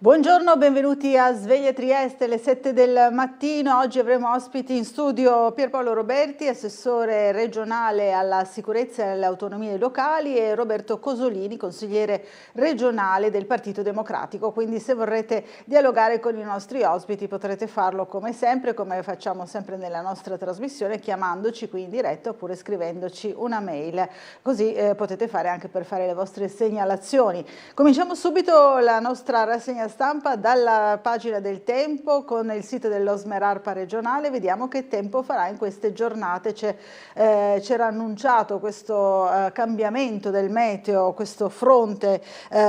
Buongiorno, benvenuti a Sveglia Trieste, le 7 del mattino. Oggi avremo ospiti in studio Pierpaolo Roberti, assessore regionale alla sicurezza e alle autonomie locali, e Roberto Cosolini, consigliere regionale del Partito Democratico. Quindi se vorrete dialogare con i nostri ospiti potrete farlo come sempre, come facciamo sempre nella nostra trasmissione, chiamandoci qui in diretta oppure scrivendoci una mail. Così potete fare anche per fare le vostre segnalazioni. Cominciamo subito la nostra rassegna stampa dalla pagina del Tempo con il sito dell'Osmerarpa regionale. Vediamo che tempo farà in queste giornate. C'era annunciato questo cambiamento del meteo, questo fronte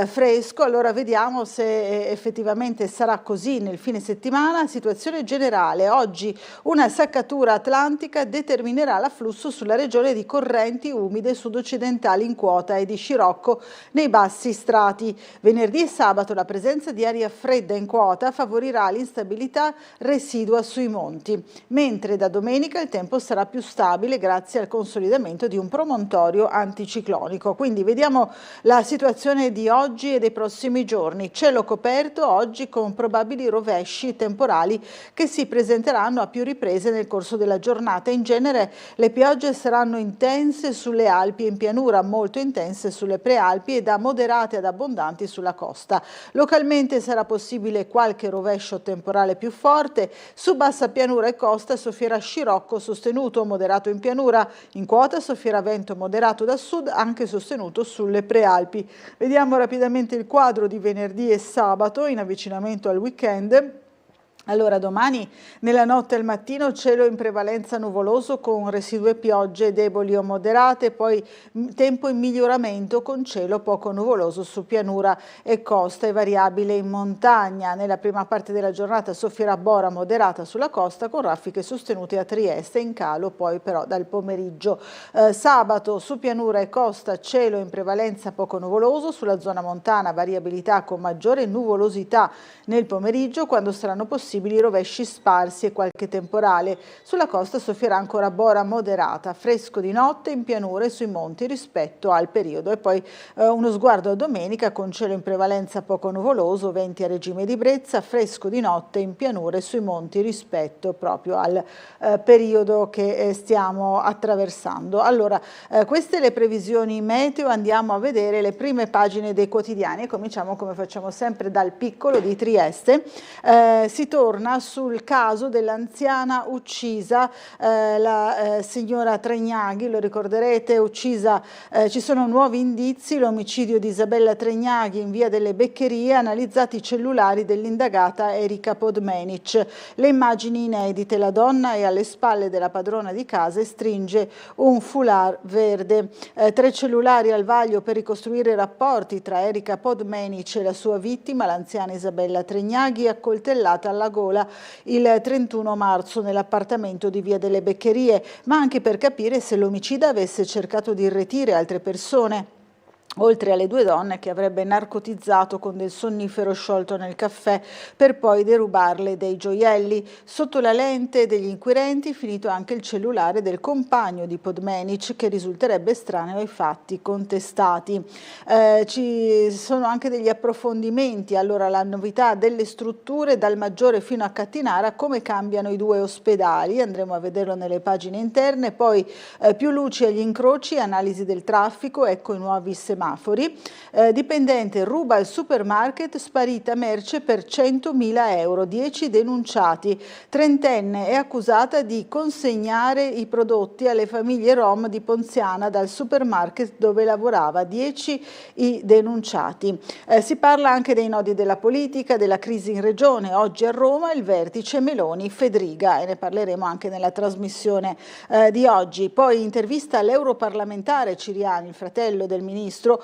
fresco. Allora vediamo se effettivamente sarà così nel fine settimana. Situazione generale: oggi una saccatura atlantica determinerà l'afflusso sulla regione di correnti umide sud-occidentali in quota e di scirocco nei bassi strati. Venerdì e sabato la presenza di aria fredda in quota favorirà l'instabilità residua sui monti, mentre da domenica il tempo sarà più stabile grazie al consolidamento di un promontorio anticiclonico. Quindi vediamo la situazione di oggi e dei prossimi giorni. Cielo coperto oggi con probabili rovesci temporali che si presenteranno a più riprese nel corso della giornata. In genere le piogge saranno intense sulle Alpi e in pianura, molto intense sulle prealpi e da moderate ad abbondanti sulla costa. Localmente sarà possibile qualche rovescio temporale più forte. Su bassa pianura e costa soffierà scirocco sostenuto o moderato in pianura. In quota soffierà vento moderato da sud, anche sostenuto sulle prealpi. Vediamo rapidamente il quadro di venerdì e sabato in avvicinamento al weekend. Allora, domani nella notte e al mattino cielo in prevalenza nuvoloso con residue piogge deboli o moderate, poi tempo in miglioramento con cielo poco nuvoloso su pianura e costa e variabile in montagna. Nella prima parte della giornata soffierà bora moderata sulla costa con raffiche sostenute a Trieste, in calo poi però dal pomeriggio. Sabato su pianura e costa cielo in prevalenza poco nuvoloso, sulla zona montana variabilità con maggiore nuvolosità nel pomeriggio quando saranno possibili rovesci sparsi e qualche temporale. Sulla costa soffierà ancora bora moderata, fresco di notte in pianura e sui monti rispetto al periodo. E poi uno sguardo a domenica con cielo in prevalenza poco nuvoloso, venti a regime di brezza, fresco di notte in pianura e sui monti rispetto proprio al periodo che stiamo attraversando. Allora, queste le previsioni meteo. Andiamo a vedere le prime pagine dei quotidiani e cominciamo come facciamo sempre dal Piccolo di Trieste. Si torna sul caso dell'anziana uccisa, la signora Tregnaghi, lo ricorderete, uccisa, ci sono nuovi indizi, l'omicidio di Isabella Tregnaghi in via delle Beccherie, analizzati i cellulari dell'indagata Erika Podmenic. Le immagini inedite, la donna è alle spalle della padrona di casa e stringe un foulard verde. 3 cellulari al vaglio per ricostruire i rapporti tra Erika Podmenic e la sua vittima, l'anziana Isabella Tregnaghi, accoltellata alla gola il 31 marzo nell'appartamento di via delle Beccherie, ma anche per capire se l'omicida avesse cercato di irretire altre persone, oltre alle 2 donne che avrebbe narcotizzato con del sonnifero sciolto nel caffè per poi derubarle dei gioielli. Sotto la lente degli inquirenti finito anche il cellulare del compagno di Podmenic che risulterebbe estraneo ai fatti contestati. Ci sono anche degli approfondimenti. Allora, la novità delle strutture dal Maggiore fino a Cattinara, come cambiano i 2 ospedali, andremo a vederlo nelle pagine interne. Poi più luci agli incroci, analisi del traffico, ecco i nuovi semafori. Dipendente ruba al supermarket, sparita merce per 100.000 euro, 10 denunciati. Trentenne è accusata di consegnare i prodotti alle famiglie rom di Ponziana dal supermarket dove lavorava, 10 i denunciati. Si parla anche dei nodi della politica, della crisi in regione. Oggi a Roma il vertice Meloni-Fedriga e ne parleremo anche nella trasmissione di oggi. Poi intervista all'europarlamentare Ciriani, il fratello del ministro.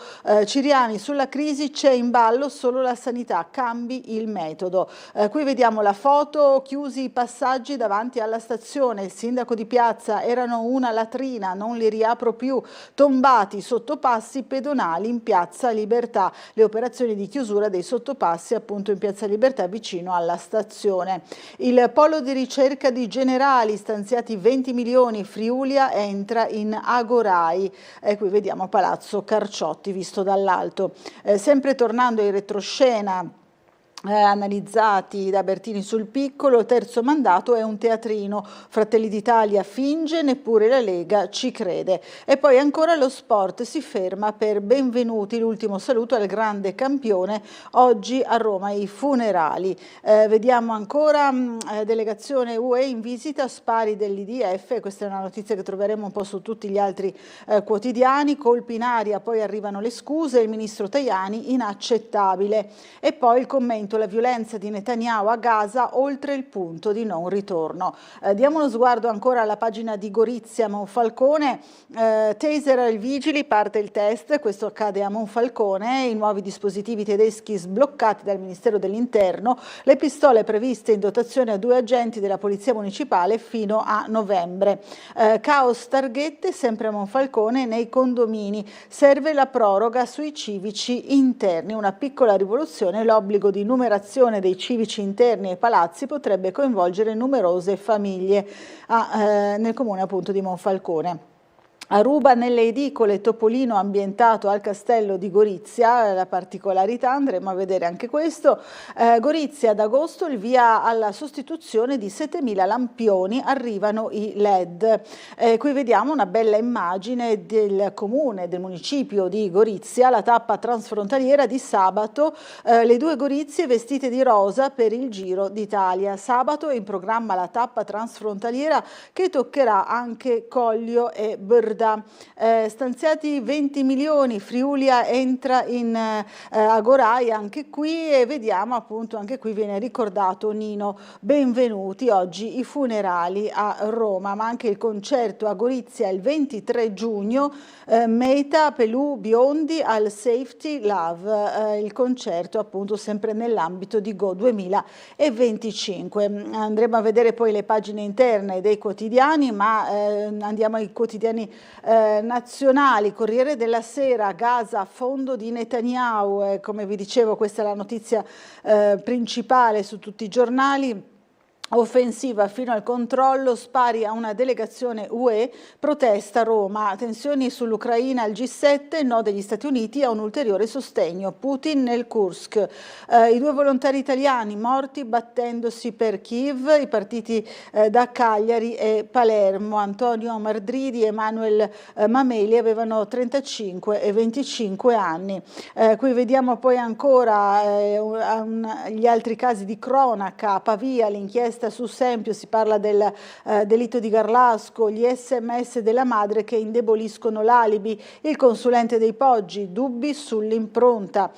Ciriani: sulla crisi c'è in ballo solo la sanità, cambi il metodo. Qui vediamo la foto, chiusi i passaggi davanti alla stazione, il sindaco di piazza: erano una latrina, non li riapro più, tombati sottopassi pedonali in piazza Libertà, le operazioni di chiusura dei sottopassi appunto in piazza Libertà vicino alla stazione. Il polo di ricerca di Generali, stanziati 20 milioni, Friulia entra in Agorai, e qui vediamo Palazzo Carciotti visto dall'alto. Sempre tornando in retroscena, analizzati da Bertini sul Piccolo. Il terzo mandato è un teatrino, Fratelli d'Italia finge, neppure la Lega ci crede. E poi ancora lo sport si ferma per Benvenuti, l'ultimo saluto al grande campione, oggi a Roma i funerali. Vediamo ancora delegazione UE in visita, spari dell'IDF, questa è una notizia che troveremo un po' su tutti gli altri quotidiani, colpi in aria, poi arrivano le scuse, il ministro Tajani inaccettabile. E poi il commento: la violenza di Netanyahu a Gaza oltre il punto di non ritorno. Diamo uno sguardo ancora alla pagina di Gorizia, Monfalcone, taser ai vigili, parte il test, questo accade a Monfalcone, i nuovi dispositivi tedeschi sbloccati dal Ministero dell'Interno, le pistole previste in dotazione a 2 agenti della Polizia Municipale fino a novembre. Caos targhette sempre a Monfalcone nei condomini, serve la proroga sui civici interni, una piccola rivoluzione, l'obbligo di numerazione dei civici interni ai palazzi potrebbe coinvolgere numerose famiglie nel comune appunto di Monfalcone. A Ruba nelle edicole topolino ambientato al castello di Gorizia, la particolarità, andremo a vedere anche questo. Gorizia ad agosto il via alla sostituzione di 7.000 lampioni, arrivano i LED. Qui vediamo una bella immagine del comune, del municipio di Gorizia, la tappa transfrontaliera di sabato, le 2 Gorizie vestite di rosa per il Giro d'Italia. Sabato è in programma la tappa transfrontaliera che toccherà anche Coglio e Brda. Stanziati 20 milioni, Friulia entra in Agorai anche qui, e vediamo appunto anche qui viene ricordato Nino Benvenuti, oggi i funerali a Roma, ma anche il concerto a Gorizia il 23 giugno, Meta, Pelù, Biondi al Safety Love, il concerto appunto sempre nell'ambito di Go 2025. Andremo a vedere poi le pagine interne dei quotidiani, ma andiamo ai quotidiani nazionali. Corriere della Sera, Gaza, fondo di Netanyahu, come vi dicevo questa è la notizia principale su tutti i giornali. Offensiva fino al controllo, spari a una delegazione UE, protesta Roma, tensioni sull'Ucraina al G7, no degli Stati Uniti a un ulteriore sostegno, Putin nel Kursk, i 2 volontari italiani morti battendosi per Kiev, i partiti da Cagliari e Palermo, Antonio Mardridi e Emanuel Mameli avevano 35 e 25 anni. Qui vediamo poi ancora gli altri casi di cronaca, Pavia, l'inchiesta su Sempio, si parla del delitto di Garlasco, gli SMS della madre che indeboliscono l'alibi, il consulente dei Poggi, dubbi sull'impronta,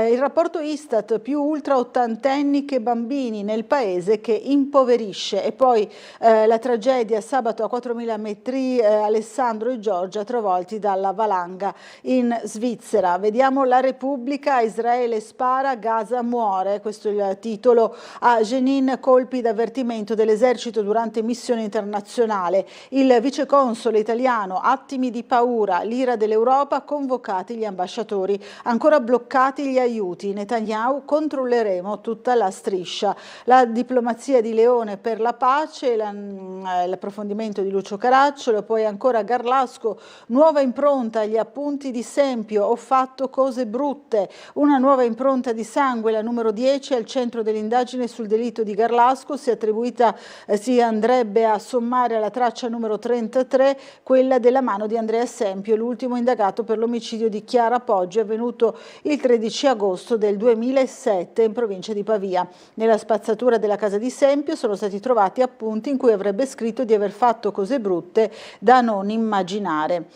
il rapporto Istat, più ultra ottantenni che bambini nel paese che impoverisce, e poi la tragedia sabato a 4.000 metri, Alessandro e Giorgia travolti dalla valanga in Svizzera. Vediamo La Repubblica, Israele spara, Gaza muore, questo è il titolo. A Jenin colpi d'avvertimento dell'esercito durante missione internazionale, il viceconsole italiano, attimi di paura, l'ira dell'Europa, convocati gli ambasciatori, ancora bloccati gli aiuti, Netanyahu, controlleremo tutta la striscia, la diplomazia di Leone per la pace, l'approfondimento di Lucio Caracciolo, poi ancora Garlasco, nuova impronta, gli appunti di Sempio, ho fatto cose brutte, una nuova impronta di sangue, la numero 10 al centro dell'indagine sul delitto di Garlasco, si andrebbe a sommare alla traccia numero 33 quella della mano di Andrea Sempio, l'ultimo indagato per l'omicidio di Chiara Poggi avvenuto il 13 agosto del 2007 in provincia di Pavia. Nella spazzatura della casa di Sempio sono stati trovati appunti in cui avrebbe scritto di aver fatto cose brutte da non immaginare.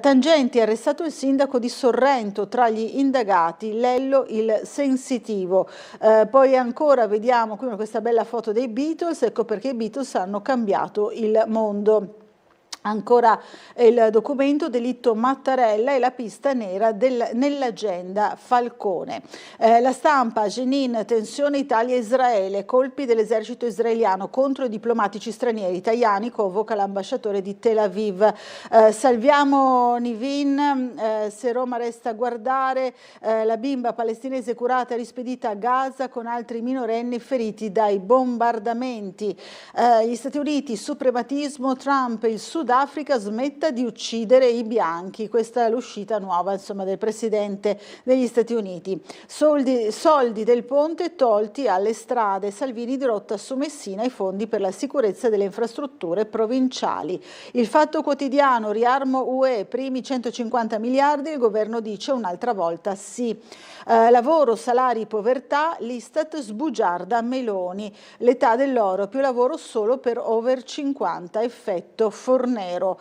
Tangenti, arrestato il sindaco di Sorrento, tra gli indagati Lello il sensitivo. Poi ancora vediamo qui questa bella foto dei Beatles, ecco perché i Beatles hanno cambiato il mondo. Ancora il documento delitto Mattarella e la pista nera nell'agenda Falcone. La Stampa, Jenin, tensione Italia-Israele, colpi dell'esercito israeliano contro i diplomatici stranieri, italiani, convoca l'ambasciatore di Tel Aviv. Salviamo Nivin, se Roma resta a guardare, la bimba palestinese curata e rispedita a Gaza con altri minorenni feriti dai bombardamenti. Gli Stati Uniti, suprematismo, Trump, il Sud Africa smetta di uccidere i bianchi. Questa è l'uscita nuova, insomma, del Presidente degli Stati Uniti. Soldi del ponte tolti alle strade. Salvini dirotta su Messina i fondi per la sicurezza delle infrastrutture provinciali. Il Fatto Quotidiano, riarmo UE, primi 150 miliardi, il governo dice un'altra volta sì. Lavoro, salari, povertà, l'Istat sbugiarda Meloni. L'età dell'oro, più lavoro solo per over 50, effetto Fornero.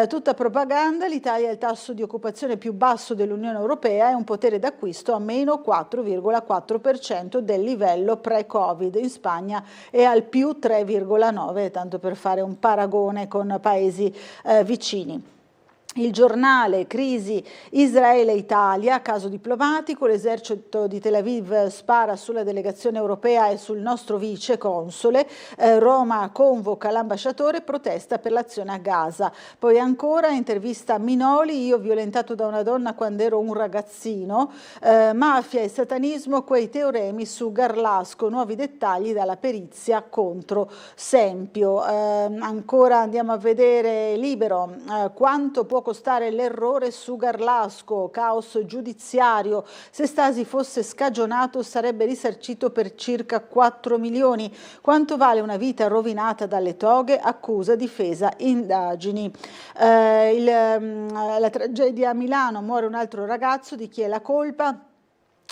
Tutta propaganda, l'Italia ha il tasso di occupazione più basso dell'Unione Europea e un potere d'acquisto a meno 4,4% del livello pre-Covid. In Spagna è al più 3,9%, tanto per fare un paragone con paesi vicini. Il Giornale, crisi Israele-Italia, caso diplomatico, l'esercito di Tel Aviv spara sulla delegazione europea e sul nostro vice console, Roma convoca l'ambasciatore, protesta per l'azione a Gaza. Poi ancora intervista a Minoli, io violentato da una donna quando ero un ragazzino, mafia e satanismo, quei teoremi su Garlasco, nuovi dettagli dalla perizia contro Sempio. Ancora andiamo a vedere Libero, quanto può costare l'errore su Garlasco, caos giudiziario, se Stasi fosse scagionato sarebbe risarcito per circa 4 milioni, quanto vale una vita rovinata dalle toghe, accusa, difesa, indagini. La tragedia a Milano, muore un altro ragazzo, di chi è la colpa?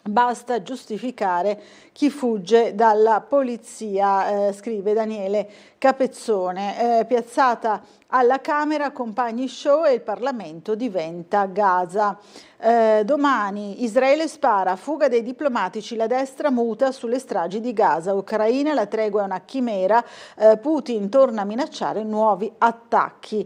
Basta giustificare chi fugge dalla polizia, scrive Daniele Capezzone. Piazzata alla Camera, compagni show e il Parlamento diventa Gaza. Domani Israele spara, fuga dei diplomatici, la destra muta sulle stragi di Gaza. Ucraina, la tregua è una chimera, Putin torna a minacciare nuovi attacchi.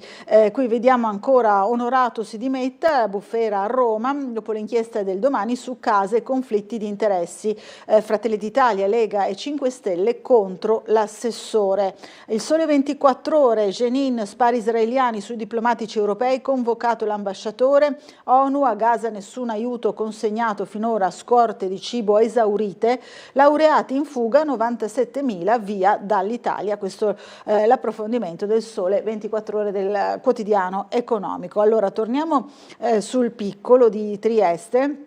Qui vediamo ancora Onorato si dimetta, bufera a Roma, dopo l'inchiesta del Domani su case e conflitti di interessi. Fratelli d'Italia, Lega e 5 Stelle contro l'assessore. Il Sole 24 Ore, Jenin, spari israeliani sui diplomatici europei, convocato l'ambasciatore, ONU a Gaza nessun aiuto consegnato finora, scorte di cibo esaurite, laureati in fuga 97.000 via dall'Italia. Questo è l'approfondimento del Sole 24 Ore del quotidiano economico. Allora torniamo sul piccolo di Trieste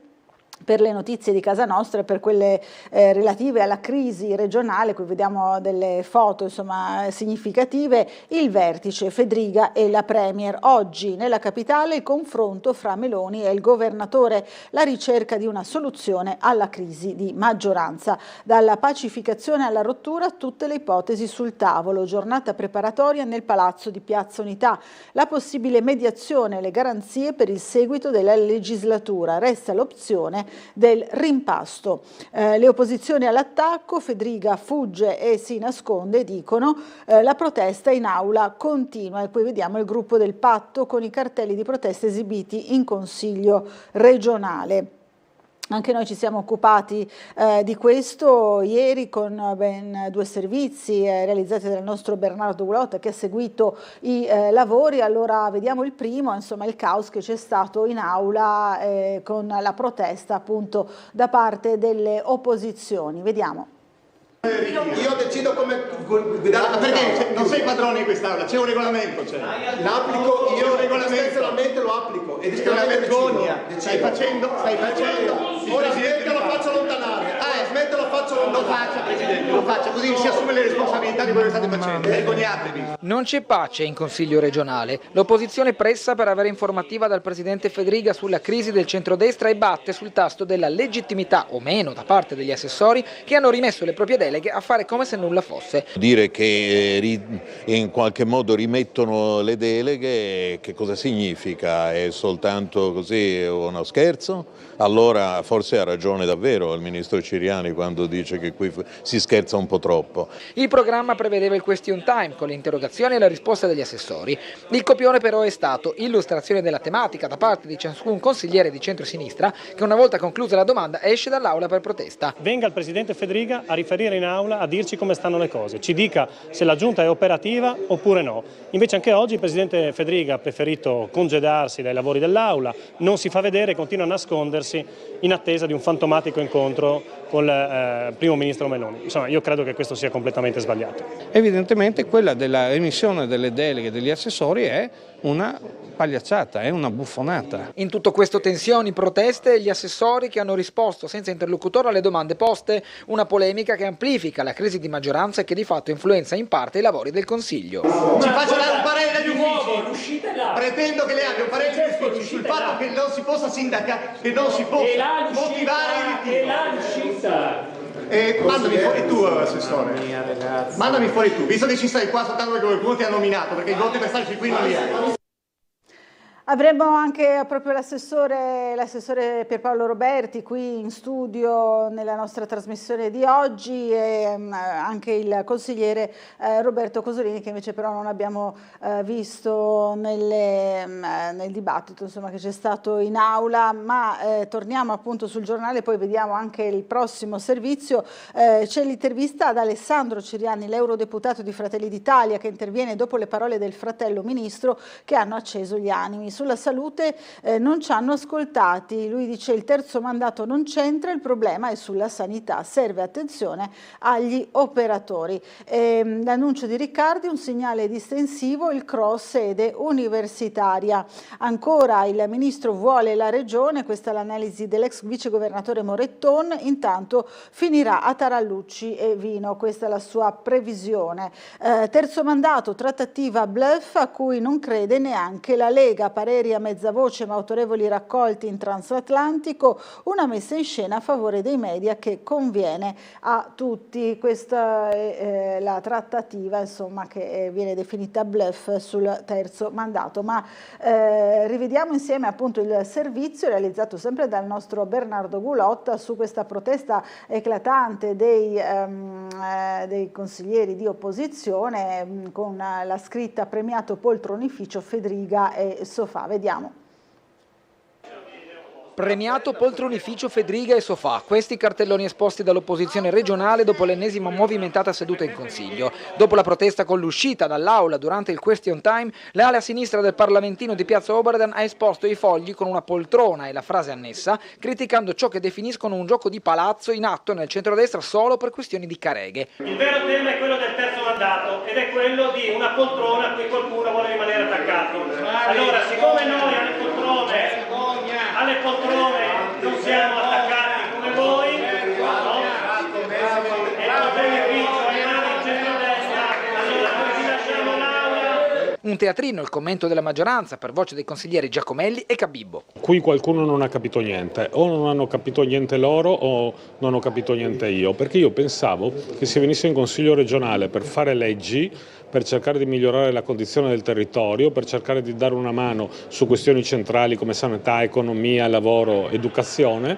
per le notizie di casa nostra, per quelle relative alla crisi regionale. Qui vediamo delle foto insomma significative. Il vertice Fedriga e la Premier. Oggi nella capitale il confronto fra Meloni e il governatore, la ricerca di una soluzione alla crisi di maggioranza. Dalla pacificazione alla rottura, tutte le ipotesi sul tavolo. Giornata preparatoria nel Palazzo di Piazza Unità. La possibile mediazione e le garanzie per il seguito della legislatura. Resta l'opzione del rimpasto. Le opposizioni all'attacco, Fedriga fugge e si nasconde, dicono, la protesta in aula continua. E poi vediamo il gruppo del Patto con i cartelli di protesta esibiti in Consiglio regionale. Anche noi ci siamo occupati di questo ieri con ben 2 servizi realizzati dal nostro Bernardo Gulotta, che ha seguito i lavori. Allora vediamo il primo, insomma il caos che c'è stato in aula con la protesta appunto da parte delle opposizioni. Vediamo. Io decido come guidare. Perché non sei padrone in quest'aula, c'è un regolamento. L'applico io, regolamento lo applico. Ed è una vergogna. Stai facendo. Ora smetto, lo faccio allontanare. Smetto, lo faccio allontanare. Lo faccia, Presidente, lo faccia, così si assume le responsabilità di quello che state facendo. Vergognatevi. Non c'è pace in Consiglio regionale. L'opposizione pressa per avere informativa dal Presidente Fedriga sulla crisi del centrodestra e batte sul tasto della legittimità o meno da parte degli assessori che hanno rimesso le proprie deleghe a fare come se nulla fosse. Dire che in qualche modo rimettono le deleghe, che cosa significa? È soltanto così uno scherzo? Allora forse ha ragione davvero il ministro Ciriani quando dice che qui si scherza un po' troppo. Il programma prevedeva il question time con le interrogazioni e la risposta degli assessori. Il copione però è stato illustrazione della tematica da parte di ciascun consigliere di centrosinistra che una volta conclusa la domanda esce dall'aula per protesta. Venga il Presidente Fedriga a riferire in aula a dirci come stanno le cose, ci dica se la Giunta è operativa oppure no. Invece anche oggi il Presidente Fedriga ha preferito congedarsi dai lavori dell'aula, non si fa vedere, continua a nascondersi in attesa di un fantomatico incontro con il primo ministro Meloni. Insomma, io credo che questo sia completamente sbagliato. Evidentemente quella della emissione delle deleghe degli assessori è una pagliacciata, è una buffonata. In tutto questo tensioni, proteste e gli assessori che hanno risposto senza interlocutore alle domande poste, una polemica che amplifica la crisi di maggioranza e che di fatto influenza in parte i lavori del Consiglio. Ci faccio dare un parere dagli uffici, pretendo che lei abbia un parere dagli uffici sul fatto che non si possa sindacare, che non si possa motivare il ritiro. Mandami fuori tu, assessore. Mandami fuori tu, visto che ci stai qua soltanto perché qualcuno ti ha nominato, perché i voti per starci qui non li hai. Avremo anche proprio l'assessore Pierpaolo Roberti qui in studio nella nostra trasmissione di oggi e anche il consigliere Roberto Cosolini, che invece però non abbiamo visto nel dibattito che c'è stato in aula, ma torniamo appunto sul giornale, poi vediamo anche il prossimo servizio. C'è l'intervista ad Alessandro Ciriani, l'eurodeputato di Fratelli d'Italia, che interviene dopo le parole del fratello ministro che hanno acceso gli animi. Sulla salute non ci hanno ascoltati, lui dice il terzo mandato non c'entra, il problema è sulla sanità, serve attenzione agli operatori. L'annuncio di Riccardi, un segnale distensivo, il cross sede universitaria. Ancora il ministro vuole la regione, questa è l'analisi dell'ex vicegovernatore Moretton, intanto finirà a Tarallucci e Vino, questa è la sua previsione. Terzo mandato, trattativa bluff a cui non crede neanche la Lega, pareri a mezza voce ma autorevoli raccolti in transatlantico, una messa in scena a favore dei media che conviene a tutti. Questa è la trattativa che viene definita bluff sul terzo mandato, ma rivediamo insieme appunto il servizio realizzato sempre dal nostro Bernardo Gulotta su questa protesta eclatante dei consiglieri di opposizione con la scritta premiato poltronificio Fedriga e Sofà. Vediamo. Premiato poltronificio Fedriga e Sofà, questi cartelloni esposti dall'opposizione regionale dopo l'ennesima movimentata seduta in Consiglio. Dopo la protesta con l'uscita dall'aula durante il question time, l'ala sinistra del Parlamentino di Piazza Oberdan ha esposto i fogli con una poltrona e la frase annessa, criticando ciò che definiscono un gioco di palazzo in atto nel centrodestra solo per questioni di careghe. Il vero tema è quello del terzo mandato ed è quello di una poltrona a cui qualcuno vuole rimanere attaccato. Allora, siccome noi alle poltrone non siamo attaccati come voi, no? E il beneficio rimane in centrodestra, allora noi ci lasciamo l'aula. Un teatrino, il commento della maggioranza per voce dei consiglieri Giacomelli e Cabibbo. Qui qualcuno non ha capito niente, o non hanno capito niente loro o non ho capito niente io, perché io pensavo che si venisse in Consiglio regionale per fare leggi, per cercare di migliorare la condizione del territorio, per cercare di dare una mano su questioni centrali come sanità, economia, lavoro, educazione,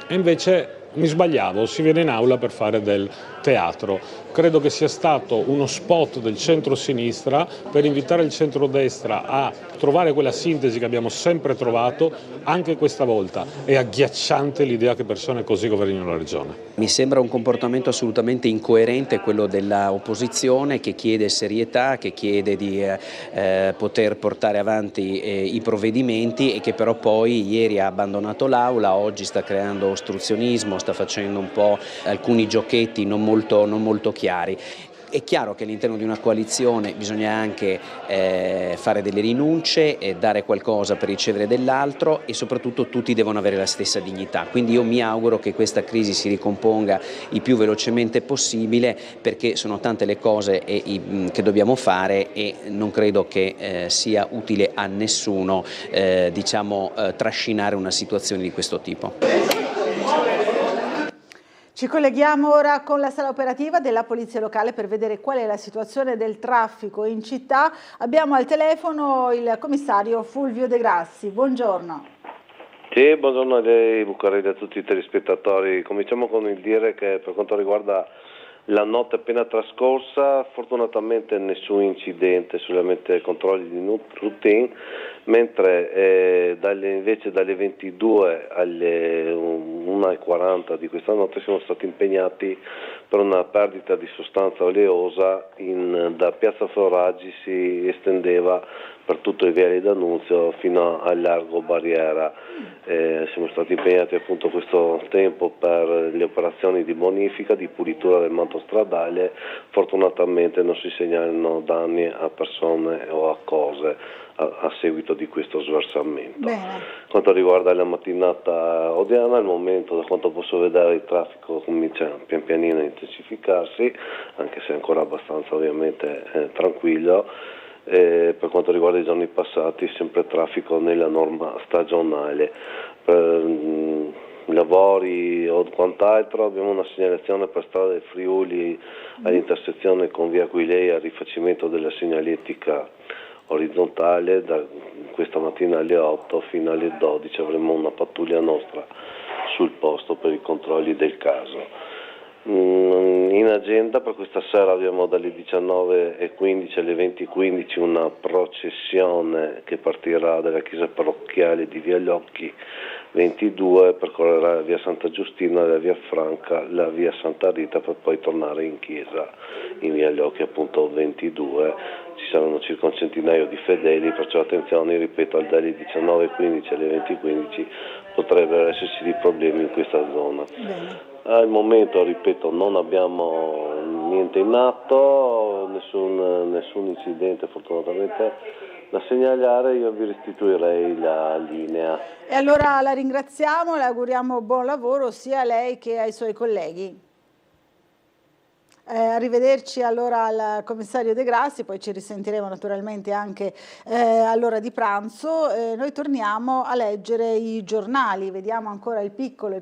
e invece mi sbagliavo, si viene in aula per fare del teatro. Credo che sia stato uno spot del centro-sinistra per invitare il centrodestra a trovare quella sintesi che abbiamo sempre trovato anche questa volta. È agghiacciante l'idea che persone così governino la regione. Mi sembra un comportamento assolutamente incoerente quello dell'opposizione che chiede serietà, che chiede di poter portare avanti i provvedimenti e che però poi ieri ha abbandonato l'aula, oggi sta creando ostruzionismo, sta facendo un po' alcuni giochetti non molto chiari. È chiaro che all'interno di una coalizione bisogna anche fare delle rinunce, dare qualcosa per ricevere dell'altro e soprattutto tutti devono avere la stessa dignità. Quindi io mi auguro che questa crisi si ricomponga il più velocemente possibile, perché sono tante le cose che dobbiamo fare e non credo che sia utile a nessuno trascinare una situazione di questo tipo. Ci colleghiamo ora con la sala operativa della Polizia Locale per vedere qual è la situazione del traffico in città. Abbiamo al telefono il commissario Fulvio De Grassi. Buongiorno. Sì, buongiorno a lei, Bucarelli, a tutti i telespettatori. Cominciamo con il dire che per quanto riguarda la notte appena trascorsa, fortunatamente nessun incidente, solamente controlli di routine. mentre invece dalle 22 alle 1:40 di questa notte siamo stati impegnati per una perdita di sostanza oleosa da Piazza Foraggi si estendeva per tutto il viale d'Annunzio fino al largo Barriera. Siamo stati impegnati appunto questo tempo per le operazioni di bonifica, di pulitura del manto stradale. Fortunatamente non si segnalano danni a persone o a cose a seguito di questo sversamento. Bene. Quanto riguarda la mattinata odierna, al momento, da quanto posso vedere, il traffico comincia pian pianino a intensificarsi, anche se ancora abbastanza ovviamente tranquillo. Per quanto riguarda i giorni passati, sempre traffico nella norma stagionale. Per lavori o quant'altro abbiamo una segnalazione per strada del Friuli all'intersezione con via Aquileia al rifacimento della segnaletica orizzontale. Da questa mattina alle 8 fino alle 12 avremo una pattuglia nostra sul posto per i controlli del caso. In agenda per questa sera abbiamo dalle 19:15 alle 20:15 una processione che partirà dalla chiesa parrocchiale di Via Llocchi 22, percorrerà la via Santa Giustina, la via Franca, la via Santa Rita per poi tornare in chiesa in Via Llocchi appunto 22. Ci saranno circa un centinaio di fedeli, perciò attenzione, ripeto, dalle 19:15 alle 20:15 potrebbero esserci dei problemi in questa zona. Bene. Al momento, ripeto, non abbiamo niente in atto, nessun incidente fortunatamente da segnalare. Io vi restituirei la linea. E allora la ringraziamo, le auguriamo buon lavoro sia a lei che ai suoi colleghi. Arrivederci allora al commissario De Grassi, poi ci risentiremo naturalmente anche all'ora di pranzo. Noi torniamo a leggere i giornali, vediamo ancora il piccolo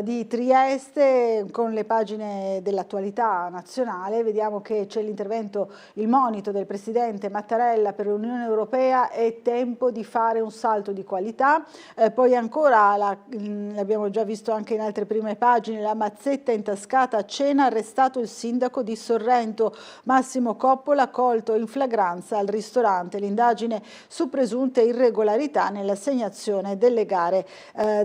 di Trieste con le pagine dell'attualità nazionale. Vediamo che c'è l'intervento, il monito del presidente Mattarella per l'Unione Europea: è tempo di fare un salto di qualità. Poi ancora, l'abbiamo già visto anche in altre prime pagine, la mazzetta intascata a cena, arrestato il sindaco di Sorrento, Massimo Coppola, colto in flagranza al ristorante. L'indagine su presunte irregolarità nell'assegnazione delle gare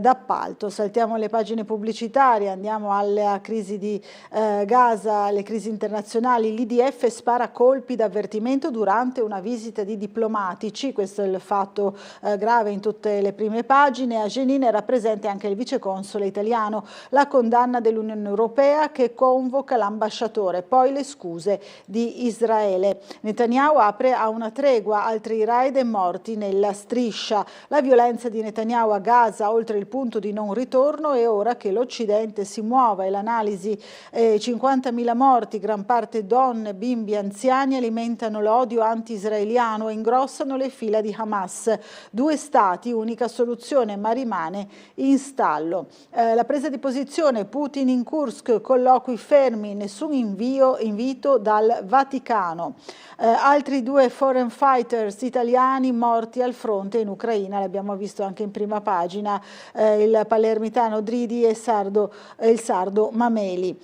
d'appalto. Saltiamo le pagine pubblicitarie, andiamo alla crisi di Gaza, le crisi internazionali. L'IDF spara colpi d'avvertimento durante una visita di diplomatici, questo è il fatto grave in tutte le prime pagine. A Jenin era presente anche il viceconsole italiano. La condanna dell'Unione Europea che convoca l'ambasciatore, poi le scuse di Israele. Netanyahu apre a una tregua, altri raid e morti nella striscia. La violenza di Netanyahu a Gaza oltre il punto di non ritorno, è ora che l'Occidente si muova. E l'analisi: 50.000 morti, gran parte donne, bimbi, anziani, alimentano l'odio anti-israeliano e ingrossano le fila di Hamas. 2 stati, unica soluzione, ma rimane in stallo. La presa di posizione: Putin in Kursk, colloqui fermi, nessun invito dal Vaticano. Altri 2 foreign fighters italiani morti al fronte in Ucraina, l'abbiamo visto anche in prima pagina, il palermitano Dridi e il sardo Mameli.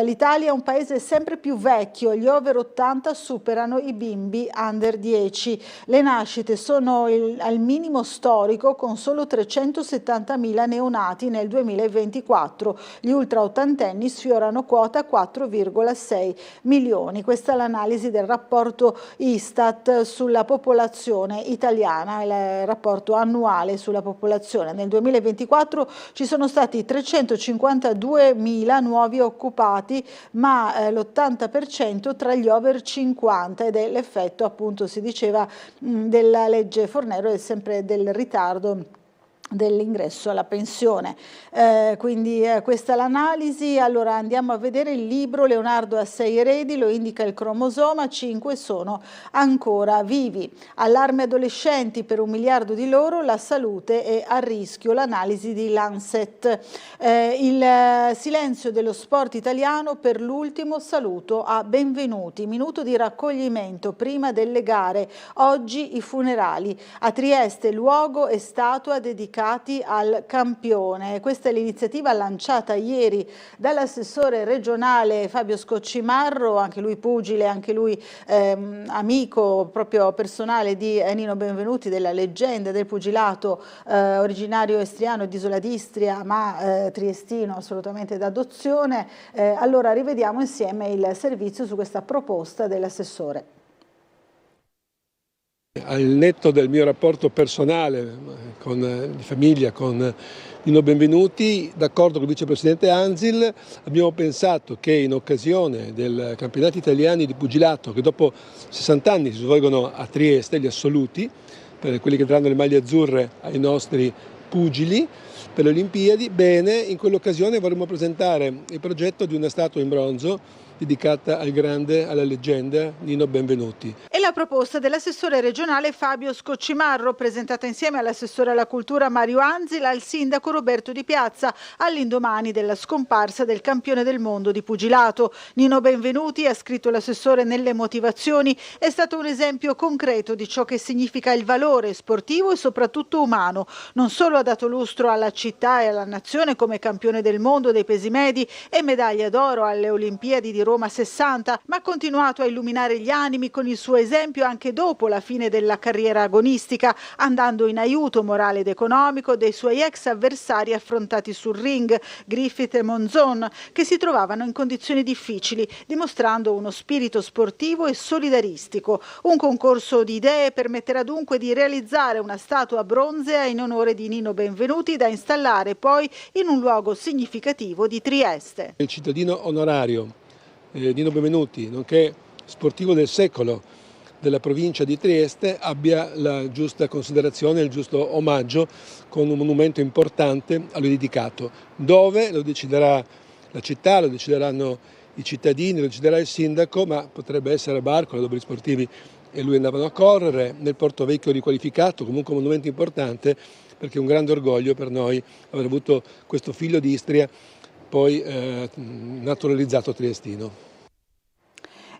L'Italia è un paese sempre più vecchio, gli over 80 superano i bimbi under 10. Le nascite sono al minimo storico con solo 370.000 neonati nel 2024. Gli ultra ottantenni sfiorano quota 4,6 milioni. Questa è l'analisi del rapporto Istat sulla popolazione italiana, il rapporto annuale sulla popolazione. Nel 2024 ci sono stati 352.000 nuovi occupati, ma l'80% tra gli over 50, ed è l'effetto, appunto, si diceva, della legge Fornero e sempre del ritardo dell'ingresso alla pensione. Quindi questa è l'analisi. Allora andiamo a vedere il libro. Leonardo ha 6 eredi, lo indica il cromosoma, 5 sono ancora vivi. Allarme adolescenti, per 1 miliardo di loro la salute è a rischio, l'analisi di Lancet. Il silenzio dello sport italiano per l'ultimo saluto a Benvenuti, minuto di raccoglimento prima delle gare, oggi i funerali. A Trieste luogo e statua dedicata dedicati al campione. Questa è l'iniziativa lanciata ieri dall'assessore regionale Fabio Scoccimarro, anche lui pugile, anche lui amico proprio personale di Nino Benvenuti, della leggenda del pugilato, originario istriano di Isola d'Istria, ma triestino assolutamente d'adozione. Allora rivediamo insieme il servizio su questa proposta dell'assessore. Al netto del mio rapporto personale di famiglia con Nino Benvenuti, d'accordo con il vicepresidente Anzil, abbiamo pensato che in occasione del campionati italiani di pugilato, che dopo 60 anni si svolgono a Trieste, gli assoluti, per quelli che daranno le maglie azzurre ai nostri pugili, per le Olimpiadi, bene, in quell'occasione vorremmo presentare il progetto di una statua in bronzo dedicata alla leggenda Nino Benvenuti. E la proposta dell'assessore regionale Fabio Scoccimarro, presentata insieme all'assessore alla cultura Mario Anzil, al sindaco Roberto Di Piazza, all'indomani della scomparsa del campione del mondo di pugilato. Nino Benvenuti, ha scritto l'assessore nelle motivazioni, è stato un esempio concreto di ciò che significa il valore sportivo e soprattutto umano. Non solo ha dato lustro alla città e alla nazione come campione del mondo dei pesi medi e medaglia d'oro alle Olimpiadi di Roma 60, ma ha continuato a illuminare gli animi con il suo esempio anche dopo la fine della carriera agonistica, andando in aiuto morale ed economico dei suoi ex avversari affrontati sul ring, Griffith e Monzon, che si trovavano in condizioni difficili, dimostrando uno spirito sportivo e solidaristico. Un concorso di idee permetterà dunque di realizzare una statua bronzea in onore di Nino Benvenuti, da installare poi in un luogo significativo di Trieste. Il cittadino onorario Nino Benvenuti, nonché sportivo del secolo della provincia di Trieste, abbia la giusta considerazione, il giusto omaggio con un monumento importante a lui dedicato. Dove lo deciderà la città, lo decideranno i cittadini, lo deciderà il sindaco, ma potrebbe essere a Barcola, dove gli sportivi e lui andavano a correre, nel Porto Vecchio riqualificato, comunque un monumento importante, perché è un grande orgoglio per noi aver avuto questo figlio di Istria poi naturalizzato triestino.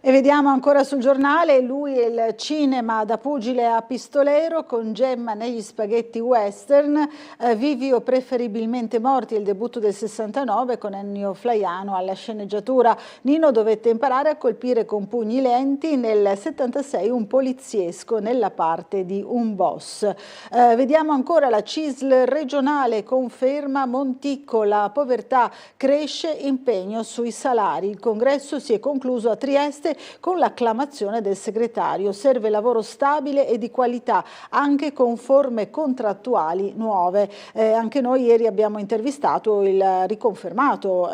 E vediamo ancora sul giornale, lui e il cinema da pugile a pistolero, con Gemma negli spaghetti western, Vivi o preferibilmente morti, il debutto del 69 con Ennio Flaiano alla sceneggiatura. Nino dovette imparare a colpire con pugni lenti, nel 76 un poliziesco nella parte di un boss. Vediamo ancora la CISL regionale, conferma Monticco, la povertà cresce, impegno sui salari. Il congresso si è concluso a Trieste con l'acclamazione del segretario. Serve lavoro stabile e di qualità, anche con forme contrattuali nuove. Anche noi ieri abbiamo intervistato il riconfermato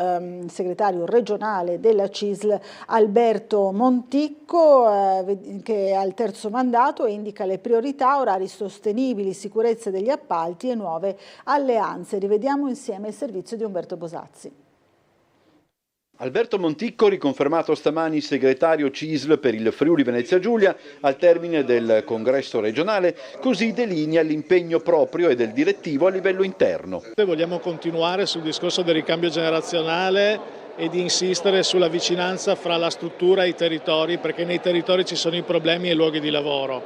segretario regionale della CISL, Alberto Monticco, che ha il terzo mandato e indica le priorità: orari sostenibili, sicurezza degli appalti e nuove alleanze. Rivediamo insieme il servizio di Umberto Bosazzi. Alberto Monticco, riconfermato stamani segretario CISL per il Friuli Venezia Giulia al termine del congresso regionale, così delinea l'impegno proprio e del direttivo a livello interno. Vogliamo continuare sul discorso del ricambio generazionale e di insistere sulla vicinanza fra la struttura e i territori, perché nei territori ci sono i problemi e i luoghi di lavoro.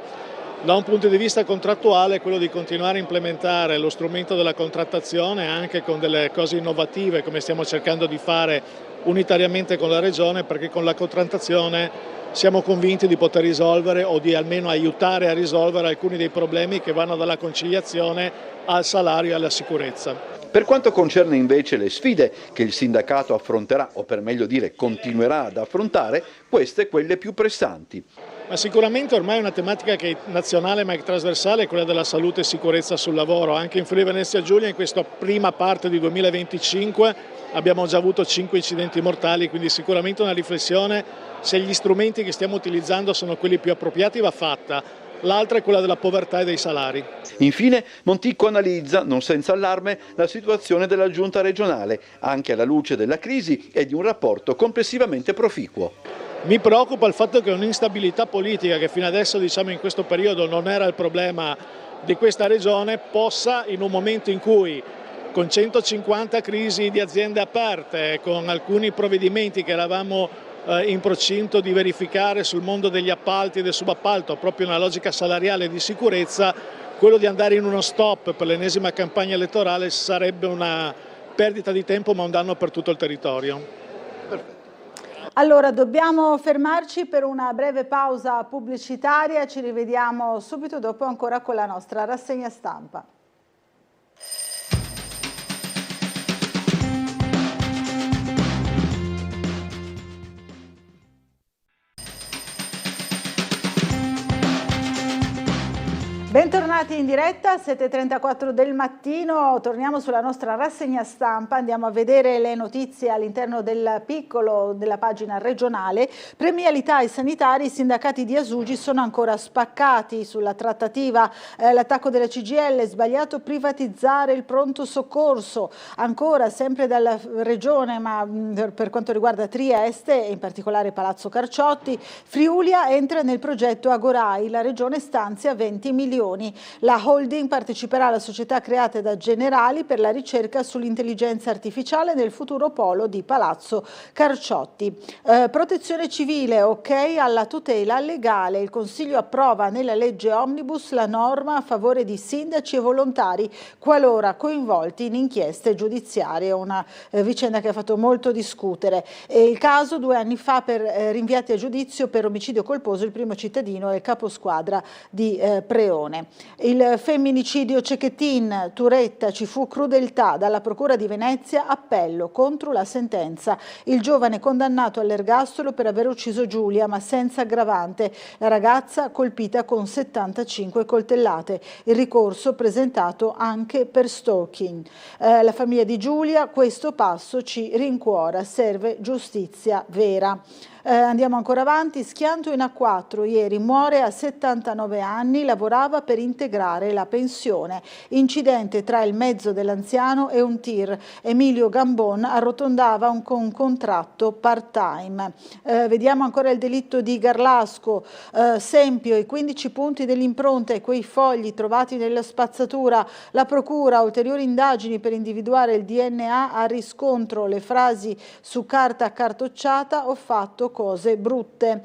Da un punto di vista contrattuale, quello di continuare a implementare lo strumento della contrattazione anche con delle cose innovative, come stiamo cercando di fare unitariamente con la Regione, perché con la contrattazione siamo convinti di poter risolvere o di almeno aiutare a risolvere alcuni dei problemi che vanno dalla conciliazione al salario e alla sicurezza. Per quanto concerne invece le sfide che il sindacato affronterà, o per meglio dire continuerà ad affrontare, queste quelle più pressanti. Ma sicuramente ormai è una tematica che è nazionale ma è trasversale, è quella della salute e sicurezza sul lavoro. Anche in Friuli Venezia Giulia in questa prima parte di 2025 abbiamo già avuto 5 incidenti mortali, quindi sicuramente una riflessione se gli strumenti che stiamo utilizzando sono quelli più appropriati va fatta. L'altra è quella della povertà e dei salari. Infine Monticco analizza, non senza allarme, la situazione della giunta regionale, anche alla luce della crisi e di un rapporto complessivamente proficuo. Mi preoccupa il fatto che un'instabilità politica, che fino adesso in questo periodo non era il problema di questa regione, possa, in un momento in cui con 150 crisi di aziende aperte, con alcuni provvedimenti che eravamo in procinto di verificare sul mondo degli appalti e del subappalto, proprio una logica salariale di sicurezza, quello di andare in uno stop per l'ennesima campagna elettorale sarebbe una perdita di tempo ma un danno per tutto il territorio. Allora, dobbiamo fermarci per una breve pausa pubblicitaria, ci rivediamo subito dopo ancora con la nostra rassegna stampa. Bentornati in diretta, 7:34 del mattino, torniamo sulla nostra rassegna stampa, andiamo a vedere le notizie all'interno del piccolo della pagina regionale. Premialità ai sanitari, i sindacati di Asugi sono ancora spaccati sulla trattativa, l'attacco della CGIL, è sbagliato privatizzare il pronto soccorso, ancora sempre dalla regione ma per quanto riguarda Trieste, in particolare Palazzo Carciotti, Friulia entra nel progetto Agorai, la regione stanzia 20 milioni. La holding parteciperà alla società creata da Generali per la ricerca sull'intelligenza artificiale nel futuro polo di Palazzo Carciotti. Protezione civile, ok alla tutela legale. Il Consiglio approva nella legge Omnibus la norma a favore di sindaci e volontari qualora coinvolti in inchieste giudiziarie, una vicenda che ha fatto molto discutere. Il caso 2 anni fa per rinviati a giudizio per omicidio colposo, il primo cittadino è il caposquadra di Preone. Il femminicidio Cecchettin, Turetta, ci fu crudeltà, dalla Procura di Venezia appello contro la sentenza. Il giovane condannato all'ergastolo per aver ucciso Giulia ma senza aggravante, la ragazza colpita con 75 coltellate. Il ricorso presentato anche per stalking. La famiglia di Giulia, questo passo ci rincuora, serve giustizia vera. Andiamo ancora avanti, schianto in A4, ieri muore a 79 anni, lavorava per integrare la pensione. Incidente tra il mezzo dell'anziano e un tir. Emilio Gambon arrotondava un contratto part-time. Vediamo ancora il delitto di Garlasco, Sempio, i 15 punti dell'impronta e quei fogli trovati nella spazzatura. La procura, ulteriori indagini per individuare il DNA a riscontro, le frasi su carta cartocciata, ho fatto cose brutte.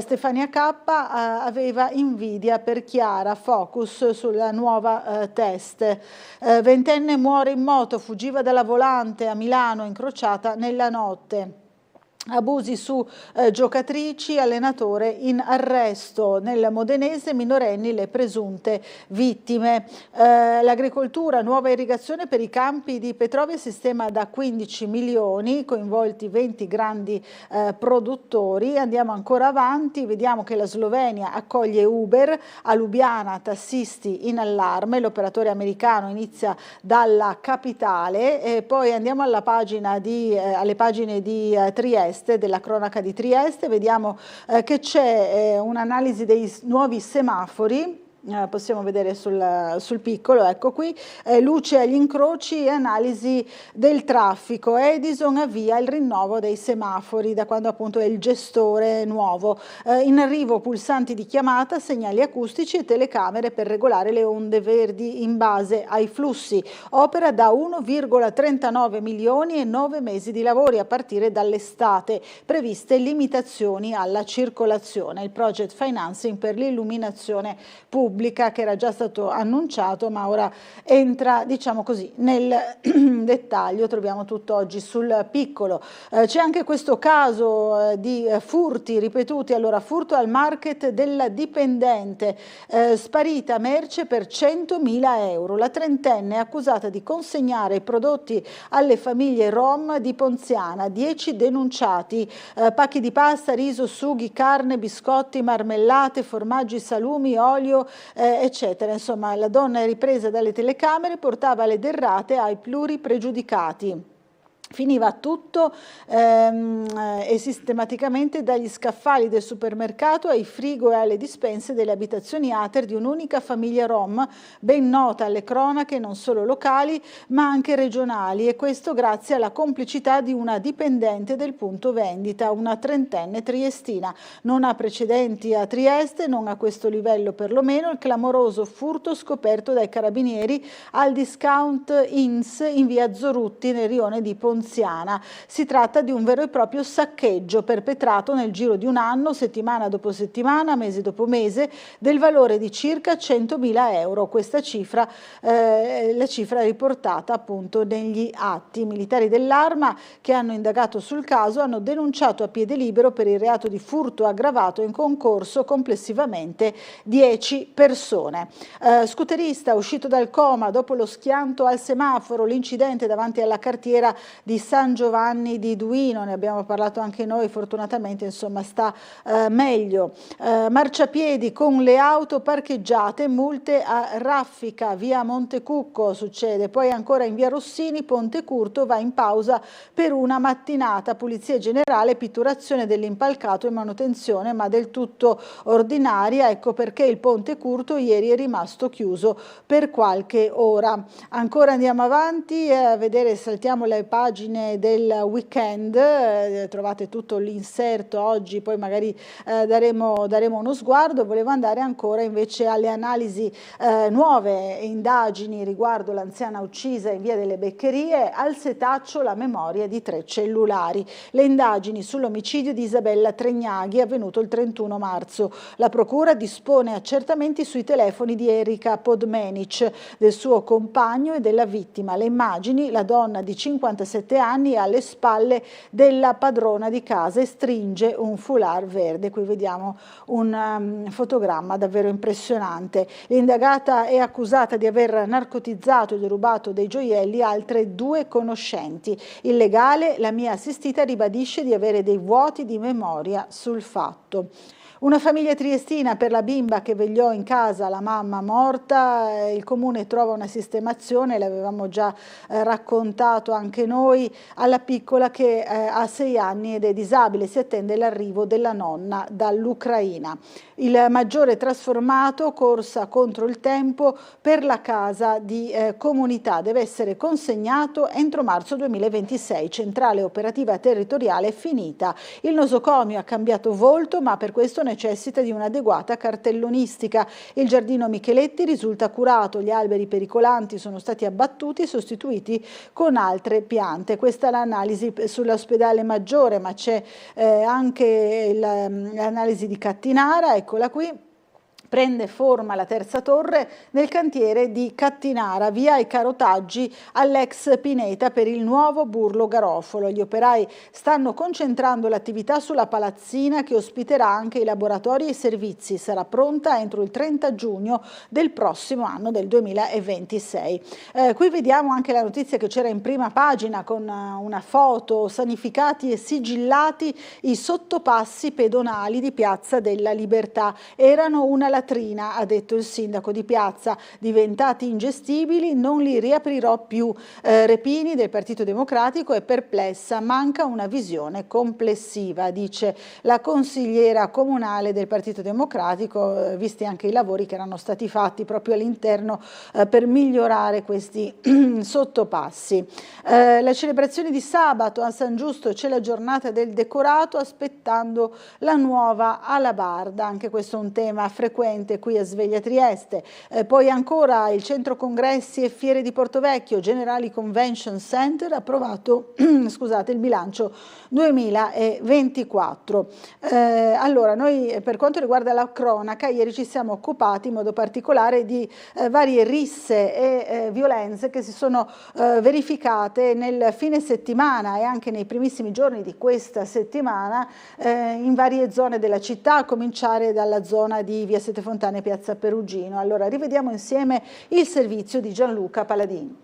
Stefania K aveva invidia per Chiara, focus sulla nuova test. Ventenne muore in moto, fuggiva dalla volante a Milano, incrociata nella notte. Abusi su giocatrici, allenatore in arresto. Nel modenese minorenni le presunte vittime. L'agricoltura, nuova irrigazione per i campi di Petrovia, sistema da 15 milioni, coinvolti 20 grandi produttori. Andiamo ancora avanti, vediamo che la Slovenia accoglie Uber, a Lubiana tassisti in allarme, l'operatore americano inizia dalla capitale e poi andiamo alla pagina alle pagine di Trieste, della cronaca di Trieste, vediamo che c'è un'analisi dei nuovi semafori. Possiamo vedere sul piccolo, ecco qui, luce agli incroci e analisi del traffico. Edison avvia il rinnovo dei semafori da quando appunto è il gestore nuovo. In arrivo pulsanti di chiamata, segnali acustici e telecamere per regolare le onde verdi in base ai flussi. Opera da 1,39 milioni e 9 mesi di lavori a partire dall'estate. Previste limitazioni alla circolazione. Il project financing per l'illuminazione pubblica che era già stato annunciato ma ora entra, diciamo così, nel dettaglio. Troviamo tutto oggi sul piccolo. C'è anche questo caso di furti ripetuti. Allora, furto al market della dipendente, sparita merce per 100.000 euro. La trentenne è accusata di consegnare i prodotti alle famiglie rom di Ponziana, 10 denunciati, pacchi di pasta, riso, sughi, carne, biscotti, marmellate, formaggi, salumi, olio, eccetera. Insomma, la donna è ripresa dalle telecamere, portava le derrate ai pluripregiudicati. Finiva tutto e sistematicamente dagli scaffali del supermercato ai frigo e alle dispense delle abitazioni Ater di un'unica famiglia rom, ben nota alle cronache non solo locali ma anche regionali, e questo grazie alla complicità di una dipendente del punto vendita, una trentenne triestina. Non ha precedenti a Trieste, non a questo livello perlomeno, il clamoroso furto scoperto dai carabinieri al discount Ins in via Zorutti nel rione di Ponziana. Ponziana. Si tratta di un vero e proprio saccheggio perpetrato nel giro di un anno, settimana dopo settimana, mese dopo mese, del valore di circa 100.000 euro. Questa cifra, la cifra riportata appunto negli atti. I militari dell'Arma che hanno indagato sul caso hanno denunciato a piede libero per il reato di furto aggravato in concorso complessivamente 10 persone. Scooterista uscito dal coma dopo lo schianto al semaforo, l'incidente davanti alla cartiera di San Giovanni di Duino, ne abbiamo parlato anche noi, fortunatamente insomma sta meglio. Marciapiedi con le auto parcheggiate, multe a raffica, via Montecucco succede, poi ancora in via Rossini, Ponte Curto va in pausa per una mattinata, pulizia generale, pitturazione dell'impalcato e manutenzione ma del tutto ordinaria, ecco perché il Ponte Curto ieri è rimasto chiuso per qualche ora. Ancora andiamo avanti a vedere, saltiamo le pagine del weekend, trovate tutto l'inserto oggi, poi magari daremo uno sguardo. Volevo andare ancora invece alle analisi nuove, indagini riguardo l'anziana uccisa in via delle Beccherie, al setaccio la memoria di 3 cellulari. Le indagini sull'omicidio di Isabella Tregnaghi avvenuto il 31 marzo. La procura dispone accertamenti sui telefoni di Erika Podmenic, del suo compagno e della vittima. Le immagini, la donna di 57 anni alle spalle della padrona di casa e stringe un foulard verde. Qui vediamo un fotogramma davvero impressionante. L'indagata è accusata di aver narcotizzato e derubato dei gioielli a altre 2 conoscenti. Il legale, la mia assistita, ribadisce di avere dei vuoti di memoria sul fatto. Una famiglia triestina per la bimba che vegliò in casa la mamma morta, il comune trova una sistemazione, l'avevamo già raccontato anche noi, alla piccola che ha 6 anni ed è disabile, si attende l'arrivo della nonna dall'Ucraina. Il maggiore trasformato, corsa contro il tempo per la casa di comunità, deve essere consegnato entro marzo 2026, centrale operativa territoriale finita. Il nosocomio ha cambiato volto ma per questo necessita di un'adeguata cartellonistica. Il giardino Micheletti risulta curato, gli alberi pericolanti sono stati abbattuti e sostituiti con altre piante. Questa è l'analisi sull'ospedale Maggiore, ma c'è anche l'analisi di Cattinara, eccola qui. Prende forma la terza torre nel cantiere di Cattinara, via i carotaggi all'ex Pineta per il nuovo Burlo Garofalo. Gli operai stanno concentrando l'attività sulla palazzina che ospiterà anche i laboratori e i servizi. Sarà pronta entro il 30 giugno del prossimo anno, del 2026. Qui vediamo anche la notizia che c'era in prima pagina con una foto, sanificati e sigillati i sottopassi pedonali di Piazza della Libertà. Erano una latrina, ha detto il sindaco di Piazza, diventati ingestibili, non li riaprirò più. Repini del Partito Democratico è perplessa, manca una visione complessiva, dice la consigliera comunale del Partito Democratico, visti anche i lavori che erano stati fatti proprio all'interno per migliorare questi sottopassi. La celebrazione di sabato a San Giusto, c'è la giornata del decorato aspettando la nuova alabarda, anche questo è un tema frequente qui a Sveglia Trieste. Poi ancora il centro congressi e fiere di Portovecchio, Generali Convention Center, approvato scusate, il bilancio 2024. Allora, noi per quanto riguarda la cronaca, ieri ci siamo occupati in modo particolare di varie risse e violenze che si sono verificate nel fine settimana e anche nei primissimi giorni di questa settimana in varie zone della città, a cominciare dalla zona di Via Sette Fontane e Piazza Perugino. Allora, rivediamo insieme il servizio di Gianluca Paladini.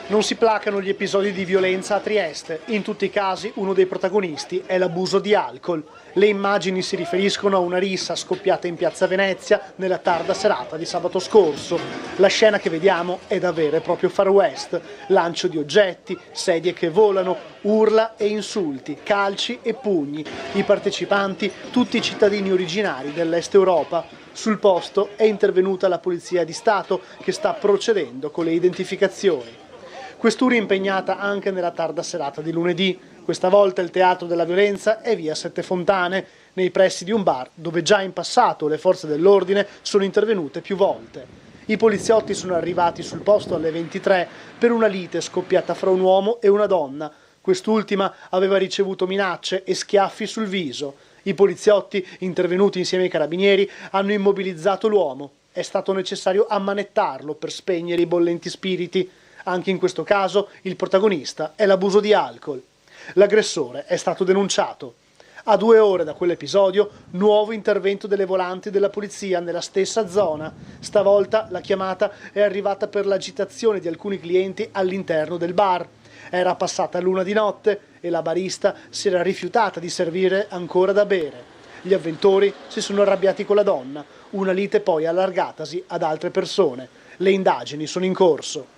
Non si placano gli episodi di violenza a Trieste. In tutti i casi uno dei protagonisti è l'abuso di alcol. Le immagini si riferiscono a una rissa scoppiata in Piazza Venezia nella tarda serata di sabato scorso. La scena che vediamo è da vero e proprio Far West. Lancio di oggetti, sedie che volano, urla e insulti, calci e pugni. I partecipanti, tutti cittadini originari dell'Est Europa. Sul posto è intervenuta la Polizia di Stato che sta procedendo con le identificazioni. Questura impegnata anche nella tarda serata di lunedì. Questa volta il teatro della violenza è via Sette Fontane, nei pressi di un bar dove già in passato le forze dell'ordine sono intervenute più volte. I poliziotti sono arrivati sul posto alle 23 per una lite scoppiata fra un uomo e una donna. Quest'ultima aveva ricevuto minacce e schiaffi sul viso. I poliziotti, intervenuti insieme ai carabinieri, hanno immobilizzato l'uomo. È stato necessario ammanettarlo per spegnere i bollenti spiriti. Anche in questo caso il protagonista è l'abuso di alcol. L'aggressore è stato denunciato. A 2 ore da quell'episodio, nuovo intervento delle volanti della polizia nella stessa zona. Stavolta la chiamata è arrivata per l'agitazione di alcuni clienti all'interno del bar. Era passata l'1 di notte e la barista si era rifiutata di servire ancora da bere. Gli avventori si sono arrabbiati con la donna, una lite poi allargatasi ad altre persone. Le indagini sono in corso.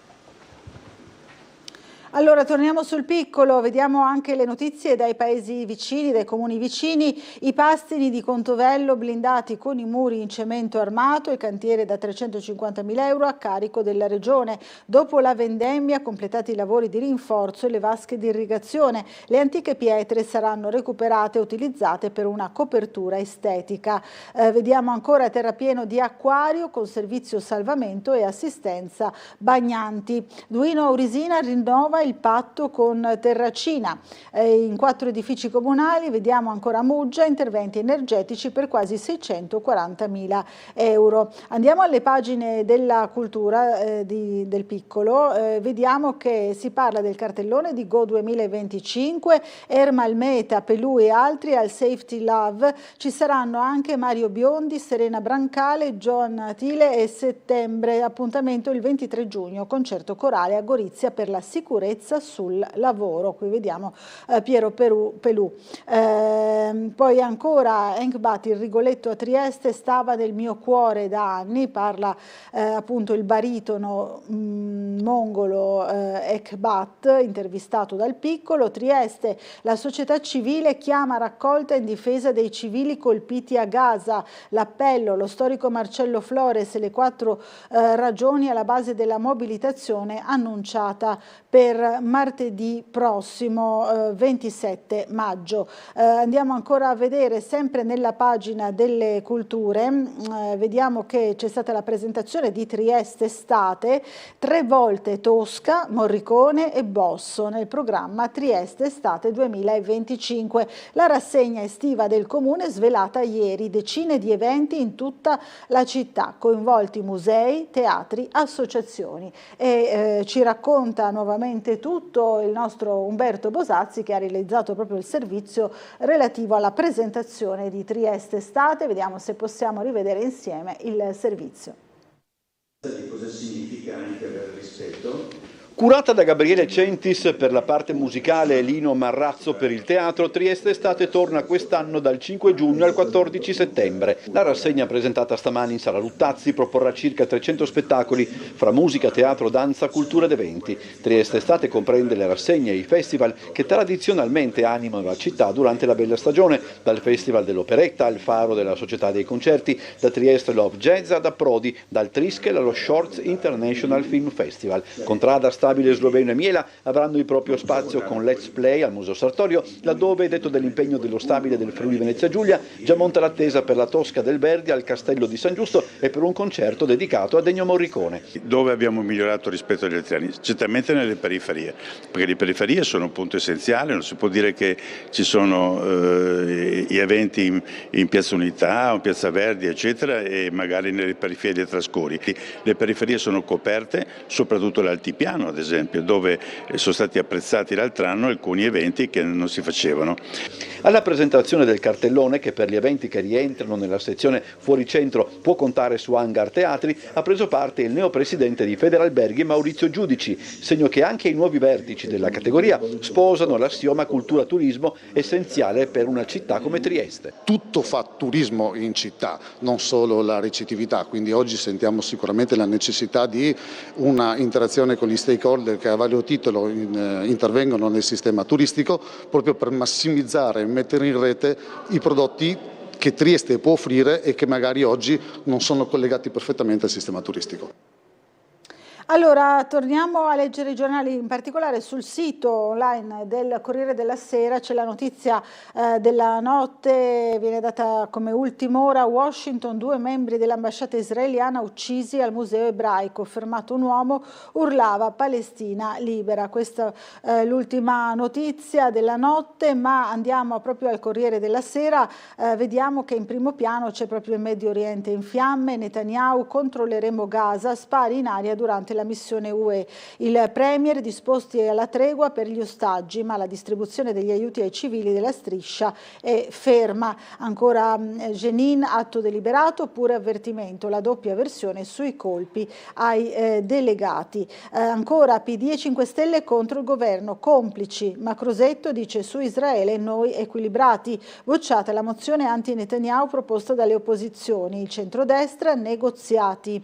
Allora torniamo sul piccolo, vediamo anche le notizie dai paesi vicini, dai comuni vicini. I Pastini di Contovello blindati con i muri in cemento armato, il cantiere da 350.000 euro a carico della regione. Dopo la vendemmia completati i lavori di rinforzo e le vasche di irrigazione. Le antiche pietre saranno recuperate e utilizzate per una copertura estetica. Vediamo ancora terrapieno di acquario con servizio salvamento e assistenza bagnanti. Duino Aurisina rinnova il patto con Terracina. In 4 edifici comunali vediamo ancora a Muggia interventi energetici per quasi 640.000 euro. Andiamo alle pagine della cultura del piccolo, vediamo che si parla del cartellone di Go 2025, Ermal Meta, Pelù e altri al Safety Love. Ci saranno anche Mario Biondi, Serena Brancale, John Tile e Settembre. Appuntamento il 23 giugno, concerto corale a Gorizia per la sicurezza sul lavoro. Qui vediamo Piero Pelù. Poi ancora Enkbat, il Rigoletto a Trieste stava nel mio cuore da anni, parla appunto il baritono mongolo Enkbat, intervistato dal piccolo. Trieste, la società civile chiama raccolta in difesa dei civili colpiti a Gaza. L'appello, lo storico Marcello Flores e le 4 ragioni alla base della mobilitazione annunciata per martedì prossimo 27 maggio. Andiamo ancora a vedere sempre nella pagina delle culture, vediamo che c'è stata la presentazione di Trieste Estate, 3 volte Tosca, Morricone e Bosso nel programma Trieste Estate 2025. La rassegna estiva del comune svelata ieri, decine di eventi in tutta la città, coinvolti musei, teatri, associazioni e ci racconta nuovamente tutto il nostro Umberto Bosazzi, che ha realizzato proprio il servizio relativo alla presentazione di Trieste Estate. Vediamo se possiamo rivedere insieme il servizio. Cosa significa anche avere rispetto? Curata da Gabriele Centis per la parte musicale e Lino Marrazzo per il teatro, Trieste Estate torna quest'anno dal 5 giugno al 14 settembre. La rassegna presentata stamani in Sala Luttazzi proporrà circa 300 spettacoli fra musica, teatro, danza, cultura ed eventi. Trieste Estate comprende le rassegne e i festival che tradizionalmente animano la città durante la bella stagione, dal Festival dell'Operetta al Faro della Società dei Concerti, da Trieste Love Jazz ad Approdi, dal Triskel allo Shorts International Film Festival. Contrada Stabile, Sloveno e Miela avranno il proprio spazio con Let's Play al Museo Sartorio, laddove, detto dell'impegno dello Stabile del Friuli Venezia Giulia, già monta l'attesa per la Tosca del Verdi al Castello di San Giusto e per un concerto dedicato a Ennio Morricone. Dove abbiamo migliorato rispetto agli altri anni? Certamente nelle periferie, perché le periferie sono un punto essenziale, non si può dire che ci sono gli eventi in Piazza Unità o Piazza Verdi eccetera e magari nelle periferie trascuri. Le periferie sono coperte, soprattutto l'altipiano ad esempio, dove sono stati apprezzati l'altro anno alcuni eventi che non si facevano. Alla presentazione del cartellone, che per gli eventi che rientrano nella sezione fuori centro può contare su Hangar Teatri, ha preso parte il neopresidente di Federalberghi Maurizio Giudici, segno che anche i nuovi vertici della categoria sposano l'assioma cultura-turismo essenziale per una città come Trieste. Tutto fa turismo in città, non solo la ricettività, quindi oggi sentiamo sicuramente la necessità di una interazione con gli stakeholder che a vario titolo intervengono nel sistema turistico proprio per massimizzare e mettere in rete i prodotti che Trieste può offrire e che magari oggi non sono collegati perfettamente al sistema turistico. Allora, torniamo a leggere i giornali, in particolare sul sito online del Corriere della Sera c'è la notizia della notte, viene data come ultima ora: Washington, 2 membri dell'ambasciata israeliana uccisi al museo ebraico, fermato un uomo, urlava Palestina libera. Questa è l'ultima notizia della notte, ma andiamo proprio al Corriere della Sera, vediamo che in primo piano c'è proprio il Medio Oriente in fiamme. Netanyahu: controlleremo Gaza, spari in aria durante la missione UE. Il premier: disposti alla tregua per gli ostaggi, ma la distribuzione degli aiuti ai civili della striscia è ferma. Ancora Jenin: atto deliberato oppure avvertimento, la doppia versione sui colpi ai delegati. Ancora PD e 5 Stelle contro il governo, complici, ma Crosetto dice: su Israele noi equilibrati. Bocciata la mozione anti-Netanyahu proposta dalle opposizioni. Il centrodestra: negoziati.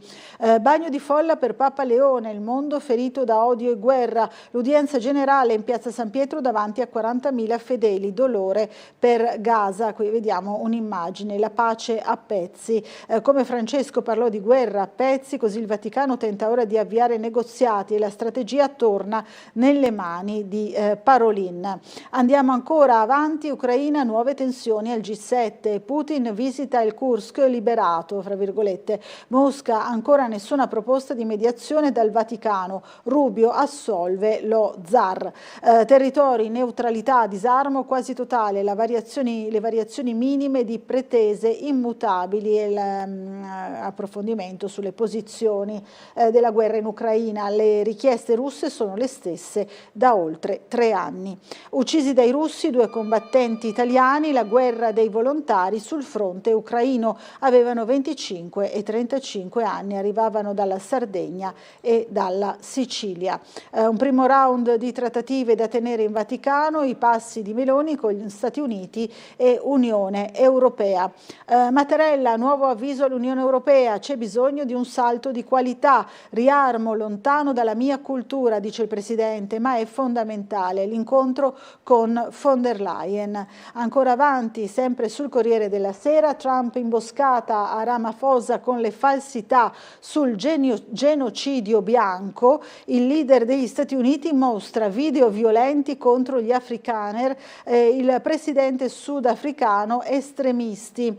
Bagno di folla per Papa Leone, il mondo ferito da odio e guerra. L'udienza generale in piazza San Pietro davanti a 40.000 fedeli, dolore per Gaza. Qui vediamo un'immagine, la pace a pezzi. Come Francesco parlò di guerra a pezzi, così il Vaticano tenta ora di avviare negoziati e la strategia torna nelle mani di Parolin. Andiamo ancora avanti, Ucraina, nuove tensioni al G7, Putin visita il Kursk liberato, fra virgolette. Mosca: ancora nessuna proposta di mediazione dal Vaticano, Rubio assolve lo zar. Territori, neutralità, disarmo quasi totale, le variazioni minime di pretese immutabili e l'approfondimento sulle posizioni della guerra in Ucraina. Le richieste russe sono le stesse da oltre 3 anni. Uccisi dai russi 2 combattenti italiani, la guerra dei volontari sul fronte ucraino. Avevano 25 e 35 anni, arrivavano dalla Sardegna e dalla Sicilia. Un primo round di trattative da tenere in Vaticano, i passi di Meloni con gli Stati Uniti e Unione Europea. Mattarella: nuovo avviso all'Unione Europea, c'è bisogno di un salto di qualità, riarmo lontano dalla mia cultura, dice il Presidente, ma è fondamentale l'incontro con von der Leyen. Ancora avanti, sempre sul Corriere della Sera, Trump imboscata a Ramaphosa con le falsità sul genocidio bianco. Il leader degli Stati Uniti mostra video violenti contro gli afrikaner, il presidente sudafricano estremisti.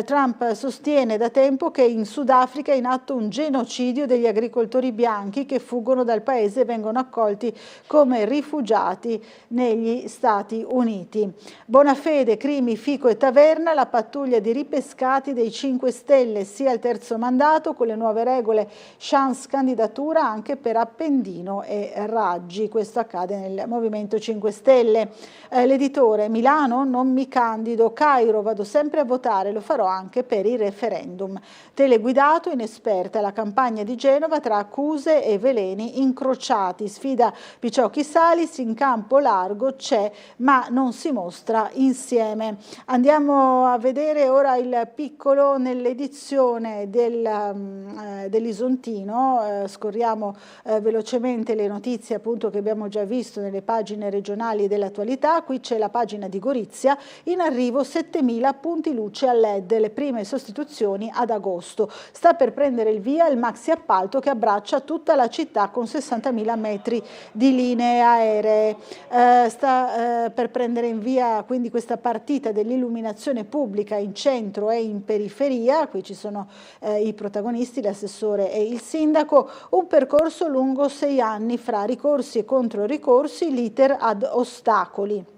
Trump sostiene da tempo che in Sudafrica è in atto un genocidio degli agricoltori bianchi che fuggono dal paese e vengono accolti come rifugiati negli Stati Uniti. Bonafede, Crimi, Fico e Taverna, la pattuglia di ripescati dei 5 Stelle, sia al terzo mandato con le nuove regole, chance candidatura anche per Appendino e Raggi. Questo accade nel Movimento 5 Stelle. L'editore: Milano non mi candido, Cairo vado sempre a votare, lo farò anche per i referendum. Teleguidato, inesperta la campagna di Genova tra accuse e veleni incrociati, sfida Picciocchi Salis, in campo largo c'è ma non si mostra insieme. Andiamo a vedere ora il piccolo nell'edizione dell'Isontino, scorriamo velocemente le notizie appunto che abbiamo già visto nelle pagine regionali dell'attualità. Qui c'è la pagina di Gorizia, in arrivo 7.000 punti luce a LED, le prime sostituzioni ad agosto. Sta per prendere il via il maxi appalto che abbraccia tutta la città con 60.000 metri di linee aeree. Sta per prendere in via quindi questa partita dell'illuminazione pubblica in centro e in periferia. Qui ci sono i protagonisti, l'assessore e il sindaco. Un percorso lungo 6 anni fra ricorsi e controricorsi, l'iter ad ostacoli.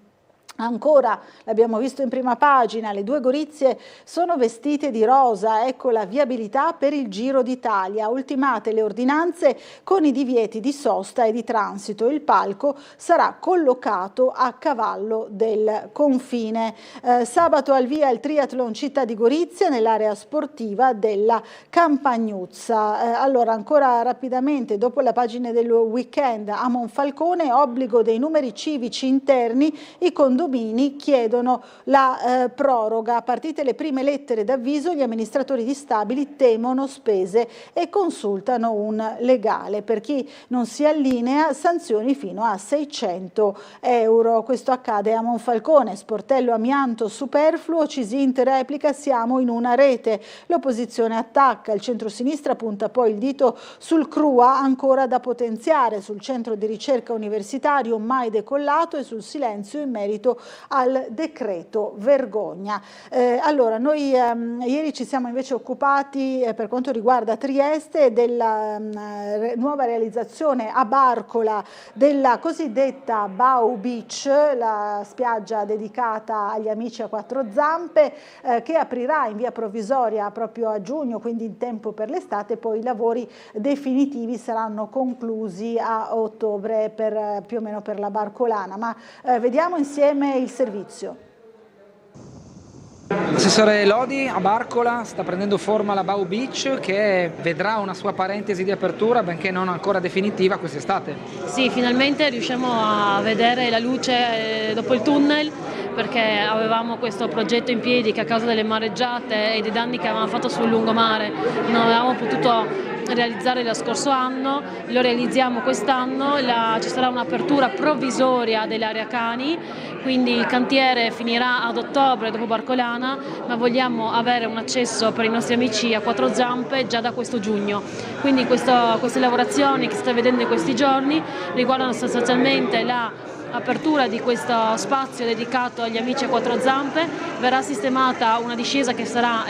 Ancora, l'abbiamo visto in prima pagina, le 2 Gorizie sono vestite di rosa, ecco la viabilità per il Giro d'Italia, ultimate le ordinanze con i divieti di sosta e di transito, il palco sarà collocato a cavallo del confine. Sabato al via il triathlon Città di Gorizia nell'area sportiva della Campagnuzza. Allora, ancora rapidamente, dopo la pagina del weekend a Monfalcone, obbligo dei numeri civici interni, i condomini condomini chiedono la proroga. Partite le prime lettere d'avviso, gli amministratori di stabili temono spese e consultano un legale. Per chi non si allinea, sanzioni fino a 600 euro. Questo accade a Monfalcone, sportello amianto superfluo, Cisint replica siamo in una rete. L'opposizione attacca, il centrosinistra punta poi il dito sul CRUA ancora da potenziare, sul centro di ricerca universitario mai decollato e sul silenzio in merito al decreto vergogna. Allora, noi ieri ci siamo invece occupati per quanto riguarda Trieste della nuova realizzazione a Barcola della cosiddetta Bau Beach, la spiaggia dedicata agli amici a quattro zampe, che aprirà in via provvisoria proprio a giugno, quindi in tempo per l'estate. Poi i lavori definitivi saranno conclusi a ottobre più o meno per la Barcolana, ma vediamo insieme il servizio. Assessore Lodi, a Barcola sta prendendo forma la Bau Beach, che vedrà una sua parentesi di apertura, benché non ancora definitiva, quest'estate. Sì, finalmente riusciamo a vedere la luce dopo il tunnel, perché avevamo questo progetto in piedi che a causa delle mareggiate e dei danni che avevamo fatto sul lungomare non avevamo potuto realizzare lo scorso anno, lo realizziamo quest'anno, ci sarà un'apertura provvisoria dell'area cani, quindi il cantiere finirà ad ottobre dopo Barcolana, ma vogliamo avere un accesso per i nostri amici a quattro zampe già da questo giugno. Quindi queste lavorazioni che state vedendo in questi giorni riguardano sostanzialmente l'apertura di questo spazio dedicato agli amici a quattro zampe. Verrà sistemata una discesa che sarà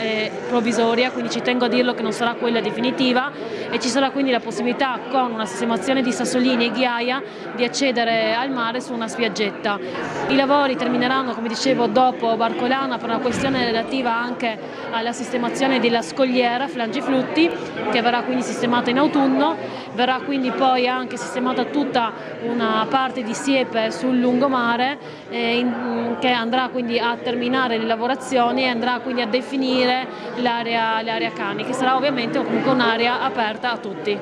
provvisoria, quindi ci tengo a dirlo che non sarà quella definitiva, e ci sarà quindi la possibilità, con una sistemazione di sassolini e ghiaia, di accedere al mare su una spiaggetta. I lavori termineranno, come dicevo, dopo Barcolana per una questione relativa anche alla sistemazione della scogliera Flangiflutti, che verrà quindi sistemata in autunno. Verrà quindi poi anche sistemata tutta una parte di siepe sul lungomare che andrà quindi a terminare le lavorazioni e andrà quindi a definire l'area cani, che sarà ovviamente comunque un'area aperta a tutti.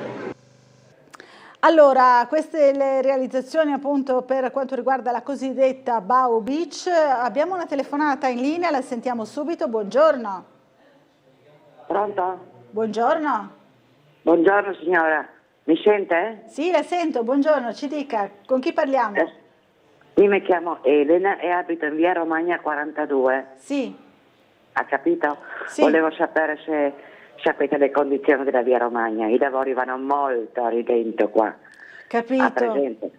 Allora, queste le realizzazioni appunto per quanto riguarda la cosiddetta Bau Beach. Abbiamo una telefonata in linea, la sentiamo subito. Buongiorno. Pronto? Buongiorno. Buongiorno signora, mi sente? Sì, la sento, buongiorno, ci dica, con chi parliamo? Io mi chiamo Elena e abito in via Romagna 42. Sì. Ha capito? Sì. Volevo sapere se sapete le condizioni della via Romagna. I lavori vanno molto a ridento qua. Capito. Ha presente?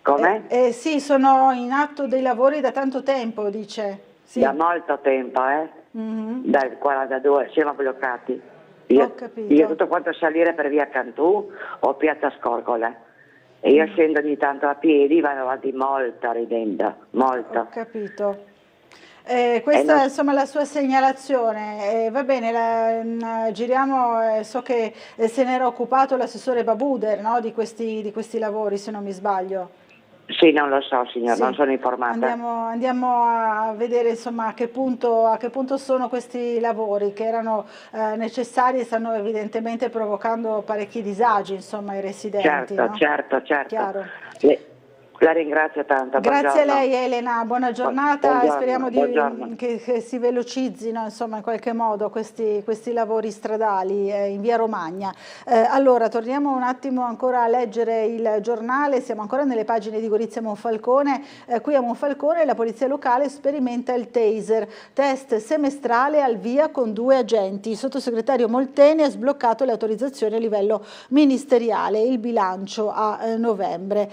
Come? Sì, sono in atto dei lavori da tanto tempo, dice. Sì. Da molto tempo, Dal 42 siamo bloccati. Ho capito. Io tutto quanto salire per via Cantù o piazza Scorgola. E io scendo ogni tanto a piedi, vado avanti molto a ridendo, molto. Ho capito. Questa è insomma la sua segnalazione. Va bene, giriamo, so che se ne era occupato l'assessore Babuder, no, di questi lavori, se non mi sbaglio. Sì, non lo so signor, Sì. non sono informata. Andiamo a vedere insomma a che punto sono questi lavori che erano necessari e stanno evidentemente provocando parecchi disagi insomma ai residenti. Certo, no? certo. Chiaro. La ringrazio tanto. Grazie buongiorno. a lei Elena, buona giornata. Buongiorno, Speriamo buongiorno. che si velocizzino insomma in qualche modo questi lavori stradali in via Romagna. Allora torniamo un attimo ancora a leggere il giornale, siamo ancora nelle pagine di Gorizia Monfalcone. Qui a Monfalcone la polizia locale sperimenta il taser, test semestrale al via con 2 agenti. Il sottosegretario Molteni ha sbloccato le autorizzazioni a livello ministeriale, il bilancio a novembre.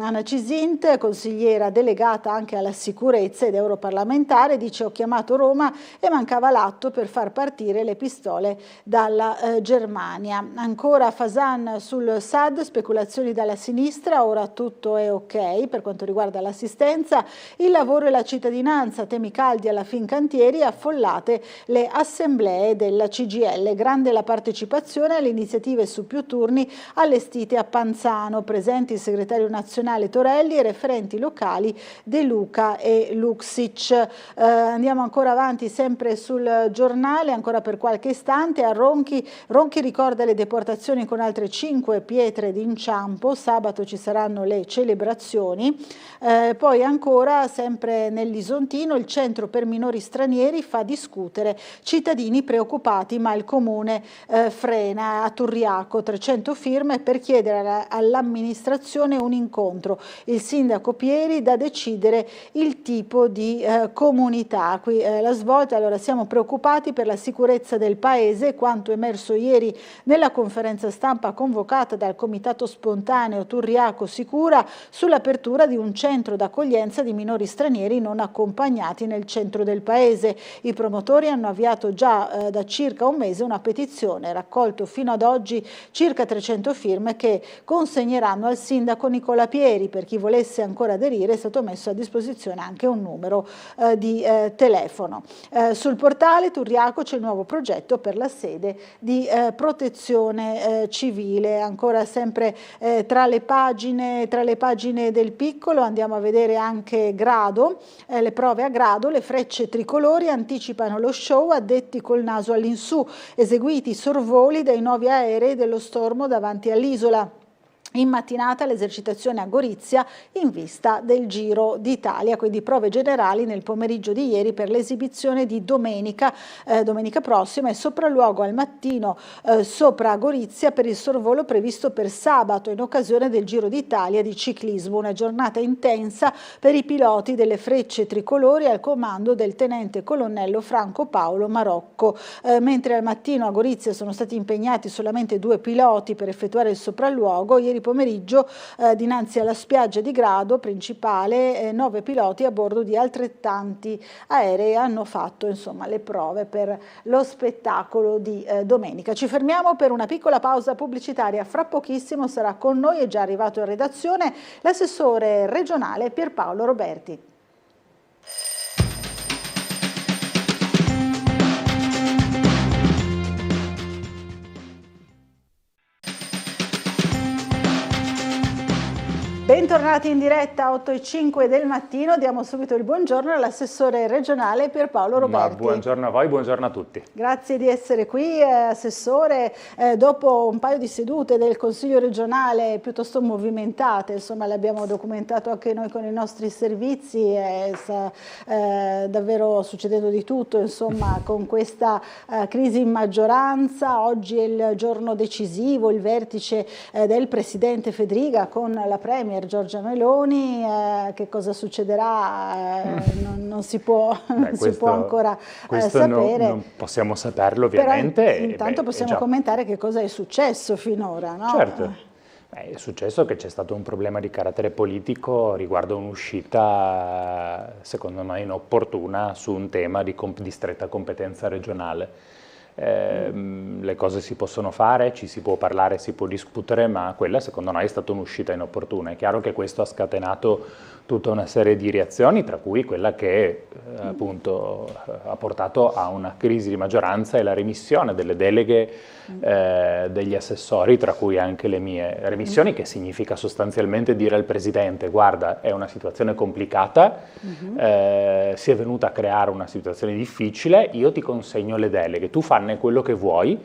Anna Cisint, consigliera delegata anche alla sicurezza ed europarlamentare, dice: ho chiamato Roma e mancava l'atto per far partire le pistole dalla Germania. Ancora Fasan sul SAD, speculazioni dalla sinistra, ora tutto è ok per quanto riguarda l'assistenza, il lavoro e la cittadinanza, temi caldi alla Fincantieri, affollate le assemblee della CGIL, grande la partecipazione alle iniziative su più turni allestite a Panzano, presenti il segretario nazionale regionale Torelli e referenti locali De Luca e Luxic. Andiamo ancora avanti sempre sul giornale, ancora per qualche istante. A Ronchi ricorda le deportazioni con altre 5 pietre d'inciampo, sabato ci saranno le celebrazioni. Poi ancora sempre nell'Isontino, il centro per minori stranieri fa discutere cittadini preoccupati ma il comune frena. A Turriaco 300 firme per chiedere all'amministrazione un incontro, il sindaco Pieri da decidere il tipo di comunità. Qui la svolta. Allora, siamo preoccupati per la sicurezza del paese, quanto emerso ieri nella conferenza stampa convocata dal Comitato Spontaneo Turriaco Sicura sull'apertura di un centro d'accoglienza di minori stranieri non accompagnati nel centro del paese. I promotori hanno avviato già da circa un mese una petizione, raccolto fino ad oggi circa 300 firme che consegneranno al sindaco Nicola Pieri. Per chi volesse ancora aderire è stato messo a disposizione anche un numero di telefono. Sul portale Turriaco c'è il nuovo progetto per la sede di protezione civile. Ancora sempre tra le pagine del Piccolo andiamo a vedere anche Grado, le prove a Grado, le frecce tricolori anticipano lo show, addetti col naso all'insù, eseguiti sorvoli dai nuovi aerei dello stormo davanti all'isola. In mattinata l'esercitazione a Gorizia in vista del Giro d'Italia, quindi prove generali nel pomeriggio di ieri per l'esibizione di domenica prossima, e sopralluogo al mattino sopra Gorizia per il sorvolo previsto per sabato in occasione del Giro d'Italia di ciclismo, una giornata intensa per i piloti delle frecce tricolori al comando del tenente colonnello Franco Paolo Marocco, mentre al mattino a Gorizia sono stati impegnati solamente 2 piloti per effettuare il sopralluogo. Ieri pomeriggio dinanzi alla spiaggia di Grado principale 9 piloti a bordo di altrettanti aerei hanno fatto le prove per lo spettacolo di domenica. Ci fermiamo per una piccola pausa pubblicitaria, fra pochissimo sarà con noi, è già arrivato in redazione l'assessore regionale Pierpaolo Roberti. Bentornati in diretta, 8:05 del mattino, diamo subito il buongiorno all'assessore regionale Pierpaolo Roberti. Buongiorno a voi, buongiorno a tutti. Grazie di essere qui, assessore. Dopo un paio di sedute del Consiglio regionale piuttosto movimentate, le abbiamo documentato anche noi con i nostri servizi, sta davvero succedendo di tutto, con questa crisi in maggioranza. Oggi è il giorno decisivo, il vertice del Presidente Fedriga con la Premier Giorgia Meloni. Che cosa succederà non si può ancora sapere. Non possiamo saperlo ovviamente. Però intanto possiamo commentare che cosa è successo finora, no? Certo. È successo che c'è stato un problema di carattere politico riguardo un'uscita secondo me inopportuna su un tema di stretta competenza regionale. Le cose si possono fare, ci si può parlare, si può discutere, ma quella secondo noi è stata un'uscita inopportuna. È chiaro che questo ha scatenato tutta una serie di reazioni, tra cui quella che appunto ha portato a una crisi di maggioranza e la remissione delle deleghe degli assessori, tra cui anche le mie. Remissioni che significa sostanzialmente dire al Presidente: guarda, è una situazione complicata, si è venuta a creare una situazione difficile, io ti consegno le deleghe, tu fanne quello che vuoi,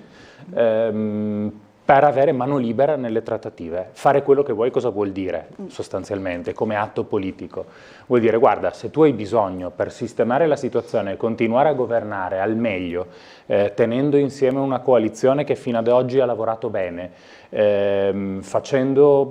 per avere mano libera nelle trattative. Fare quello che vuoi cosa vuol dire sostanzialmente come atto politico? Vuol dire: guarda, se tu hai bisogno per sistemare la situazione e continuare a governare al meglio, tenendo insieme una coalizione che fino ad oggi ha lavorato bene,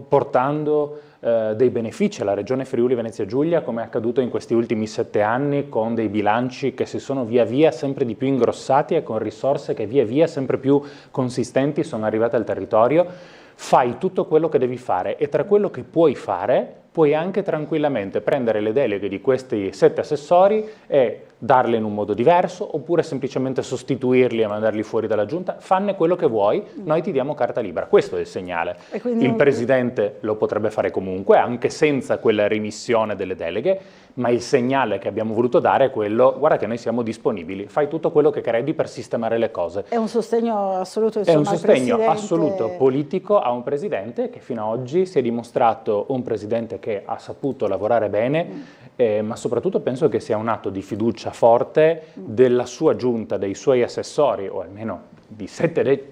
portando dei benefici alla Regione Friuli Venezia Giulia, come è accaduto in questi ultimi 7 anni, con dei bilanci che si sono via via sempre di più ingrossati e con risorse che via via sempre più consistenti sono arrivate al territorio. Fai tutto quello che devi fare, e tra quello che puoi fare puoi anche tranquillamente prendere le deleghe di questi 7 assessori e darle in un modo diverso oppure semplicemente sostituirli e mandarli fuori dalla giunta, fanne quello che vuoi, noi ti diamo carta libera. Questo è il segnale. Il Presidente lo potrebbe fare comunque, anche senza quella rimissione delle deleghe, ma il segnale che abbiamo voluto dare è quello: guarda che noi siamo disponibili, fai tutto quello che credi per sistemare le cose. È un sogno assoluto, insomma, è un sostegno Presidente... assoluto politico a un Presidente che fino ad oggi si è dimostrato un Presidente che ha saputo lavorare bene, ma soprattutto penso che sia un atto di fiducia forte della sua giunta, dei suoi assessori, o almeno di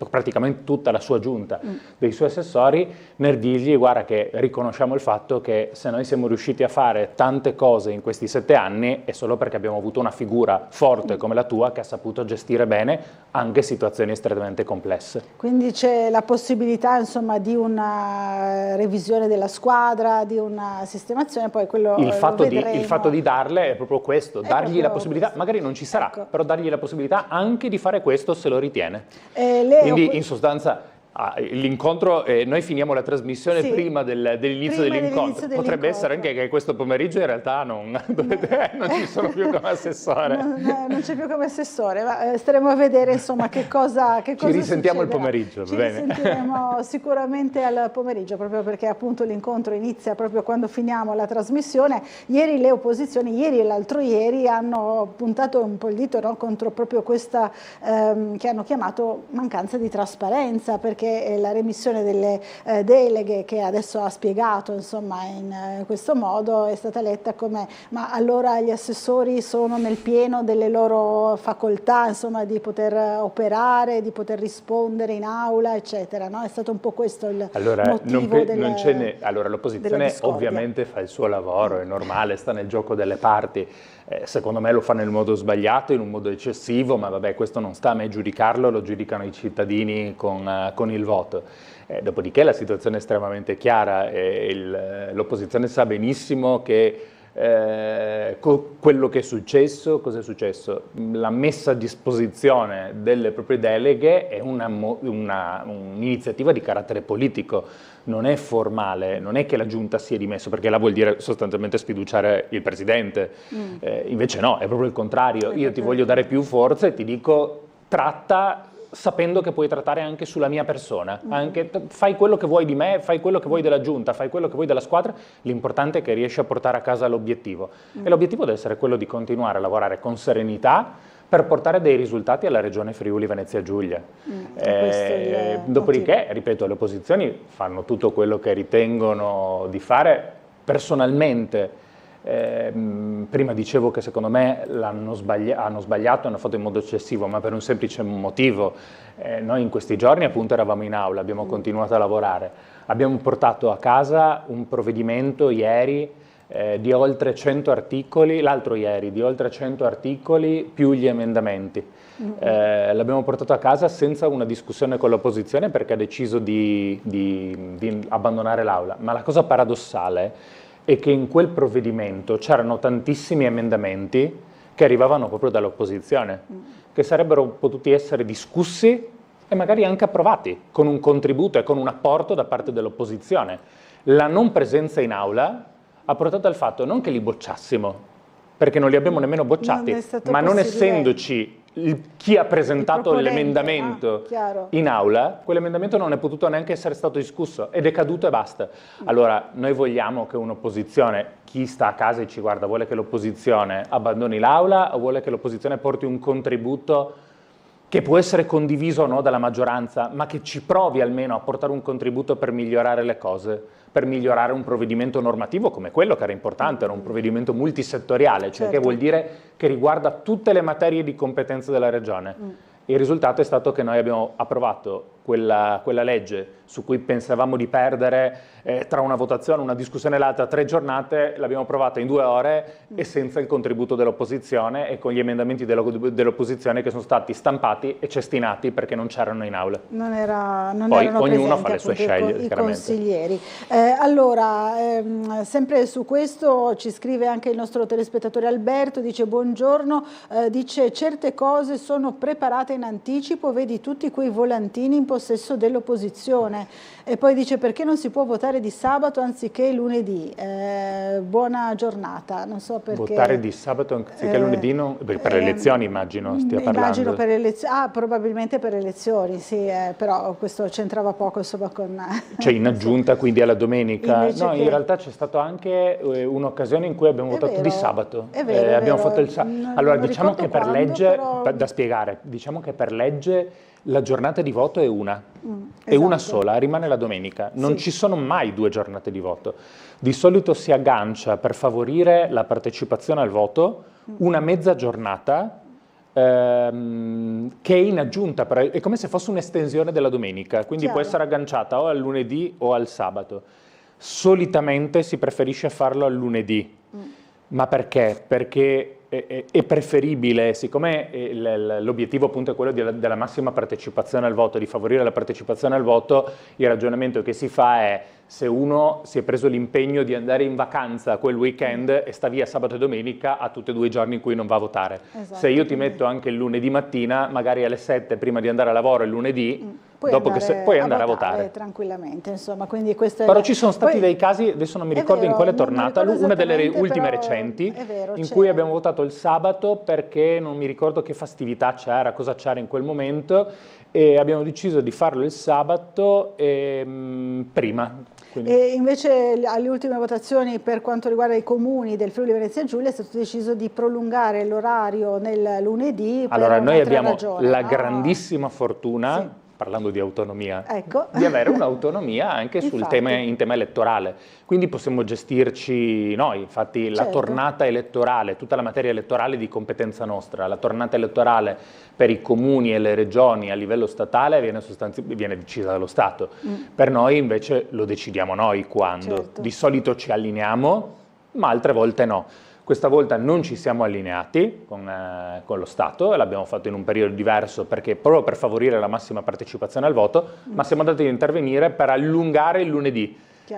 praticamente tutta la sua giunta, dei suoi assessori, nel dirgli: guarda che riconosciamo il fatto che se noi siamo riusciti a fare tante cose in questi 7 anni è solo perché abbiamo avuto una figura forte come la tua che ha saputo gestire bene anche situazioni estremamente complesse. Quindi c'è la possibilità, insomma, di una revisione della squadra, di una sistemazione, poi quello il fatto di darle è proprio questo, dargli la possibilità, magari non ci sarà, però dargli la possibilità anche di fare questo se lo ritiene. Quindi in sostanza l'incontro, noi finiamo la trasmissione prima dell'inizio dell'incontro, potrebbe essere anche che questo pomeriggio in realtà non ci sono più come assessore. Non c'è più come assessore, ma staremo a vedere, insomma, che cosa ci risentiamo il pomeriggio, ci bene. risentiremo sicuramente al pomeriggio, proprio perché appunto l'incontro inizia proprio quando finiamo la trasmissione. Ieri le opposizioni, ieri e l'altro ieri, hanno puntato un po' il dito, no, contro proprio questa che hanno chiamato mancanza di trasparenza, perché la remissione delle deleghe, che adesso ha spiegato, insomma, in questo modo, è stata letta come: ma allora gli assessori sono nel pieno delle loro facoltà, insomma, di poter operare, di poter rispondere in aula, eccetera, no? È stato un po' questo il motivo l'opposizione ovviamente fa il suo lavoro, è normale, sta nel gioco delle parti. Secondo me lo fa nel modo sbagliato, in un modo eccessivo, ma vabbè, questo non sta a me giudicarlo, lo giudicano i cittadini con il voto. Dopodiché la situazione è estremamente chiara, l'opposizione sa benissimo che quello che è successo, cosa è successo? La messa a disposizione delle proprie deleghe è un'iniziativa di carattere politico, non è formale, non è che la giunta si è dimesso, perché là vuol dire sostanzialmente sfiduciare il Presidente, invece no, è proprio il contrario. Io ti voglio dare più forza e ti dico: tratta sapendo che puoi trattare anche sulla mia persona, fai quello che vuoi di me, fai quello che vuoi della giunta, fai quello che vuoi della squadra, l'importante è che riesci a portare a casa l'obiettivo, e l'obiettivo deve essere quello di continuare a lavorare con serenità per portare dei risultati alla Regione Friuli Venezia Giulia. Dopodiché, ripeto, le opposizioni fanno tutto quello che ritengono di fare. Personalmente, prima dicevo che secondo me hanno sbagliato, hanno fatto in modo eccessivo, ma per un semplice motivo: noi in questi giorni appunto eravamo in aula, abbiamo continuato a lavorare, abbiamo portato a casa un provvedimento ieri di oltre 100 articoli, l'altro ieri di oltre 100 articoli più gli emendamenti. L'abbiamo portato a casa senza una discussione con l'opposizione, perché ha deciso di abbandonare l'aula. Ma la cosa paradossale è che in quel provvedimento c'erano tantissimi emendamenti che arrivavano proprio dall'opposizione, che sarebbero potuti essere discussi e magari anche approvati, con un contributo e con un apporto da parte dell'opposizione. La non presenza in aula ha portato al fatto non che li bocciassimo, perché non li abbiamo nemmeno bocciati, ma non essendoci chi ha presentato l'emendamento in aula, quell'emendamento non è potuto neanche essere stato discusso ed è caduto e basta. Allora, noi vogliamo che un'opposizione, chi sta a casa e ci guarda, vuole che l'opposizione abbandoni l'aula o vuole che l'opposizione porti un contributo che può essere condiviso o no dalla maggioranza, ma che ci provi almeno a portare un contributo per migliorare le cose, per migliorare un provvedimento normativo come quello, che era importante, era un provvedimento multisettoriale, cioè che vuol dire che riguarda tutte le materie di competenza della Regione. Il risultato è stato che noi abbiamo approvato quella legge su cui pensavamo di perdere tra una votazione, una discussione e l'altra 3 giornate, l'abbiamo approvata in 2 ore e senza il contributo dell'opposizione e con gli emendamenti dell'opposizione che sono stati stampati e cestinati perché non c'erano in aula. Non Poi erano ognuno presenti, fa le sue scelte, i consiglieri. Sempre su questo ci scrive anche il nostro telespettatore Alberto, dice: buongiorno, dice: certe cose sono preparate in anticipo, vedi tutti quei volantini in possesso dell'opposizione. E poi dice: perché non si può votare di sabato anziché lunedì? Buona giornata. Non so perché. Votare di sabato anziché lunedì, per le elezioni immagino stia parlando. Immagino per elezioni, probabilmente per elezioni, sì, però questo c'entrava poco insomma con... Cioè in aggiunta quindi alla domenica? Invece no, che... in realtà c'è stata anche un'occasione in cui abbiamo votato di sabato. È vero, abbiamo vero. fatto il allora diciamo che per legge, però... da spiegare, diciamo che per legge la giornata di voto è una. È esatto. una sola, rimane la domenica. Non ci sono mai 2 giornate di voto. Di solito si aggancia per favorire la partecipazione al voto una mezza giornata che è in aggiunta, è come se fosse un'estensione della domenica, quindi può essere agganciata o al lunedì o al sabato. Solitamente si preferisce farlo al lunedì. Ma perché? Perché è preferibile, siccome l'obiettivo appunto è quello della massima partecipazione al voto, di favorire la partecipazione al voto, il ragionamento che si fa è: se uno si è preso l'impegno di andare in vacanza quel weekend e sta via sabato e domenica, ha tutti e 2 i giorni in cui non va a votare. Esatto, se io ti metto anche il lunedì mattina, magari alle 7 prima di andare a lavoro il lunedì, puoi andare a votare tranquillamente, insomma, quindi questo però ci sono stati dei casi, adesso non mi ricordo in quale tornata, una delle ultime recenti, in cui abbiamo votato il sabato perché non mi ricordo che festività c'era, cosa c'era in quel momento, e abbiamo deciso di farlo il sabato prima. Quindi. E invece alle ultime votazioni per quanto riguarda i comuni del Friuli Venezia Giulia è stato deciso di prolungare l'orario nel lunedì. Allora noi abbiamo la grandissima fortuna, parlando di autonomia, di avere un'autonomia anche sul in tema elettorale, quindi possiamo gestirci noi, infatti la tornata elettorale, tutta la materia elettorale è di competenza nostra, la tornata elettorale per i comuni e le regioni a livello statale viene decisa dallo Stato, per noi invece lo decidiamo noi quando, di solito ci allineiamo, ma altre volte no. Questa volta non ci siamo allineati con lo Stato, l'abbiamo fatto in un periodo diverso proprio per favorire la massima partecipazione al voto, ma siamo andati ad intervenire per allungare il lunedì,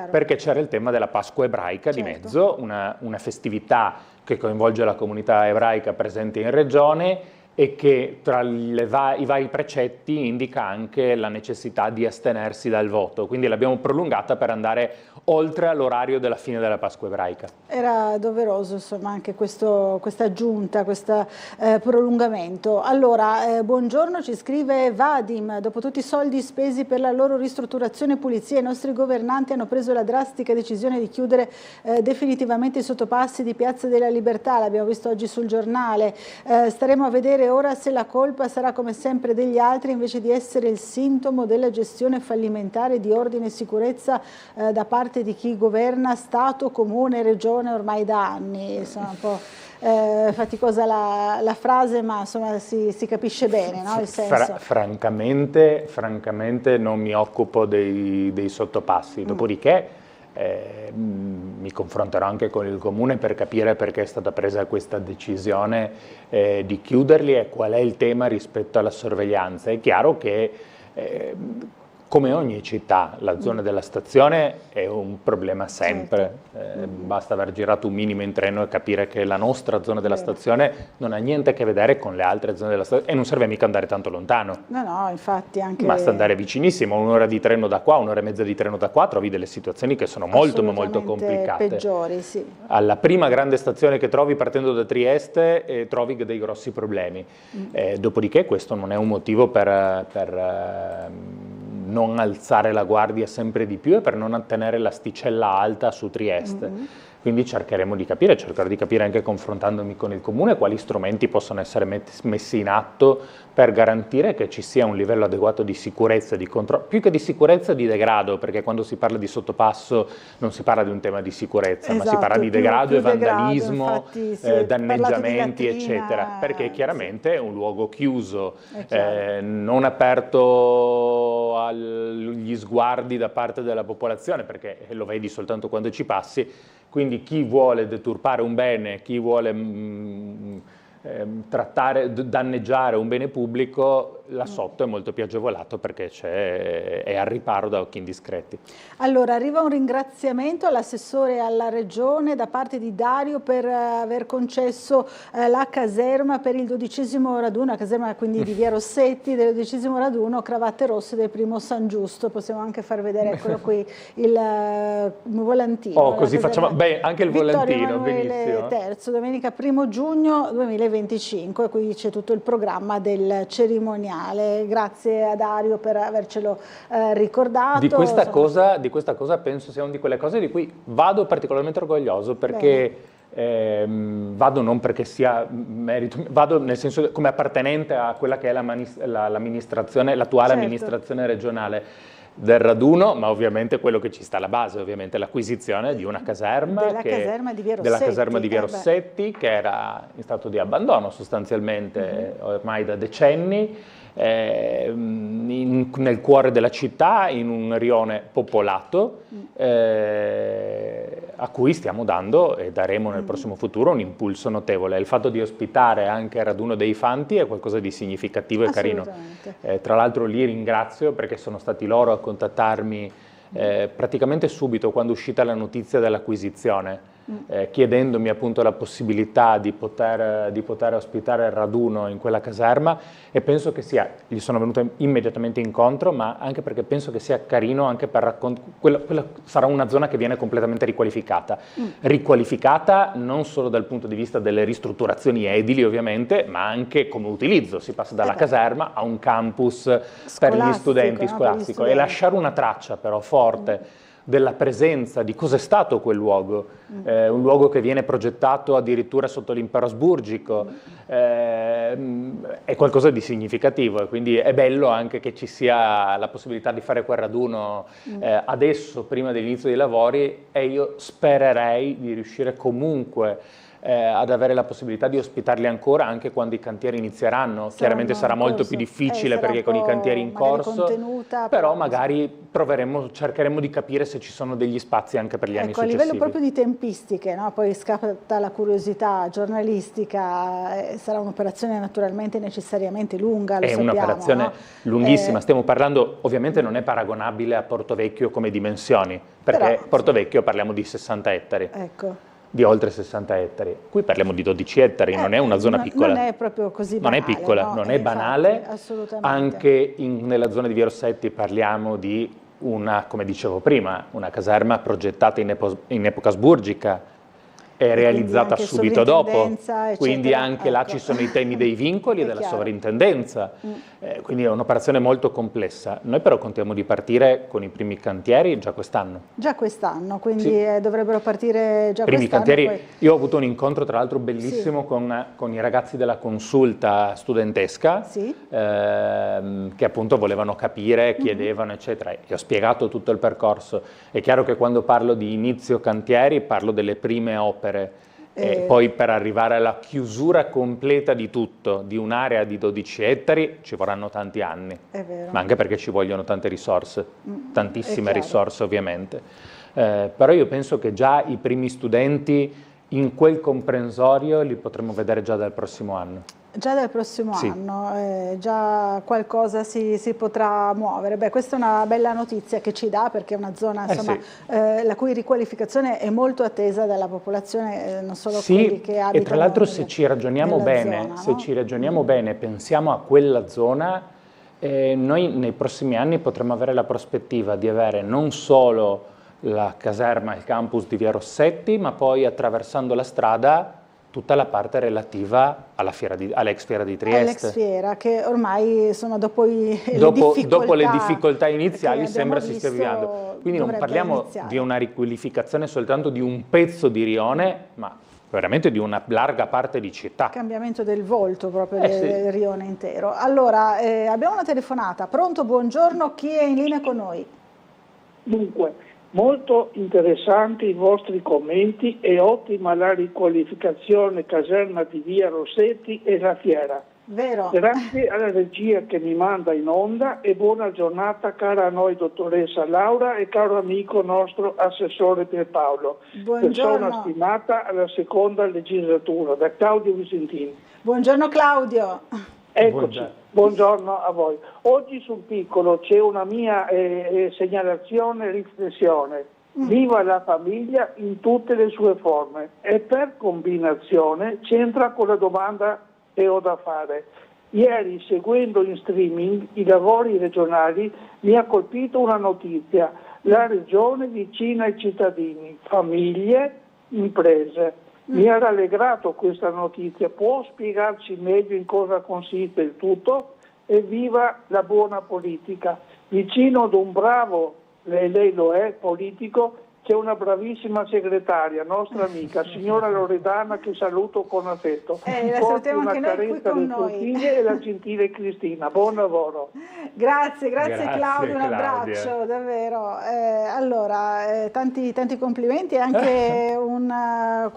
perché c'era il tema della Pasqua ebraica di mezzo, una festività che coinvolge la comunità ebraica presente in regione e che tra i vari precetti indica anche la necessità di astenersi dal voto, quindi l'abbiamo prolungata per andare oltre all'orario della fine della Pasqua ebraica. Era doveroso insomma anche questa aggiunta, questo prolungamento. Allora, buongiorno, ci scrive Vadim: dopo tutti i soldi spesi per la loro ristrutturazione e pulizia, i nostri governanti hanno preso la drastica decisione di chiudere definitivamente i sottopassi di Piazza della Libertà, l'abbiamo visto oggi sul giornale, staremo a vedere ora se la colpa sarà come sempre degli altri invece di essere il sintomo della gestione fallimentare di ordine e sicurezza da parte di chi governa Stato, Comune, Regione ormai da anni. Insomma, un po' faticosa la frase, ma insomma si capisce bene, no? Il senso. Francamente non mi occupo dei sottopassi, dopodiché mi confronterò anche con il Comune per capire perché è stata presa questa decisione di chiuderli e qual è il tema rispetto alla sorveglianza. È chiaro che come ogni città, la zona della stazione è un problema sempre, basta aver girato un minimo in treno e capire che la nostra zona della stazione non ha niente a che vedere con le altre zone della stazione e non serve mica andare tanto lontano. No, infatti anche... Basta andare vicinissimo, un'ora di treno da qua, un'ora e mezza di treno da qua, trovi delle situazioni che sono molto complicate. Peggiori, sì. Alla prima grande stazione che trovi partendo da Trieste trovi dei grossi problemi. Dopodiché questo non è un motivo per non alzare la guardia sempre di più e per non tenere l'asticella alta su Trieste. Quindi cercherò di capire anche confrontandomi con il Comune quali strumenti possono essere messi in atto per garantire che ci sia un livello adeguato di sicurezza, di controllo, più che di sicurezza di degrado, perché quando si parla di sottopasso non si parla di un tema di sicurezza, ma si parla di degrado e vandalismo, danneggiamenti, eccetera, perché chiaramente è un luogo chiuso, non aperto agli sguardi da parte della popolazione, perché lo vedi soltanto quando ci passi. Quindi chi vuole deturpare un bene, chi vuole danneggiare un bene pubblico, là sotto è molto più agevolato perché è al riparo da occhi indiscreti. Allora, arriva un ringraziamento all'assessore alla Regione da parte di Dario per aver concesso la caserma per il 12° raduno, la caserma quindi di Via Rossetti del 12° raduno, cravatte rosse del primo San Giusto. Possiamo anche far vedere, eccolo qui, il volantino. Oh, così facciamo, anche il volantino, benissimo. Terzo, domenica 1 giugno 2025, qui c'è tutto il programma del cerimoniale. Grazie a Dario per avercelo ricordato. Di questa cosa penso sia una di quelle cose di cui vado particolarmente orgoglioso, perché vado non perché sia merito, vado nel senso come appartenente a quella che è l'amministrazione, l'attuale amministrazione regionale del raduno, ma ovviamente quello che ci sta alla base, ovviamente l'acquisizione di una caserma, della caserma di Via Rossetti, che era in stato di abbandono sostanzialmente ormai da decenni, nel cuore della città, in un rione popolato, a cui stiamo dando e daremo nel prossimo futuro un impulso notevole. Il fatto di ospitare anche il raduno dei Fanti è qualcosa di significativo e carino. Tra l'altro li ringrazio perché sono stati loro a contattarmi praticamente subito quando è uscita la notizia dell'acquisizione, chiedendomi appunto la possibilità di poter ospitare il raduno in quella caserma, e penso che gli sono venuto immediatamente incontro, ma anche perché penso che sia carino anche per raccontare, quella sarà una zona che viene completamente riqualificata non solo dal punto di vista delle ristrutturazioni edili ovviamente, ma anche come utilizzo, si passa dalla caserma a un campus per gli studenti, scolastico, e lasciare una traccia però forte della presenza, di cos'è stato quel luogo, un luogo che viene progettato addirittura sotto l'impero asburgico, è qualcosa di significativo, e quindi è bello anche che ci sia la possibilità di fare quel raduno adesso, prima dell'inizio dei lavori, e io spererei di riuscire comunque ad avere la possibilità di ospitarli ancora anche quando i cantieri inizieranno. Chiaramente sarà molto più difficile perché con i cantieri in corso, però magari cercheremo di capire se ci sono degli spazi anche per gli anni successivi. A livello proprio di tempistiche, no? Poi scatta la curiosità giornalistica, sarà un'operazione naturalmente necessariamente lunga, lo sappiamo, un'operazione lunghissima, stiamo parlando, ovviamente non è paragonabile a Porto Vecchio come dimensioni, perché Porto Vecchio parliamo di 60 ettari. Di oltre 60 ettari. Qui parliamo di 12 ettari, non è una zona piccola. Non è proprio così banale. Non è piccola, no? non è banale. Infatti, assolutamente. Anche nella zona di Via Rossetti parliamo di una, come dicevo prima, una caserma progettata in epoca asburgica e realizzata subito dopo, quindi anche là ci sono i temi dei vincoli e della sovrintendenza, quindi è un'operazione molto complessa. Noi però contiamo di partire con i primi cantieri già quest'anno. Già quest'anno, quindi dovrebbero partire già primi quest'anno. Cantieri. Io ho avuto un incontro tra l'altro bellissimo con i ragazzi della consulta studentesca, che appunto volevano capire, chiedevano eccetera, e ho spiegato tutto il percorso. È chiaro che quando parlo di inizio cantieri parlo delle prime opere, e poi per arrivare alla chiusura completa di tutto, di un'area di 12 ettari, ci vorranno tanti anni, ma anche perché ci vogliono tante risorse, tantissime risorse ovviamente. Però io penso che già i primi studenti in quel comprensorio li potremo vedere già dal prossimo anno. Già dal prossimo anno, già qualcosa si potrà muovere. Beh, questa è una bella notizia che ci dà, perché è una zona insomma, la cui riqualificazione è molto attesa dalla popolazione, non solo quelli che abitano. E tra l'altro se ci ragioniamo bene, bene, pensiamo a quella zona, noi nei prossimi anni potremo avere la prospettiva di avere non solo la caserma, il campus di Via Rossetti, ma poi attraversando la strada tutta la parte relativa all'ex fiera di Trieste. All'ex fiera, che ormai insomma, dopo le difficoltà iniziali sembra si stia avviando. Quindi non parliamo di una riqualificazione soltanto di un pezzo di rione, ma veramente di una larga parte di città. Cambiamento del volto proprio del rione intero. Allora, abbiamo una telefonata. Pronto, buongiorno, chi è in linea con noi? Dunque, molto interessanti i vostri commenti e ottima la riqualificazione caserma di Via Rossetti e la fiera. Vero. Grazie alla regia che mi manda in onda e buona giornata cara a noi dottoressa Laura e caro amico nostro assessore Pierpaolo. Buongiorno. Persona stimata alla seconda legislatura, da Claudio Visentini. Buongiorno Claudio. Eccoci, buongiorno a voi. Oggi sul piccolo c'è una mia segnalazione e riflessione. Viva la famiglia in tutte le sue forme e per combinazione c'entra con la domanda che ho da fare. Ieri, seguendo in streaming i lavori regionali, mi ha colpito una notizia. La regione vicina ai cittadini, famiglie, imprese. Mi ha rallegrato questa notizia. Può spiegarci meglio in cosa consiste il tutto? E viva la buona politica. Vicino ad un bravo, lei lo è, politico, c'è una bravissima segretaria, nostra amica, signora Loredana, che saluto con affetto. La salutiamo anche noi qui con noi. Figlie e la gentile Cristina. Buon lavoro. Grazie Claudio, un abbraccio davvero. Allora, tanti complimenti e anche una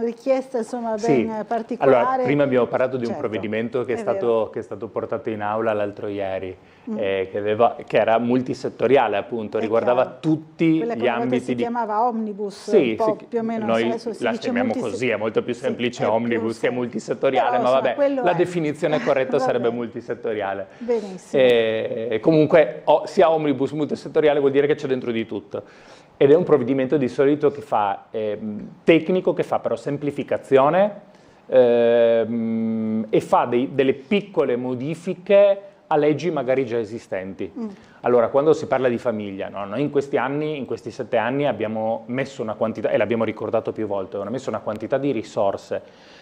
richiesta insomma ben particolare. Allora, prima abbiamo parlato di un provvedimento che è stato portato in aula l'altro ieri, che era multisettoriale appunto, riguardava tutti gli ambiti. Si chiamava omnibus, sì, più o meno. Noi la chiamiamo così, è molto più semplice omnibus che multisettoriale, ma vabbè, la definizione corretta sarebbe multisettoriale. Benissimo. Comunque sia omnibus multisettoriale vuol dire che c'è dentro di tutto. Ed è un provvedimento di solito che fa tecnico, che fa però semplificazione e fa delle piccole modifiche a leggi magari già esistenti. Allora, quando si parla di famiglia, noi in questi 7 anni abbiamo messo una quantità, e l'abbiamo ricordato più volte, abbiamo messo una quantità di risorse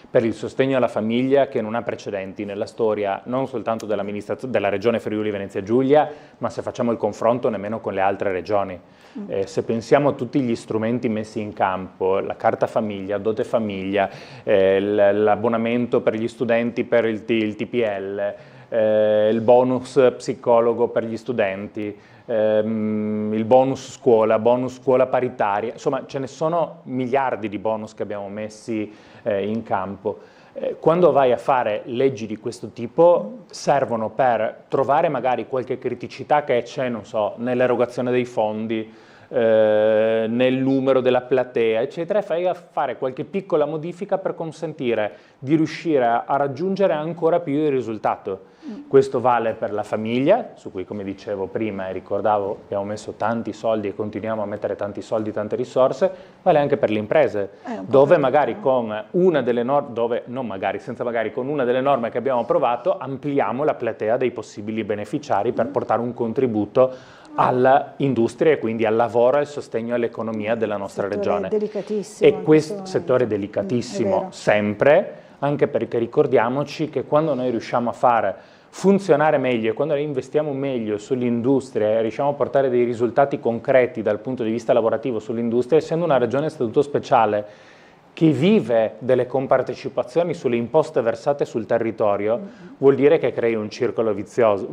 per il sostegno alla famiglia che non ha precedenti nella storia, non soltanto della regione Friuli Venezia Giulia, ma se facciamo il confronto nemmeno con le altre regioni. Se pensiamo a tutti gli strumenti messi in campo, la carta famiglia, dote famiglia, l'abbonamento per gli studenti per il TPL, il bonus psicologo per gli studenti, il bonus scuola paritaria, insomma ce ne sono miliardi di bonus che abbiamo messi in campo. Quando vai a fare leggi di questo tipo servono per trovare magari qualche criticità che c'è, non so, nell'erogazione dei fondi, nel numero della platea, eccetera, e fai a fare qualche piccola modifica per consentire di riuscire a raggiungere ancora più il risultato. Questo vale per la famiglia, su cui, come dicevo prima e ricordavo, abbiamo messo tanti soldi e continuiamo a mettere tanti soldi, tante risorse, vale anche per le imprese, dove magari con una delle norme, con una delle norme che abbiamo approvato, ampliamo la platea dei possibili beneficiari per portare un contributo all'industria e quindi al lavoro e al sostegno all'economia della nostra regione. Delicatissimo. E questo settore è delicatissimo sempre, anche perché ricordiamoci che quando noi riusciamo a fare funzionare meglio e quando noi investiamo meglio sull'industria e riusciamo a portare dei risultati concreti dal punto di vista lavorativo sull'industria, essendo una regione a statuto speciale che vive delle compartecipazioni sulle imposte versate sul territorio, vuol dire che crei un circolo virtuoso.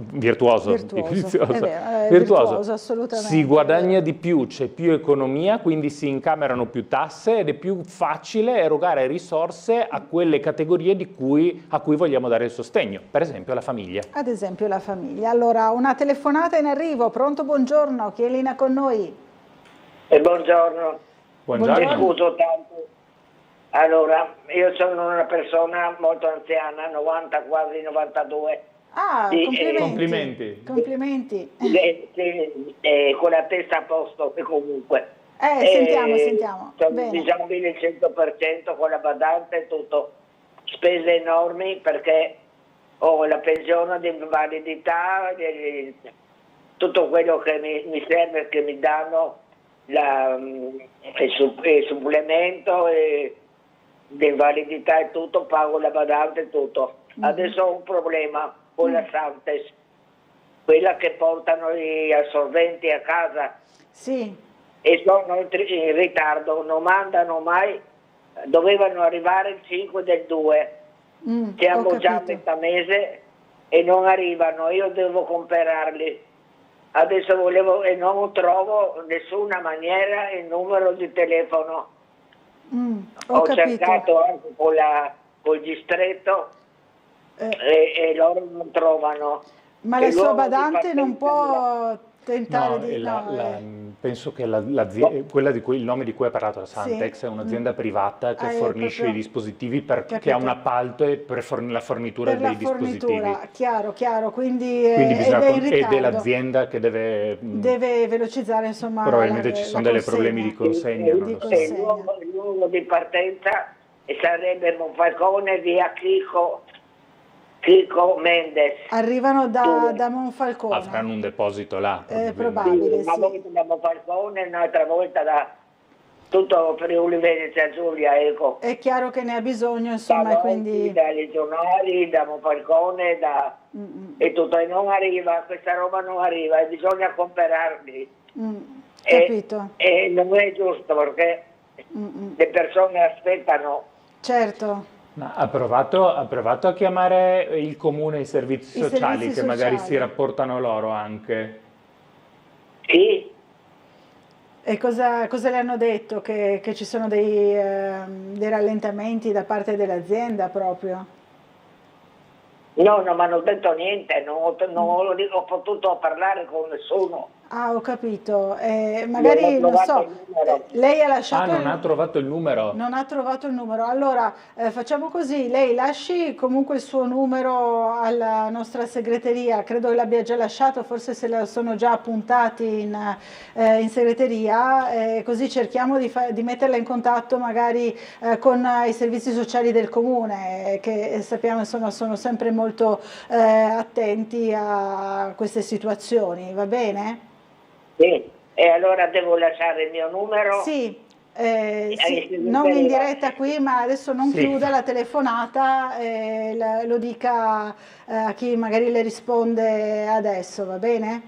Assolutamente. Si guadagna di più, c'è più economia, quindi si incamerano più tasse ed è più facile erogare risorse a quelle categorie a cui vogliamo dare il sostegno, per esempio la famiglia. Ad esempio la famiglia. Allora, una telefonata in arrivo, pronto, buongiorno, chi è in linea con noi? Buongiorno. Buongiorno. Scuso tanto. Allora, io sono una persona molto anziana, 90, quasi 92. Ah, complimenti. Complimenti. Con la testa a posto comunque. Sentiamo. Sono Bene. disabile il 100% con la badante e tutto. Spese enormi perché ho la pensione di invalidità, tutto quello che mi serve, che mi danno, il supplemento di invalidità e tutto, pago la badante e tutto. Adesso ho un problema con la Santes, quella che portano gli assorbenti a casa. Sì. E sono in ritardo, non mandano mai, dovevano arrivare il 5 del 2. Siamo già a metà mese e non arrivano, io devo comprarli. Adesso volevo e non trovo nessuna maniera il numero di telefono. Ho cercato anche col distretto e loro non trovano. Ma la sua badante non può tentare di... penso che quella il nome di cui ha parlato, la Santex, è un'azienda privata che fornisce i dispositivi, che ha un appalto per la fornitura dei dispositivi. Chiaro, quindi ed è l'azienda che deve velocizzare, insomma. Probabilmente ci sono dei problemi di consegna. Il luogo di partenza sarebbe Monfalcone, via Chico Mendes. Arrivano da Monfalcone. Avranno un deposito là. Probabile, una volta da Monfalcone, un'altra volta da tutto Friuli Venezia Giulia, ecco. È chiaro che ne ha bisogno, insomma, quindi... Da Legionari, da Monfalcone, e tutto, e non arriva, questa roba non arriva, e bisogna comprarli. Capito. E non è giusto, perché le persone aspettano. Certo. Ma ha provato a chiamare il comune, i servizi sociali, che magari si rapportano loro anche? Sì. E cosa le hanno detto? Che ci sono dei rallentamenti da parte dell'azienda proprio? No, non mi hanno detto niente, non ho potuto parlare con nessuno. Ah, ho capito. Magari, non so, lei ha lasciato... non ha trovato il numero? Non ha trovato il numero. Allora, facciamo così, lei lasci comunque il suo numero alla nostra segreteria, credo che l'abbia già lasciato, forse se la sono già appuntati in segreteria, così cerchiamo di metterla in contatto magari con i servizi sociali del comune, che sappiamo insomma sono sempre molto attenti a queste situazioni, va bene? Sì, e allora devo lasciare il mio numero? Sì, non in diretta qui, ma adesso non chiuda la telefonata, lo dica a chi magari le risponde adesso, va bene?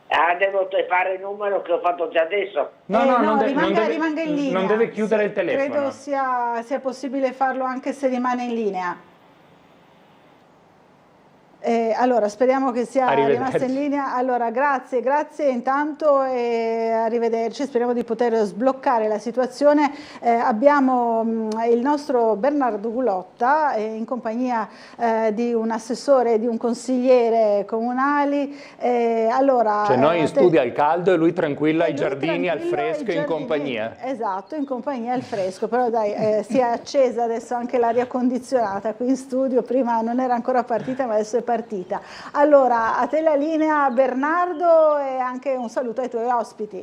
Ah, devo fare il numero che ho fatto già adesso? No, rimanga in linea. Non deve chiudere il telefono. Credo sia possibile farlo anche se rimane in linea. Allora, speriamo che sia rimasta in linea. Allora, grazie intanto e arrivederci. Speriamo di poter sbloccare la situazione. Abbiamo il nostro Bernardo Gulotta in compagnia di un assessore e di un consigliere comunali. Cioè noi in studio al caldo e lui tranquillo ai giardini, al fresco, in compagnia. Esatto, in compagnia al fresco, però dai, si è accesa adesso anche l'aria condizionata qui in studio, prima non era ancora partita ma adesso è partita. Allora, a te la linea Bernardo e anche un saluto ai tuoi ospiti.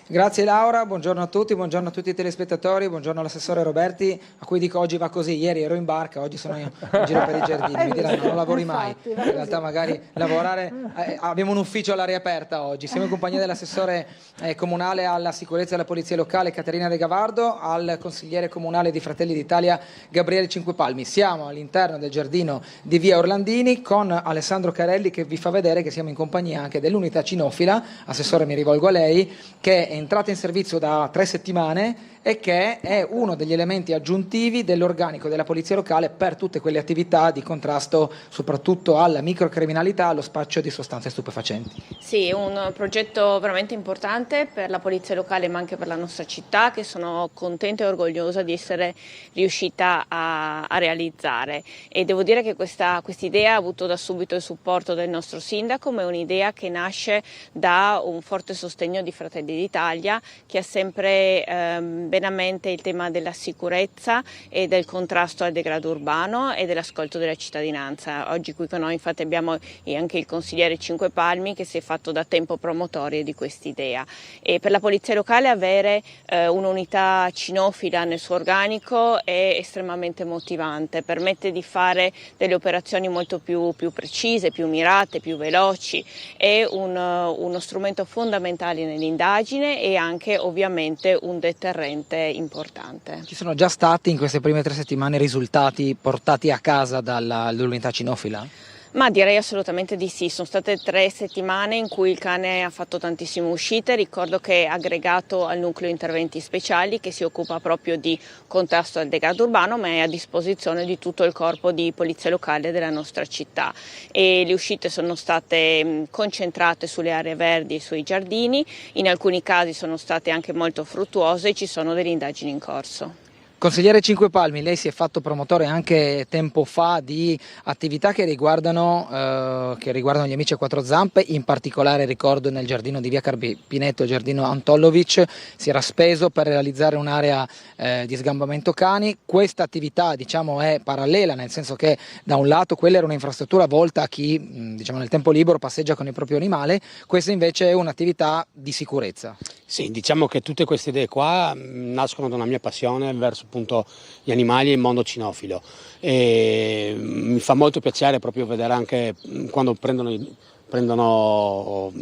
Grazie Laura, buongiorno a tutti i telespettatori, buongiorno all'assessore Roberti, a cui dico oggi va così, ieri ero in barca, oggi sono in giro per i giardini, mi diranno non lavori mai, in realtà magari lavorare, abbiamo un ufficio all'aria aperta oggi, siamo in compagnia dell'assessore comunale alla sicurezza e alla polizia locale Caterina De Gavardo, al consigliere comunale di Fratelli d'Italia Gabriele Cinquepalmi. Siamo all'interno del giardino di via Orlandini con Alessandro Carelli che vi fa vedere che siamo in compagnia anche dell'unità cinofila, assessore mi rivolgo a lei, che è entrata in servizio da 3 settimane e che è uno degli elementi aggiuntivi dell'organico della polizia locale per tutte quelle attività di contrasto soprattutto alla microcriminalità, allo spaccio di sostanze stupefacenti. Sì, un progetto veramente importante per la polizia locale ma anche per la nostra città, che sono contenta e orgogliosa di essere riuscita a realizzare, e devo dire che questa idea ha avuto da subito il supporto del nostro sindaco, ma è un'idea che nasce da un forte sostegno di Fratelli d'Italia, che ha sempre bene a mente il tema della sicurezza e del contrasto al degrado urbano e dell'ascolto della cittadinanza. Oggi qui con noi infatti abbiamo anche il consigliere Cinquepalmi che si è fatto da tempo promotore di quest'idea, e per la polizia locale avere un'unità cinofila nel suo organico è estremamente motivante, permette di fare delle operazioni molto più precise, più mirate, più veloci, è uno strumento fondamentale nell'indagine e anche ovviamente un deterrente importante. Ci sono già stati in queste prime 3 settimane risultati portati a casa dall'unità cinofila? Ma direi assolutamente di sì, sono state 3 settimane in cui il cane ha fatto tantissime uscite. Ricordo che è aggregato al nucleo interventi speciali che si occupa proprio di contrasto al degrado urbano, ma è a disposizione di tutto il corpo di polizia locale della nostra città, e le uscite sono state concentrate sulle aree verdi e sui giardini, in alcuni casi sono state anche molto fruttuose e ci sono delle indagini in corso. Consigliere Cinquepalmi, lei si è fatto promotore anche tempo fa di attività che riguardano gli amici a quattro zampe, in particolare ricordo nel giardino di via Carpinetto, il giardino Antollovic, si era speso per realizzare un'area di sgambamento cani. Questa attività è parallela, nel senso che da un lato quella era un'infrastruttura volta a chi nel tempo libero passeggia con il proprio animale, questa invece è un'attività di sicurezza. Sì, diciamo che tutte queste idee qua nascono da una mia passione verso appunto gli animali e il mondo cinofilo, e mi fa molto piacere proprio vedere anche quando prendono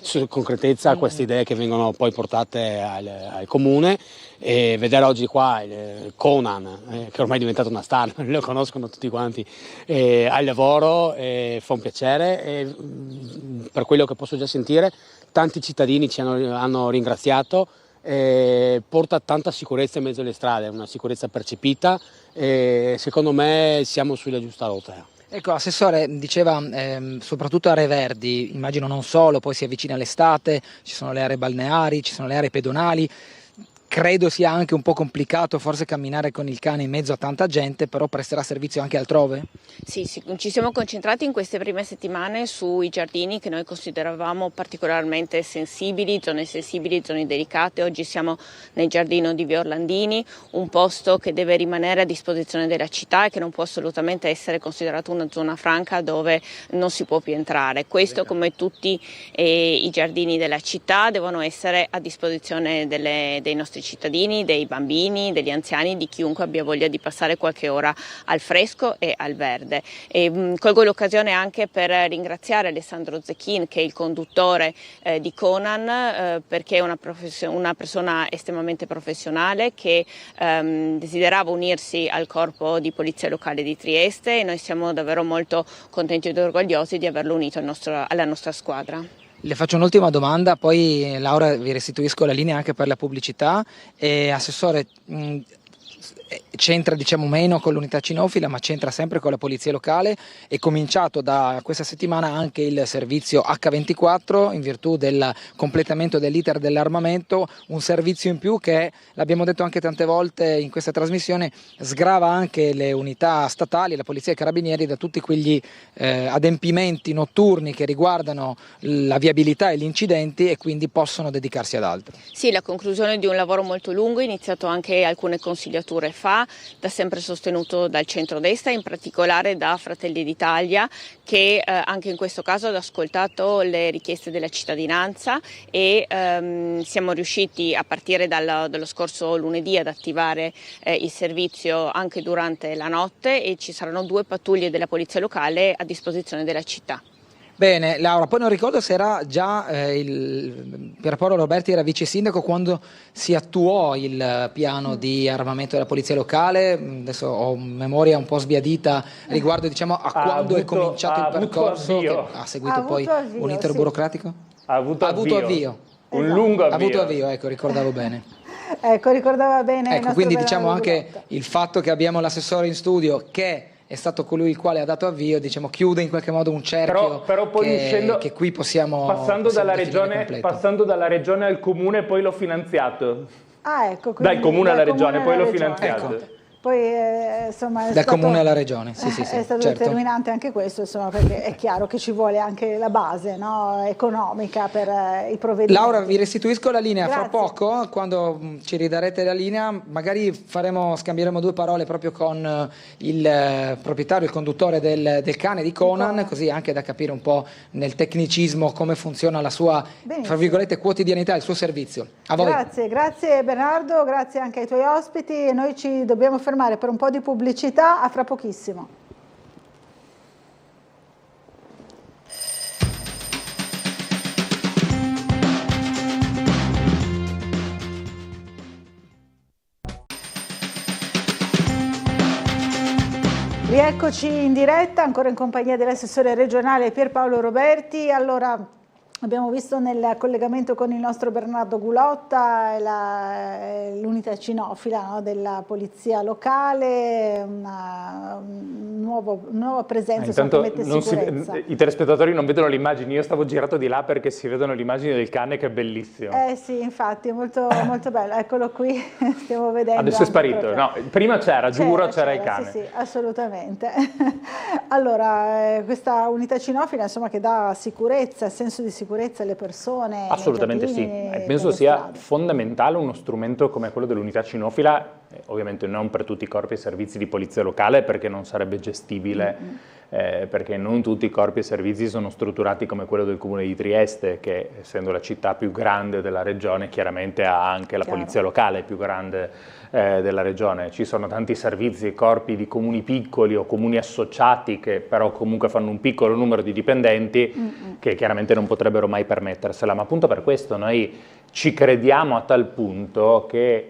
su concretezza queste idee che vengono poi portate al comune, e vedere oggi qua Conan, che ormai è diventato una star, lo conoscono tutti quanti, al lavoro, fa un piacere, e per quello che posso già sentire tanti cittadini ci hanno ringraziato. Porta tanta sicurezza in mezzo alle strade, una sicurezza percepita, e secondo me siamo sulla giusta rotta. Ecco, Assessore, diceva soprattutto aree verdi, immagino non solo, poi si avvicina l'estate, ci sono le aree balneari, ci sono le aree pedonali. Credo sia anche un po' complicato forse camminare con il cane in mezzo a tanta gente, però presterà servizio anche altrove? Sì, ci siamo concentrati in queste prime settimane sui giardini che noi consideravamo particolarmente sensibili, zone delicate. Oggi siamo nel giardino di via Orlandini, un posto che deve rimanere a disposizione della città e che non può assolutamente essere considerato una zona franca dove non si può più entrare. Questo, come tutti i giardini della città, devono essere a disposizione dei nostri cittadini, dei bambini, degli anziani, di chiunque abbia voglia di passare qualche ora al fresco e al verde. Colgo l'occasione anche per ringraziare Alessandro Zecchin, che è il conduttore di Conan, perché è una persona estremamente professionale che desiderava unirsi al corpo di polizia locale di Trieste, e noi siamo davvero molto contenti ed orgogliosi di averlo unito alla nostra squadra. Le faccio un'ultima domanda, poi Laura vi restituisco la linea anche per la pubblicità. Assessore, c'entra meno con l'unità cinofila, ma c'entra sempre con la polizia locale. È cominciato da questa settimana anche il servizio H24 in virtù del completamento dell'iter dell'armamento, un servizio in più che, l'abbiamo detto anche tante volte in questa trasmissione, sgrava anche le unità statali, la polizia e i carabinieri, da tutti quegli adempimenti notturni che riguardano la viabilità e gli incidenti, e quindi possono dedicarsi ad altro. Sì, la conclusione di un lavoro molto lungo, iniziato anche alcune consigliature fa, da sempre sostenuto dal centrodestra, in particolare da Fratelli d'Italia, che anche in questo caso ha ascoltato le richieste della cittadinanza, e siamo riusciti a partire dallo scorso lunedì ad attivare il servizio anche durante la notte, e ci saranno 2 pattuglie della polizia locale a disposizione della città. Bene, Laura, poi non ricordo se era già Pierpaolo Roberti era vice sindaco quando si attuò il piano di armamento della polizia locale. Adesso ho memoria un po' sbiadita riguardo a quando è cominciato il percorso, che ha seguito poi un iter burocratico? Ha avuto avvio. Un Esatto. lungo avvio. Ha avuto avvio, ecco, ricordavo bene. Ecco, ricordava bene. Ecco, quindi anche il fatto che abbiamo l'assessore in studio che è stato colui il quale ha dato avvio, chiude in qualche modo un cerchio però poi che qui possiamo passando dalla regione al comune, poi l'ho finanziato. Ecco, dal comune alla regione, poi l'ho finanziato. Ecco. Poi insomma dal comune alla regione, sì, è stato certo. determinante anche questo, insomma, perché è chiaro che ci vuole anche la base, no, economica per i provvedimenti. Laura, vi restituisco la linea. Grazie. Fra poco, quando ci ridarete la linea, magari scambieremo 2 parole proprio con il proprietario, il conduttore del cane di Conan, così anche da capire un po' nel tecnicismo come funziona la sua, fra virgolette, quotidianità, il suo servizio. A voi. Grazie Bernardo, grazie anche ai tuoi ospiti, e noi ci dobbiamo fermare per un po' di pubblicità, a fra pochissimo. Rieccoci in diretta, ancora in compagnia dell'assessore regionale Pierpaolo Roberti. Allora, Abbiamo visto nel collegamento con il nostro Bernardo Gulotta l'unità cinofila, no, della polizia locale, una nuova presenza, intanto che mette sicurezza. I telespettatori non vedono le immagini, io stavo girato di là perché si vedono le immagini del cane, che è bellissimo. Sì, infatti, è molto, molto bello. Eccolo qui, stiamo vedendo. Adesso è sparito, no, prima c'era, giuro, c'era il cane. Sì, assolutamente. Allora, questa unità cinofila, insomma, che dà sicurezza, senso di sicurezza alle persone. Assolutamente sì, penso sia fondamentale uno strumento come quello dell'unità cinofila, ovviamente non per tutti i corpi e servizi di polizia locale, perché non sarebbe gestibile, perché non tutti i corpi e servizi sono strutturati come quello del Comune di Trieste, che essendo la città più grande della regione chiaramente ha anche la polizia locale più grande della regione. Ci sono tanti servizi e corpi di comuni piccoli o comuni associati che però comunque fanno un piccolo numero di dipendenti che chiaramente non potrebbero mai permettersela, ma appunto per questo noi ci crediamo a tal punto che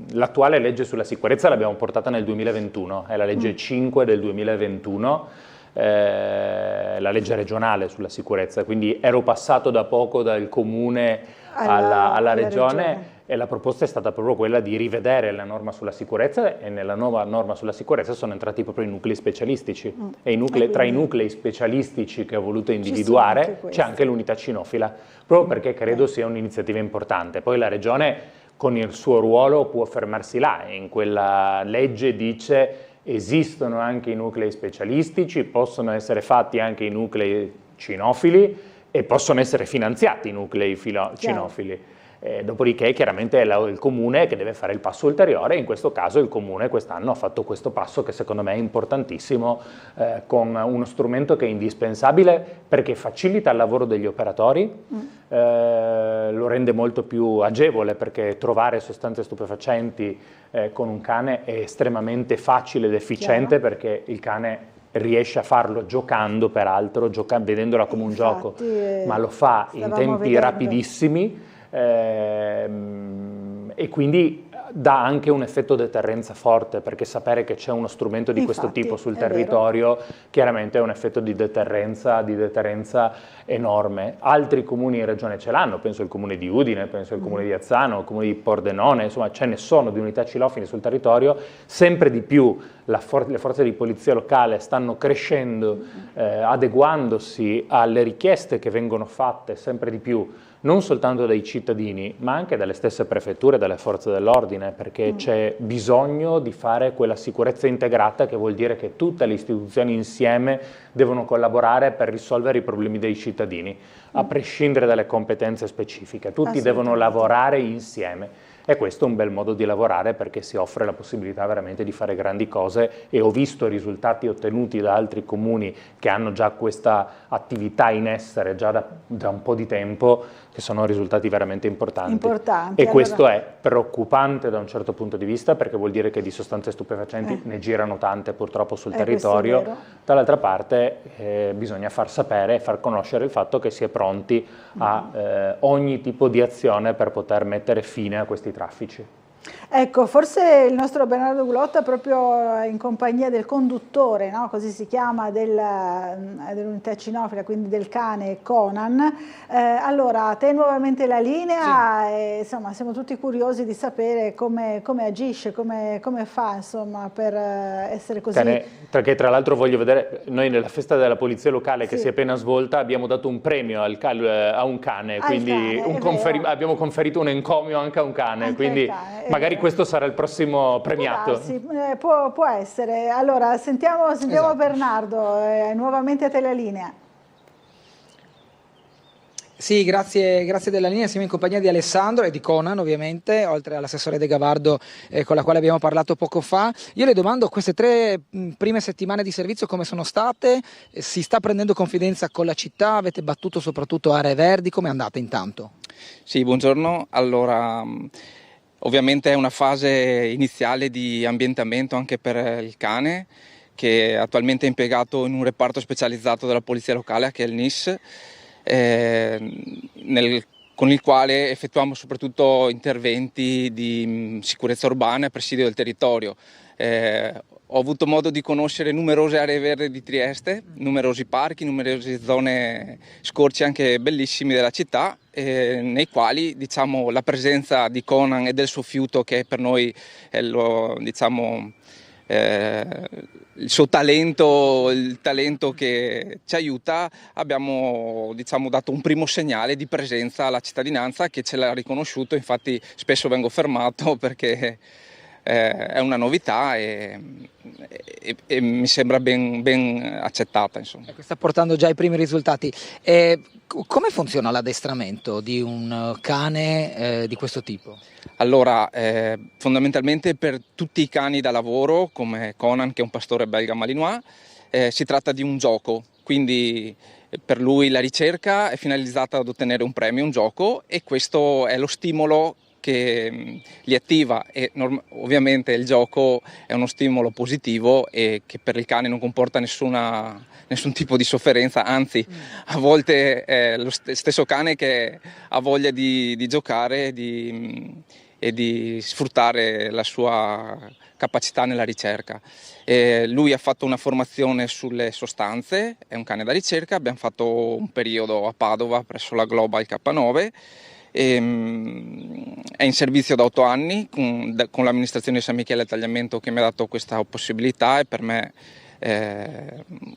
l'attuale legge sulla sicurezza l'abbiamo portata nel 2021, è la legge 5 del 2021, la legge regionale sulla sicurezza, quindi ero passato da poco dal comune alla regione. E la proposta è stata proprio quella di rivedere la norma sulla sicurezza, e nella nuova norma sulla sicurezza sono entrati proprio i nuclei specialistici e tra i nuclei specialistici che ho voluto individuare c'è anche l'unità cinofila, proprio perché credo sia un'iniziativa importante. Poi la regione con il suo ruolo può fermarsi là, in quella legge dice esistono anche i nuclei specialistici, possono essere fatti anche i nuclei cinofili e possono essere finanziati i nuclei cinofili. Dopodiché chiaramente è il Comune che deve fare il passo ulteriore, in questo caso il Comune quest'anno ha fatto questo passo che secondo me è importantissimo, con uno strumento che è indispensabile perché facilita il lavoro degli operatori, lo rende molto più agevole, perché trovare sostanze stupefacenti con un cane è estremamente facile ed efficiente, perché il cane riesce a farlo giocando, peraltro, vedendola come un gioco, ma lo fa in tempi rapidissimi. E quindi dà anche un effetto deterrenza forte, perché sapere che c'è uno strumento di questo tipo sul territorio chiaramente è un effetto di deterrenza enorme. Altri comuni in regione ce l'hanno, penso al comune di Udine, penso al comune di Azzano, al comune di Pordenone, insomma ce ne sono di unità cinofile sul territorio. Sempre di più le forze di polizia locale stanno crescendo, adeguandosi alle richieste che vengono fatte sempre di più, non soltanto dai cittadini, ma anche dalle stesse prefetture, dalle forze dell'ordine, perché c'è bisogno di fare quella sicurezza integrata, che vuol dire che tutte le istituzioni insieme devono collaborare per risolvere i problemi dei cittadini, a prescindere dalle competenze specifiche. Tutti devono lavorare insieme. E questo è un bel modo di lavorare, perché si offre la possibilità veramente di fare grandi cose, e ho visto risultati ottenuti da altri comuni che hanno già questa attività in essere già da un po' di tempo, che sono risultati veramente importanti. E questo è preoccupante da un certo punto di vista, perché vuol dire che di sostanze stupefacenti ne girano tante purtroppo sul territorio. Dall'altra parte bisogna far sapere e far conoscere il fatto che si è pronti a ogni tipo di azione per poter mettere fine a questi traffici. Ecco, forse il nostro Bernardo Gulotta, proprio in compagnia del conduttore, no? Così si chiama, dell'unità cinofila, quindi del cane Conan. Allora, a te nuovamente la linea, e, insomma, siamo tutti curiosi di sapere come agisce, come fa, insomma, per essere così. Perché tra l'altro voglio vedere, noi nella festa della polizia locale che si è appena svolta abbiamo dato un premio a un cane, quindi abbiamo conferito un encomio anche a un cane, quindi magari questo sarà il prossimo premiato. Può essere. Allora, sentiamo Bernardo, nuovamente a te la linea. Sì, grazie della linea, siamo in compagnia di Alessandro e di Conan, ovviamente, oltre all'assessore De Gavardo con la quale abbiamo parlato poco fa. Io le domando, queste 3 prime settimane di servizio come sono state? Si sta prendendo confidenza con la città? Avete battuto soprattutto aree verdi? Come è andata intanto? Sì, buongiorno. Allora, ovviamente è una fase iniziale di ambientamento anche per il cane, che attualmente è impiegato in un reparto specializzato della polizia locale, che è il NIS, con il quale effettuiamo soprattutto interventi di sicurezza urbana e presidio del territorio. ho avuto modo di conoscere numerose aree verdi di Trieste, numerosi parchi, numerose zone scorci anche bellissimi della città, nei quali diciamo, la presenza di Conan e del suo fiuto, che per noi è il suo talento, il talento che ci aiuta, abbiamo dato un primo segnale di presenza alla cittadinanza che ce l'ha riconosciuto. Infatti spesso vengo fermato perché è una novità e mi sembra ben accettata. Insomma. Sta portando già i primi risultati. Come funziona l'addestramento di un cane di questo tipo? Allora, fondamentalmente per tutti i cani da lavoro, come Conan, che è un pastore belga malinois, si tratta di un gioco, quindi per lui la ricerca è finalizzata ad ottenere un premio, un gioco, e questo è lo stimolo che li attiva, e ovviamente il gioco è uno stimolo positivo e che per il cane non comporta nessun tipo di sofferenza, anzi a volte è lo stesso cane che ha voglia di giocare e di sfruttare la sua capacità nella ricerca. Lui ha fatto una formazione sulle sostanze, è un cane da ricerca, abbiamo fatto un periodo a Padova presso la Global K9, è in servizio da 8 anni con l'amministrazione di San Michele Tagliamento, che mi ha dato questa possibilità, e per me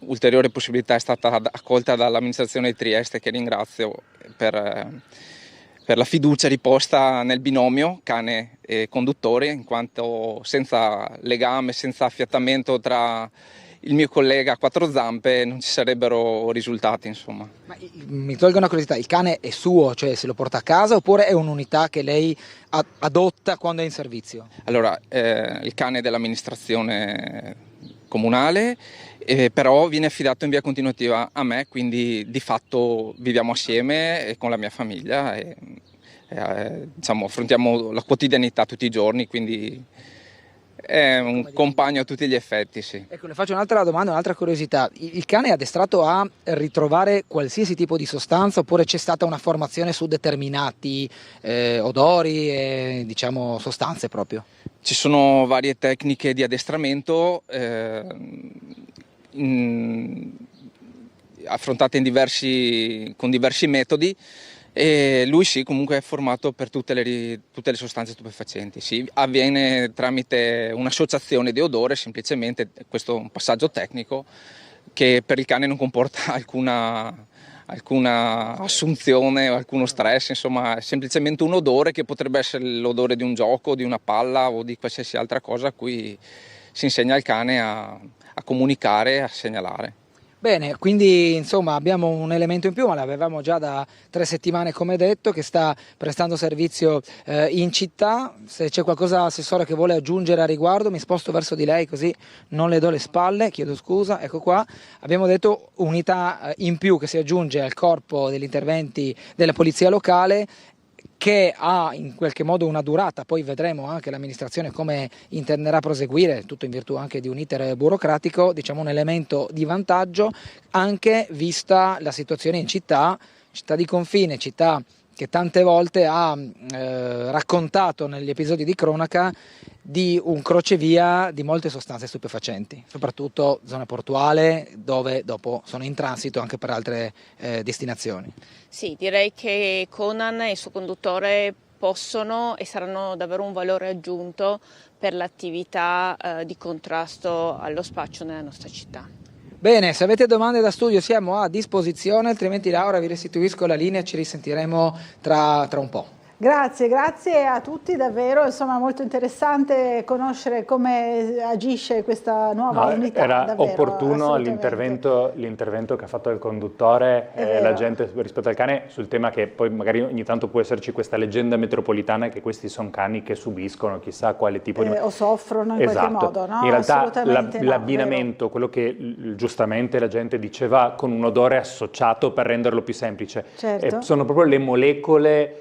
ulteriore possibilità è stata accolta dall'amministrazione di Trieste, che ringrazio per la fiducia riposta nel binomio cane e conduttore, in quanto senza legame, senza affiatamento tra il mio collega a 4 zampe non ci sarebbero risultati, insomma. Ma mi tolgo una curiosità, il cane è suo, cioè se lo porta a casa, oppure è un'unità che lei adotta quando è in servizio? Allora, il cane è dell'amministrazione comunale, però viene affidato in via continuativa a me, quindi di fatto viviamo assieme con la mia famiglia e affrontiamo la quotidianità tutti i giorni, quindi è un compagno a tutti gli effetti, sì. Ecco, le faccio un'altra domanda, un'altra curiosità. Il cane è addestrato a ritrovare qualsiasi tipo di sostanza, oppure c'è stata una formazione su determinati odori e sostanze proprio? Ci sono varie tecniche di addestramento affrontate con diversi metodi. E lui sì, comunque è formato per tutte le sostanze stupefacenti. Sì, avviene tramite un'associazione di odore, semplicemente. Questo è un passaggio tecnico che per il cane non comporta alcuna assunzione o alcuno stress, insomma è semplicemente un odore che potrebbe essere l'odore di un gioco, di una palla o di qualsiasi altra cosa a cui si insegna al cane a comunicare, a segnalare. Bene, quindi insomma abbiamo un elemento in più, ma l'avevamo già da 3 settimane come detto, che sta prestando servizio in città. Se c'è qualcosa, Assessore, che vuole aggiungere a riguardo, mi sposto verso di lei così non le do le spalle, chiedo scusa, ecco qua. Abbiamo detto unità in più che si aggiunge al corpo degli interventi della polizia locale, che ha in qualche modo una durata, poi vedremo anche l'amministrazione come intenderà proseguire, tutto in virtù anche di un iter burocratico, un elemento di vantaggio, anche vista la situazione in città di confine, città che tante volte ha raccontato negli episodi di cronaca di un crocevia di molte sostanze stupefacenti, soprattutto zona portuale, dove dopo sono in transito anche per altre destinazioni. Sì, direi che Conan e il suo conduttore possono e saranno davvero un valore aggiunto per l'attività di contrasto allo spaccio nella nostra città. Bene, se avete domande da studio siamo a disposizione, altrimenti Laura vi restituisco la linea e ci risentiremo tra un po'. Grazie a tutti, davvero, insomma molto interessante conoscere come agisce questa nuova unità. Era davvero, opportuno l'intervento che ha fatto il conduttore, la gente rispetto al cane, sul tema che poi magari ogni tanto può esserci questa leggenda metropolitana che questi sono cani che subiscono chissà quale tipo di... o soffrono in qualche modo, no? In realtà l'abbinamento, quello che giustamente la gente diceva, con un odore associato per renderlo più semplice, certo. Sono proprio le molecole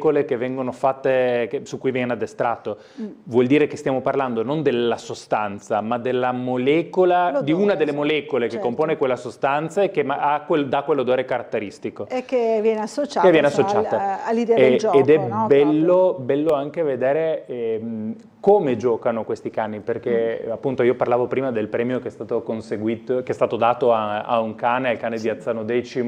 molecole che vengono fatte, su cui viene addestrato. Vuol dire che stiamo parlando non della sostanza, ma della molecola, di una delle molecole che compone quella sostanza e che dà quell'odore caratteristico. E che viene associata all'idea del gioco. Ed è bello anche vedere come giocano questi cani, perché appunto io parlavo prima del premio che è stato conseguito, che è stato dato a un cane, al cane di Azzano X,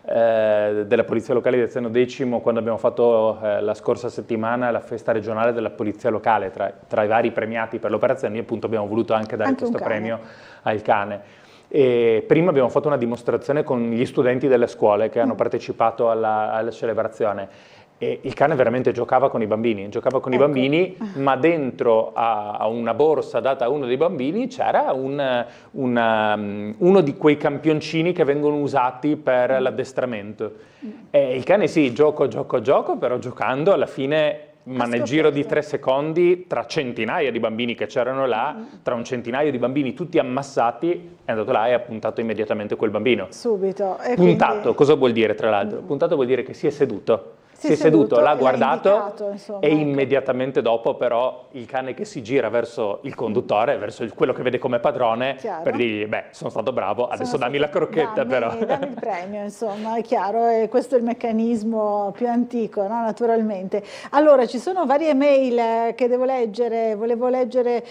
della Polizia Locale di Azzano X, quando abbiamo fatto la scorsa settimana la festa regionale della Polizia Locale. Tra i vari premiati per l'operazione, appunto abbiamo voluto anche dare questo premio al cane. E prima abbiamo fatto una dimostrazione con gli studenti delle scuole che hanno partecipato alla celebrazione. E il cane veramente giocava con i bambini, ma dentro a una borsa data a uno dei bambini c'era uno di quei campioncini che vengono usati per l'addestramento. E il cane sì, gioco, però giocando alla fine, ma nel giro di 3 secondi, tra centinaia di bambini che c'erano là, tra un centinaio di bambini tutti ammassati, è andato là e ha puntato immediatamente quel bambino. Subito. E puntato, quindi... cosa vuol dire tra l'altro? Puntato vuol dire che si è seduto. Si è seduto, l'ha guardato e immediatamente dopo però il cane che si gira verso il conduttore, verso quello che vede come padrone, per dirgli, beh, sono stato bravo, adesso dammi la crocchetta però. Dammi il premio, insomma, è chiaro, e questo è il meccanismo più antico, no? Naturalmente. Allora, ci sono varie mail che devo leggere, volevo leggere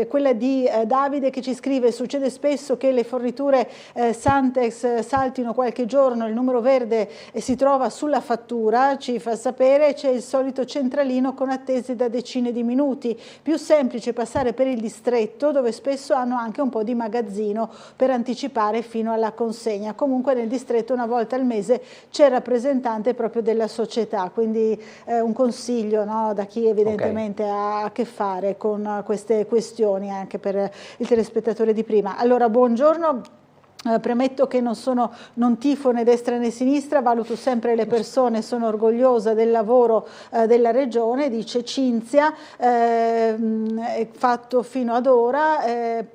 quella di Davide che ci scrive: succede spesso che le forniture Santex saltino qualche giorno, il numero verde si trova sulla fattura, ci fa sapere, c'è il solito centralino con attese da decine di minuti, più semplice passare per il distretto dove spesso hanno anche un po' di magazzino per anticipare fino alla consegna. Comunque nel distretto una volta al mese c'è il rappresentante proprio della società, quindi un consiglio, no, da chi evidentemente ha a che fare con queste questioni, anche per il telespettatore di prima. Allora, buongiorno. Premetto che non tifo né destra né sinistra, valuto sempre le persone, sono orgogliosa del lavoro della Regione, dice Cinzia, fatto fino ad ora,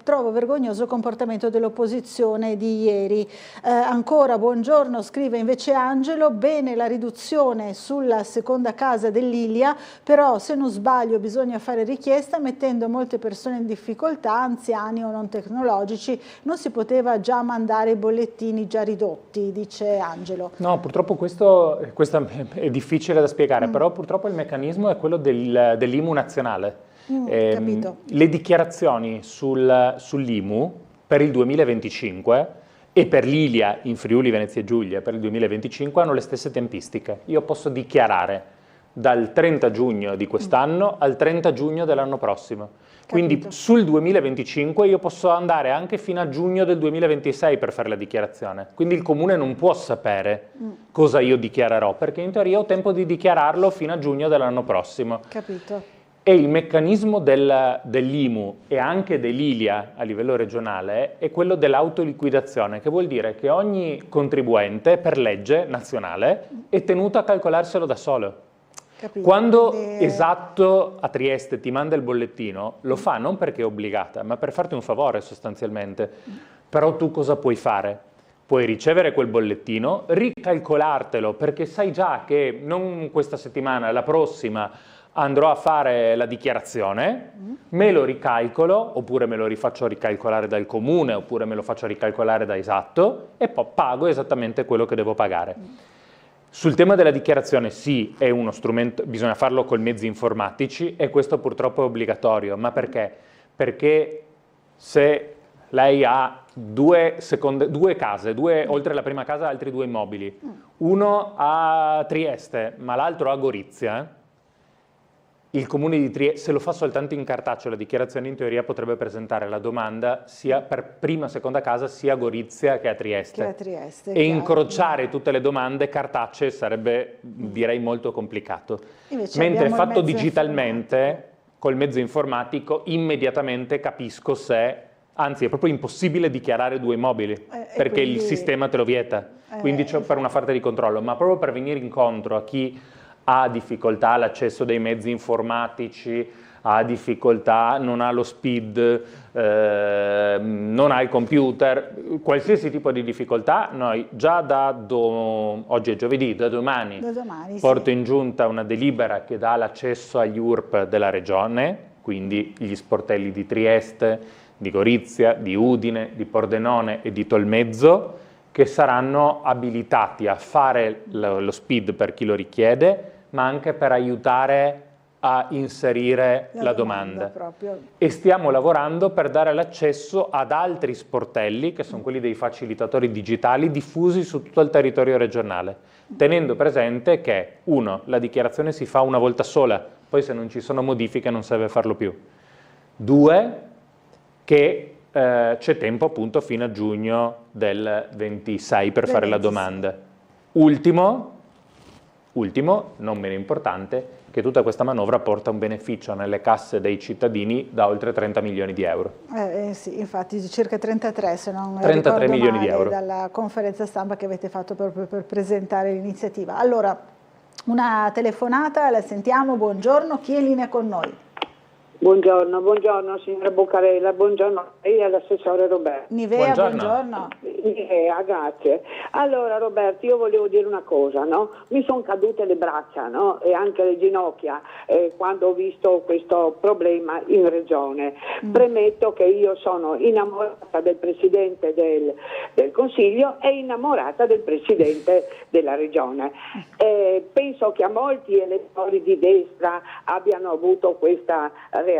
trovo vergognoso il comportamento dell'opposizione di ieri. Ancora buongiorno, scrive invece Angelo, bene la riduzione sulla seconda casa dell'Ilia, però se non sbaglio bisogna fare richiesta mettendo molte persone in difficoltà, anziani o non tecnologici, non si poteva già mandare i bollettini già ridotti, dice Angelo. No, purtroppo questo è difficile da spiegare, però purtroppo il meccanismo è quello dell'IMU nazionale. Le dichiarazioni sull'IMU per il 2025 e per l'Ilia in Friuli Venezia Giulia per il 2025 hanno le stesse tempistiche. Io posso dichiarare dal 30 giugno di quest'anno al 30 giugno dell'anno prossimo. Quindi sul 2025 io posso andare anche fino a giugno del 2026 per fare la dichiarazione. Quindi il Comune non può sapere cosa io dichiarerò, perché in teoria ho tempo di dichiararlo fino a giugno dell'anno prossimo. Capito. E il meccanismo dell'IMU e anche dell'ILIA a livello regionale è quello dell'autoliquidazione, che vuol dire che ogni contribuente per legge nazionale è tenuto a calcolarselo da solo. Capito. Quando Esatto a Trieste ti manda il bollettino, lo fa non perché è obbligata, ma per farti un favore sostanzialmente. Però tu cosa puoi fare? Puoi ricevere quel bollettino, ricalcolartelo, perché sai già che non questa settimana, la prossima andrò a fare la dichiarazione, me lo ricalcolo, oppure me lo rifaccio ricalcolare dal Comune, oppure me lo faccio ricalcolare da Esatto, e poi pago esattamente quello che devo pagare. Sul tema della dichiarazione sì, è uno strumento, bisogna farlo con mezzi informatici e questo purtroppo è obbligatorio. Ma perché? Perché se lei ha due case, oltre alla prima casa altri 2 immobili, uno a Trieste ma l'altro a Gorizia, il Comune di Trieste, se lo fa soltanto in cartaceo la dichiarazione, in teoria potrebbe presentare la domanda sia per prima e seconda casa sia a Gorizia che a Trieste. E incrociare tutte le domande cartacee sarebbe, direi, molto complicato. Mentre fatto digitalmente, col mezzo informatico, immediatamente capisco se, anzi è proprio impossibile dichiarare 2 immobili, perché quindi il sistema te lo vieta. Quindi c'è per una parte di controllo, ma proprio per venire incontro a chi ha difficoltà all'accesso dei mezzi informatici, ha difficoltà, non ha lo SPID, non ha il computer, qualsiasi tipo di difficoltà, noi già oggi è giovedì, da domani porto in giunta una delibera che dà l'accesso agli URP della Regione, quindi gli sportelli di Trieste, di Gorizia, di Udine, di Pordenone e di Tolmezzo, che saranno abilitati a fare lo SPID per chi lo richiede, ma anche per aiutare a inserire la domanda. E stiamo lavorando per dare l'accesso ad altri sportelli, che sono quelli dei facilitatori digitali, diffusi su tutto il territorio regionale, tenendo presente che, 1, la dichiarazione si fa una volta sola, poi se non ci sono modifiche non serve farlo più. 2, che c'è tempo appunto fino a giugno del 26 per fare la domanda. Ultimo, non meno importante, che tutta questa manovra porta un beneficio nelle casse dei cittadini da oltre 30 milioni di euro. Sì, infatti circa 33 se non 33 ricordo milioni male, di euro. Dalla conferenza stampa che avete fatto proprio per presentare l'iniziativa. Allora, una telefonata, la sentiamo, buongiorno, chi è in linea con noi? Buongiorno signora Buccarella, buongiorno a lei e all'assessore Roberti. Nivea, buongiorno. Nivea, grazie. Allora Roberti, io volevo dire una cosa, no? Mi sono cadute le braccia, no? E anche le ginocchia quando ho visto questo problema in Regione. Premetto che io sono innamorata del Presidente del Consiglio e innamorata del Presidente della Regione. Penso che a molti elettori di destra abbiano avuto questa reazione.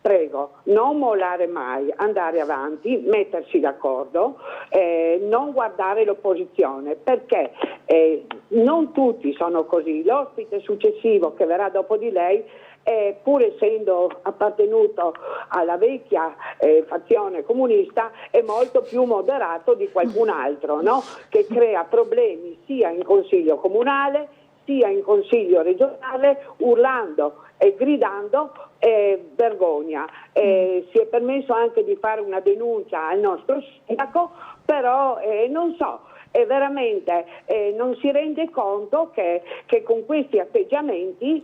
Prego, non mollare mai, andare avanti, mettersi d'accordo, non guardare l'opposizione, perché non tutti sono così. L'ospite successivo che verrà dopo di lei, pur essendo appartenuto alla vecchia fazione comunista, è molto più moderato di qualcun altro, no? Che crea problemi sia in consiglio comunale sia in consiglio regionale, urlando e gridando vergogna. Si è permesso anche di fare una denuncia al nostro sindaco, però non so, veramente non si rende conto che con questi atteggiamenti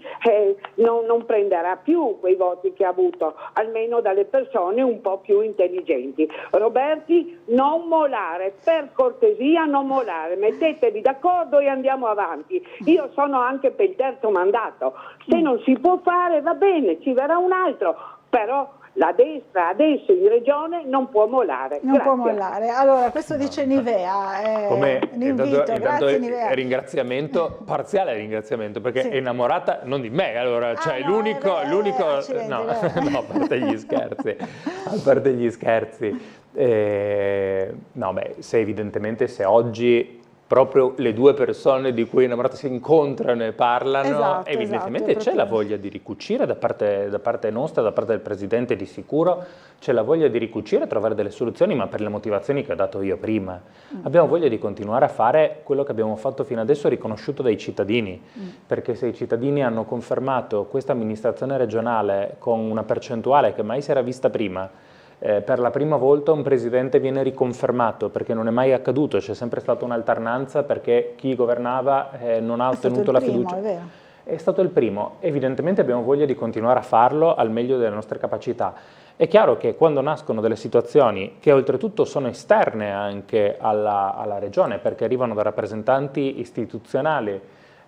non prenderà più quei voti che ha avuto, almeno dalle persone un po' più intelligenti. Roberti, non mollare, per cortesia non mollare, mettetevi d'accordo e andiamo avanti. Io sono anche per il terzo mandato, se non si può fare va bene, ci verrà un altro, però la destra adesso in Regione non può mollare. Non può mollare. Allora, questo dice Nivea. Grazie Nivea. Ringraziamento, parziale ringraziamento, perché è innamorata non di me, allora, cioè l'unico no, a parte gli scherzi. A parte gli scherzi. No, beh, se oggi proprio le due persone di cui è innamorata si incontrano e parlano, evidentemente c'è la voglia di ricucire da parte nostra, da parte del Presidente di sicuro, c'è la voglia di ricucire e trovare delle soluzioni, ma per le motivazioni che ho dato io prima. Abbiamo voglia di continuare a fare quello che abbiamo fatto fino adesso, riconosciuto dai cittadini, perché se i cittadini hanno confermato questa amministrazione regionale con una percentuale che mai si era vista prima, per la prima volta un presidente viene riconfermato, perché non è mai accaduto, c'è sempre stata un'alternanza perché chi governava non ha ottenuto la fiducia. È stato il primo, evidentemente abbiamo voglia di continuare a farlo al meglio delle nostre capacità. È chiaro che quando nascono delle situazioni che oltretutto sono esterne anche alla regione, perché arrivano da rappresentanti istituzionali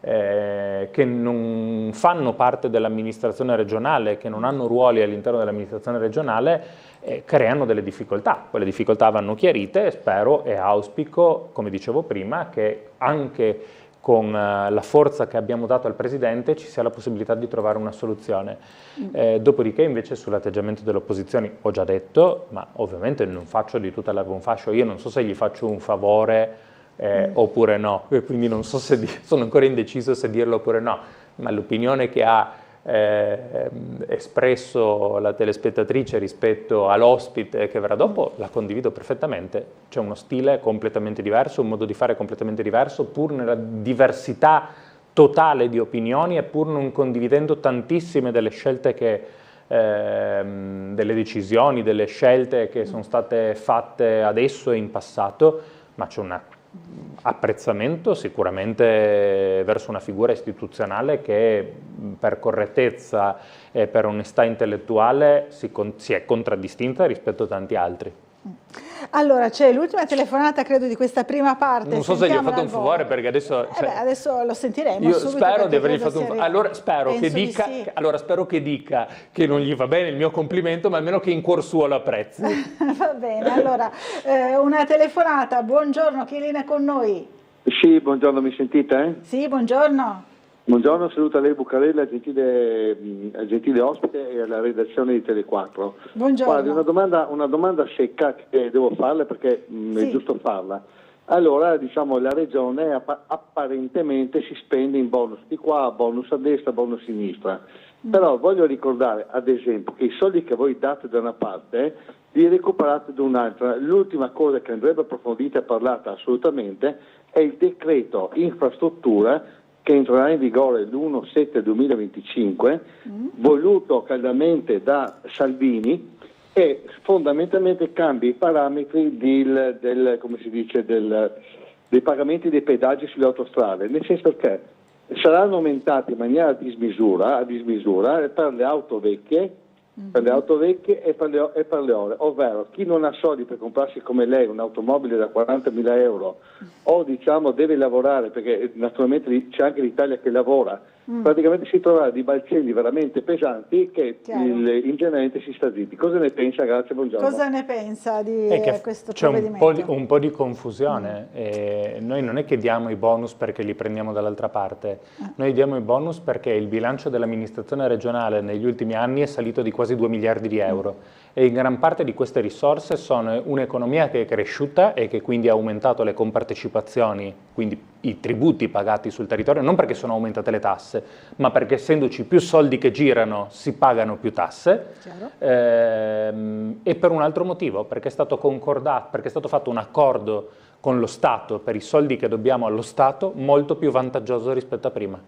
che non fanno parte dell'amministrazione regionale, che non hanno ruoli all'interno dell'amministrazione regionale, creano delle difficoltà. Quelle difficoltà vanno chiarite e spero e auspico, come dicevo prima, che anche con la forza che abbiamo dato al Presidente ci sia la possibilità di trovare una soluzione. Dopodiché invece sull'atteggiamento delle opposizioni ho già detto, ma ovviamente non faccio di tutta l'erba un fascio, io non so se gli faccio un favore oppure no, quindi non so se sono ancora indeciso se dirlo oppure no, ma l'opinione che ha espresso la telespettatrice rispetto all'ospite che verrà dopo la condivido perfettamente. C'è uno stile completamente diverso, un modo di fare completamente diverso, pur nella diversità totale di opinioni e pur non condividendo tantissime delle scelte delle decisioni, delle scelte che sono state fatte adesso e in passato, ma c'è una Apprezzamento sicuramente verso una figura istituzionale che per correttezza e per onestà intellettuale si è contraddistinta rispetto a tanti altri. Allora, c'è l'ultima telefonata, credo, di questa prima parte. Non so se gli ho fatto un favore, perché adesso... adesso lo sentiremo. Io spero di avergli fatto un favore. Allora spero che dica, sì. spero che dica che non gli va bene il mio complimento, ma almeno che in cuor suo lo apprezzi. Va bene, allora, una telefonata. Buongiorno, chi è in linea con noi? Sì, buongiorno, mi sentite? Sì, buongiorno. Buongiorno, saluto a lei Bucarella, gentile ospite e alla redazione di Tele4. Buongiorno. Guardi, una domanda secca che devo farle perché è giusto farla. Allora, diciamo, la regione apparentemente si spende in bonus di qua, bonus a destra, bonus a sinistra. Però voglio ricordare, ad esempio, che i soldi che voi date da una parte li recuperate da un'altra. L'ultima cosa che andrebbe approfondita e parlata assolutamente è il decreto infrastruttura che entrerà in vigore l'1/7/2025, voluto caldamente da Salvini, e fondamentalmente cambia i parametri dei pagamenti dei pedaggi sulle autostrade, nel senso che saranno aumentati in maniera a dismisura per le auto vecchie, e per le ore, ovvero chi non ha soldi per comprarsi come lei un'automobile da 40.000 euro o diciamo deve lavorare, perché naturalmente c'è anche l'Italia che lavora, praticamente si troverà di balzelli veramente pesanti che ingenuamente si sta zitti. Cosa ne pensa? Grazie, buongiorno. Cosa ne pensa di questo c'è provvedimento? un po' di confusione. Noi non è che diamo i bonus perché li prendiamo dall'altra parte, noi diamo i bonus perché il bilancio dell'amministrazione regionale negli ultimi anni è salito di quasi 2 miliardi di euro e in gran parte di queste risorse sono un'economia che è cresciuta e che quindi ha aumentato le compartecipazioni, quindi i tributi pagati sul territorio, non perché sono aumentate le tasse, ma perché essendoci più soldi che girano si pagano più tasse, e per un altro motivo, perché è stato concordato, perché è stato fatto un accordo con lo Stato per i soldi che dobbiamo allo Stato molto più vantaggioso rispetto a prima.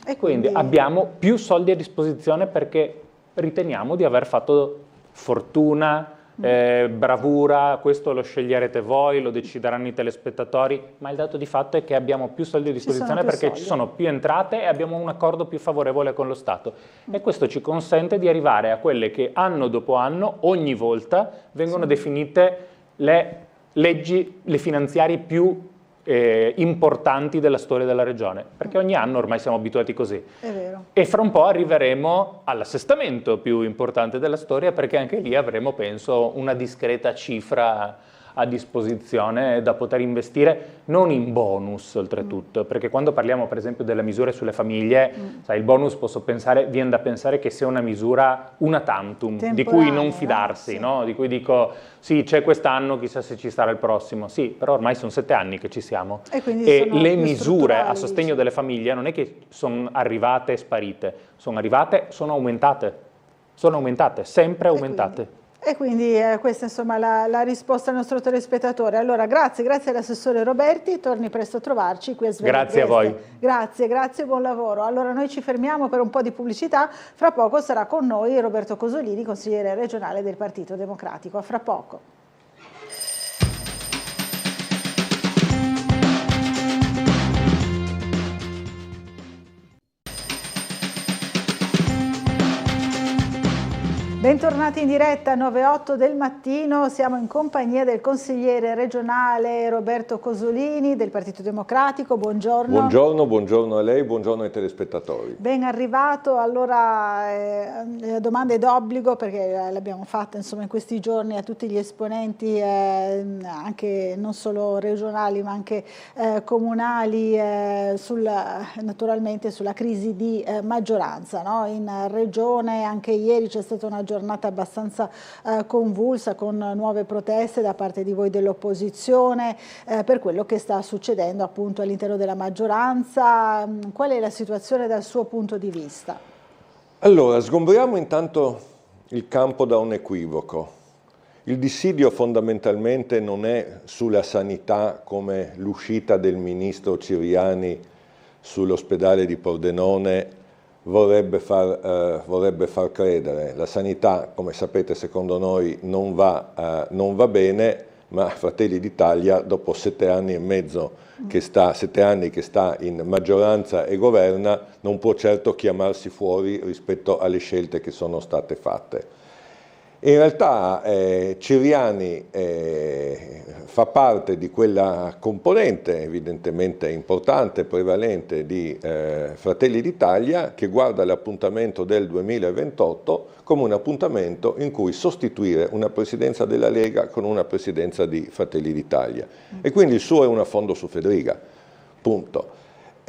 E quindi abbiamo più soldi a disposizione perché riteniamo di aver fatto fortuna, bravura, questo lo sceglierete voi, lo decideranno i telespettatori, ma il dato di fatto è che abbiamo più soldi a disposizione perché ci sono più entrate e abbiamo un accordo più favorevole con lo Stato. E questo ci consente di arrivare a quelle che anno dopo anno, ogni volta, vengono definite le leggi, le finanziarie più importanti della storia della regione, perché ogni anno ormai siamo abituati così. È vero. E fra un po' arriveremo all'assestamento più importante della storia, perché anche lì avremo, penso, una discreta cifra a disposizione da poter investire, non in bonus oltretutto, perché quando parliamo per esempio delle misure sulle famiglie, sai, il bonus viene da pensare che sia una misura una tantum, di cui non fidarsi, no? Di cui dico sì, c'è quest'anno, chissà se ci sarà il prossimo, sì, però ormai sono 7 anni che ci siamo e le misure a sostegno delle famiglie non è che sono arrivate e sparite, sono arrivate, sono aumentate, sempre aumentate. E quindi questa insomma la risposta al nostro telespettatore. Allora grazie all'assessore Roberti, torni presto a trovarci qui a Sveglia. Grazie a voi. Grazie, buon lavoro. Allora noi ci fermiamo per un po' di pubblicità, fra poco sarà con noi Roberto Cosolini, consigliere regionale del Partito Democratico. A fra poco. Bentornati in diretta 9:08 del mattino, siamo in compagnia del consigliere regionale Roberto Cosolini del Partito Democratico, buongiorno. Buongiorno a lei, buongiorno ai telespettatori. Ben arrivato, allora la domanda è d'obbligo perché l'abbiamo fatta insomma in questi giorni a tutti gli esponenti anche non solo regionali ma anche comunali naturalmente sulla crisi di maggioranza, no? In regione anche ieri c'è stata una giornata abbastanza convulsa con nuove proteste da parte di voi dell'opposizione per quello che sta succedendo appunto all'interno della maggioranza. Qual è la situazione dal suo punto di vista? Allora, sgombriamo intanto il campo da un equivoco. Il dissidio fondamentalmente non è sulla sanità come l'uscita del ministro Ciriani sull'ospedale di Pordenone vorrebbe far credere. La sanità, come sapete, secondo noi non va bene, ma Fratelli d'Italia dopo 7 anni e mezzo 7 anni che sta in maggioranza e governa non può certo chiamarsi fuori rispetto alle scelte che sono state fatte. In realtà Ciriani fa parte di quella componente evidentemente importante, prevalente di Fratelli d'Italia, che guarda l'appuntamento del 2028 come un appuntamento in cui sostituire una presidenza della Lega con una presidenza di Fratelli d'Italia. E quindi il suo è un affondo su Federica, punto.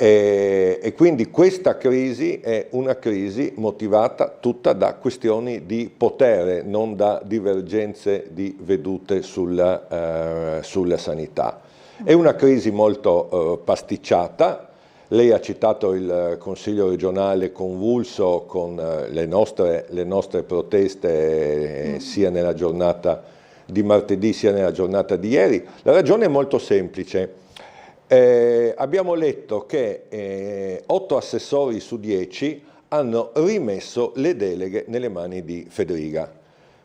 E quindi questa crisi è una crisi motivata tutta da questioni di potere, non da divergenze di vedute sulla sanità. È una crisi molto pasticciata. Lei ha citato il Consiglio regionale convulso con le nostre proteste sia nella giornata di martedì sia nella giornata di ieri. La ragione è molto semplice. Abbiamo letto che 8 assessori su 10 hanno rimesso le deleghe nelle mani di Federica.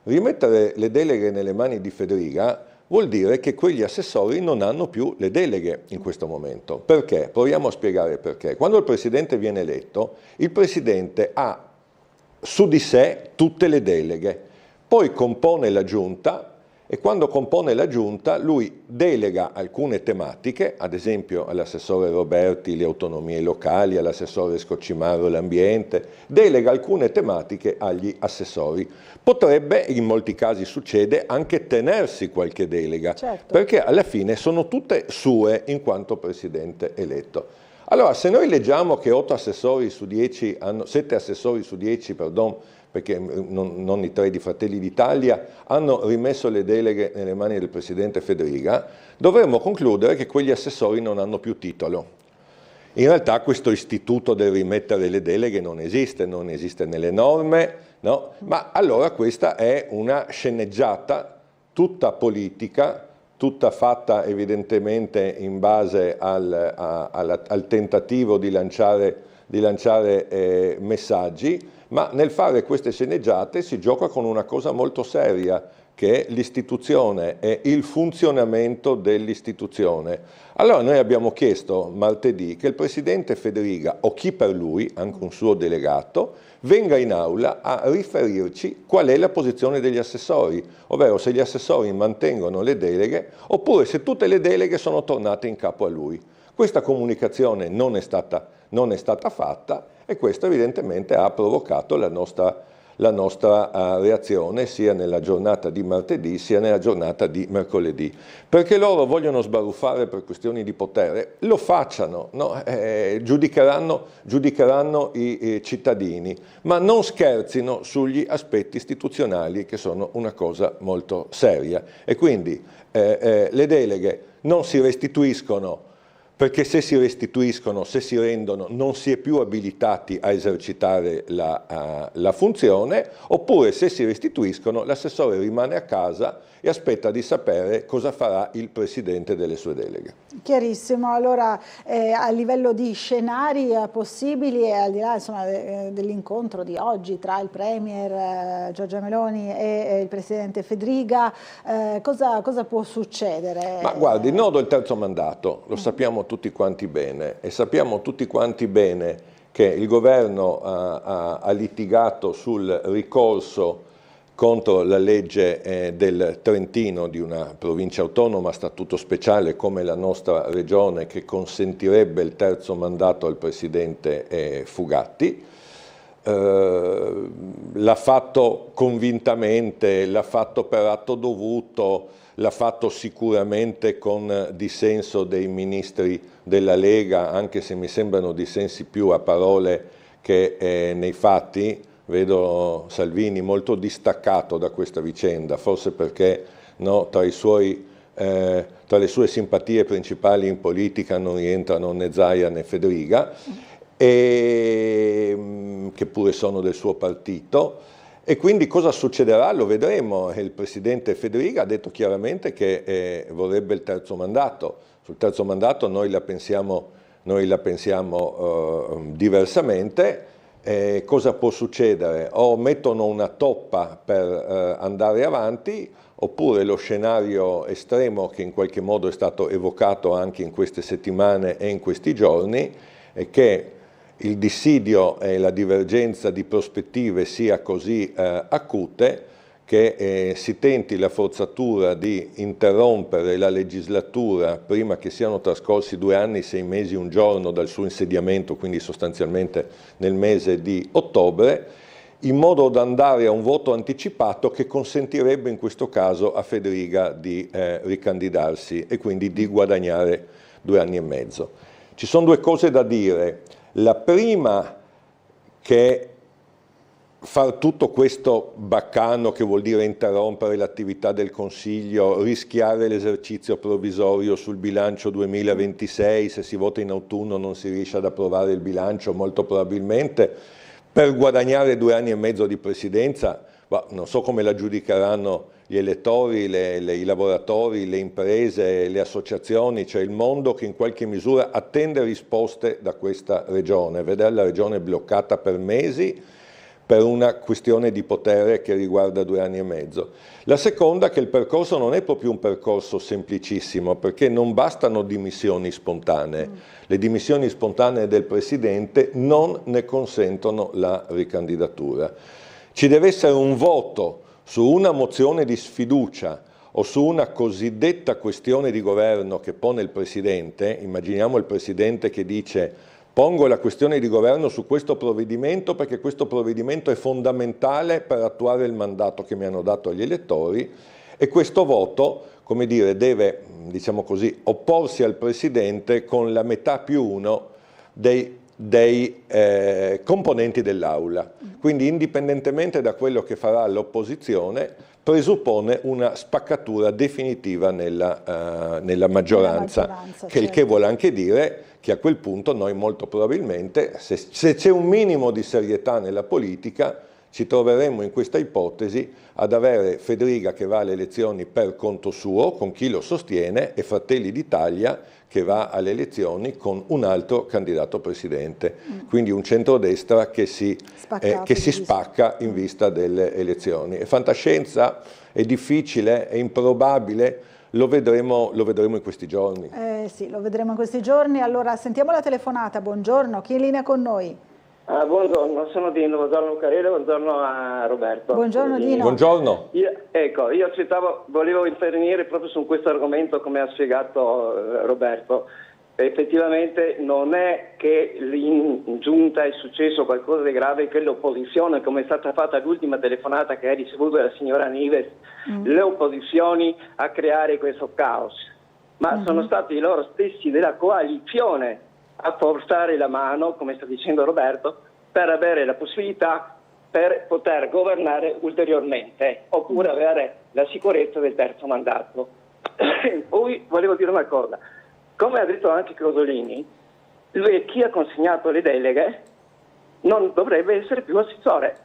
Rimettere le deleghe nelle mani di Federica vuol dire che quegli assessori non hanno più le deleghe in questo momento. Perché? Proviamo a spiegare perché. Quando il Presidente viene eletto, il Presidente ha su di sé tutte le deleghe, poi compone la Giunta. E quando compone la Giunta lui delega alcune tematiche, ad esempio all'assessore Roberti le autonomie locali, all'assessore Scocimaro l'ambiente, delega alcune tematiche agli assessori. Potrebbe, in molti casi succede, anche tenersi qualche delega, perché alla fine sono tutte sue in quanto Presidente eletto. Allora, se noi leggiamo che 7 assessori su 10 perché non i 3 di Fratelli d'Italia, hanno rimesso le deleghe nelle mani del Presidente Federica, dovremmo concludere che quegli assessori non hanno più titolo. In realtà questo istituto del rimettere le deleghe non esiste nelle norme, no? Ma allora questa è una sceneggiata tutta politica, tutta fatta evidentemente in base al tentativo di lanciare messaggi, ma nel fare queste sceneggiate si gioca con una cosa molto seria, che è l'istituzione e il funzionamento dell'istituzione. Allora noi abbiamo chiesto martedì che il Presidente Federica, o chi per lui, anche un suo delegato, venga in aula a riferirci qual è la posizione degli assessori, ovvero se gli assessori mantengono le deleghe oppure se tutte le deleghe sono tornate in capo a lui. Questa comunicazione non è stata fatta e questo evidentemente ha provocato la nostra reazione sia nella giornata di martedì sia nella giornata di mercoledì. Perché loro vogliono sbaruffare per questioni di potere, lo facciano, no? Giudicheranno i cittadini, ma non scherzino sugli aspetti istituzionali che sono una cosa molto seria. E quindi le deleghe non si restituiscono, perché se si restituiscono, se si rendono, non si è più abilitati a esercitare la funzione, oppure se si restituiscono l'assessore rimane a casa e aspetta di sapere cosa farà il Presidente delle sue deleghe. Chiarissimo, allora a livello di scenari possibili e al di là dell'incontro di oggi tra il Premier Giorgia Meloni e il Presidente Federica, cosa può succedere? Ma guardi, il nodo è il terzo mandato, lo sappiamo tutti quanti bene e sappiamo tutti quanti bene che il governo ha litigato sul ricorso contro la legge del Trentino, di una provincia autonoma a statuto speciale come la nostra regione, che consentirebbe il terzo mandato al Presidente Fugatti. L'ha fatto convintamente, l'ha fatto per atto dovuto, l'ha fatto sicuramente con dissenso dei ministri della Lega, anche se mi sembrano dissensi più a parole che nei fatti. Vedo Salvini molto distaccato da questa vicenda, forse perché no, tra le sue simpatie principali in politica non rientrano né Zaia né Federica, che pure sono del suo partito. E quindi cosa succederà? Lo vedremo. Il Presidente Federica ha detto chiaramente che vorrebbe il terzo mandato. Sul terzo mandato noi la pensiamo diversamente. cosa può succedere? O mettono una toppa per andare avanti, oppure lo scenario estremo che in qualche modo è stato evocato anche in queste settimane e in questi giorni è che il dissidio e la divergenza di prospettive sia così acute che si tenti la forzatura di interrompere la legislatura prima che siano trascorsi 2 anni, 6 mesi, 1 giorno dal suo insediamento, quindi sostanzialmente nel mese di ottobre, in modo da andare a un voto anticipato che consentirebbe in questo caso a Federica di ricandidarsi e quindi di guadagnare 2 anni e mezzo. Ci sono 2 cose da dire. La prima, che far tutto questo baccano, che vuol dire interrompere l'attività del Consiglio, rischiare l'esercizio provvisorio sul bilancio 2026, se si vota in autunno non si riesce ad approvare il bilancio molto probabilmente, per guadagnare 2 anni e mezzo di presidenza, non so come la giudicheranno gli elettori, i lavoratori, le imprese, le associazioni, cioè il mondo che in qualche misura attende risposte da questa regione. Vedere la regione bloccata per mesi per una questione di potere che riguarda 2 anni e mezzo. La seconda, che il percorso non è proprio un percorso semplicissimo, perché non bastano dimissioni spontanee. Le dimissioni spontanee del Presidente non ne consentono la ricandidatura. Ci deve essere un voto su una mozione di sfiducia o su una cosiddetta questione di governo che pone il Presidente. Immaginiamo il Presidente che dice: pongo la questione di governo su questo provvedimento perché questo provvedimento è fondamentale per attuare il mandato che mi hanno dato gli elettori, e questo voto, come dire, deve, diciamo così, opporsi al Presidente con la metà più 1 dei componenti dell'Aula. Quindi, indipendentemente da quello che farà l'opposizione, presuppone una spaccatura definitiva nella maggioranza, che vuole anche dire che a quel punto noi molto probabilmente, se c'è un minimo di serietà nella politica, ci troveremmo in questa ipotesi ad avere Federica che va alle elezioni per conto suo, con chi lo sostiene, e Fratelli d'Italia che va alle elezioni con un altro candidato presidente. Quindi un centrodestra che si spacca in vista delle elezioni. È fantascienza, è difficile, è improbabile. Lo vedremo in questi giorni. Sì, lo vedremo in questi giorni. Allora, sentiamo la telefonata. Buongiorno, chi è in linea con noi? Buongiorno, sono Dino, buongiorno Lucarelli, buongiorno a Roberto. Buongiorno Dino. Buongiorno. Io volevo intervenire proprio su questo argomento, come ha spiegato Roberto. Effettivamente non è che in giunta è successo qualcosa di grave, che l'opposizione, come è stata fatta l'ultima telefonata che ha ricevuto dalla signora Nives, le opposizioni a creare questo caos, ma sono stati loro stessi della coalizione a forzare la mano, come sta dicendo Roberto, per avere la possibilità per poter governare ulteriormente, oppure avere la sicurezza del terzo mandato. Poi volevo dire una cosa. Come ha detto anche Crosolini, lui, chi ha consegnato le deleghe, non dovrebbe essere più assessore,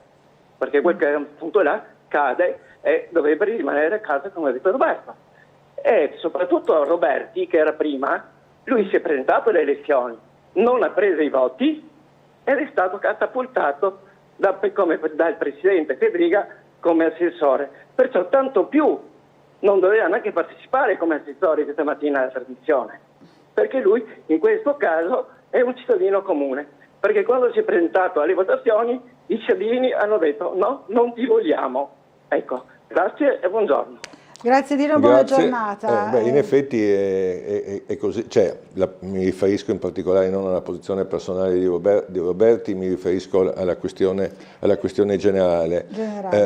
perché quel che appunto là cade e dovrebbe rimanere a casa, come ha detto Roberto. E soprattutto Roberti, che era prima, lui si è presentato alle elezioni, non ha preso i voti ed è stato catapultato dal presidente Federica come assessore. Perciò tanto più non doveva neanche partecipare come assessore questa mattina alla trasmissione, perché lui in questo caso è un cittadino comune, perché quando si è presentato alle votazioni i cittadini hanno detto no, non ti vogliamo. Ecco, grazie e buongiorno. Grazie Dino, buona giornata. In effetti è così, cioè, mi riferisco in particolare non alla posizione personale di Roberti, mi riferisco alla questione generale.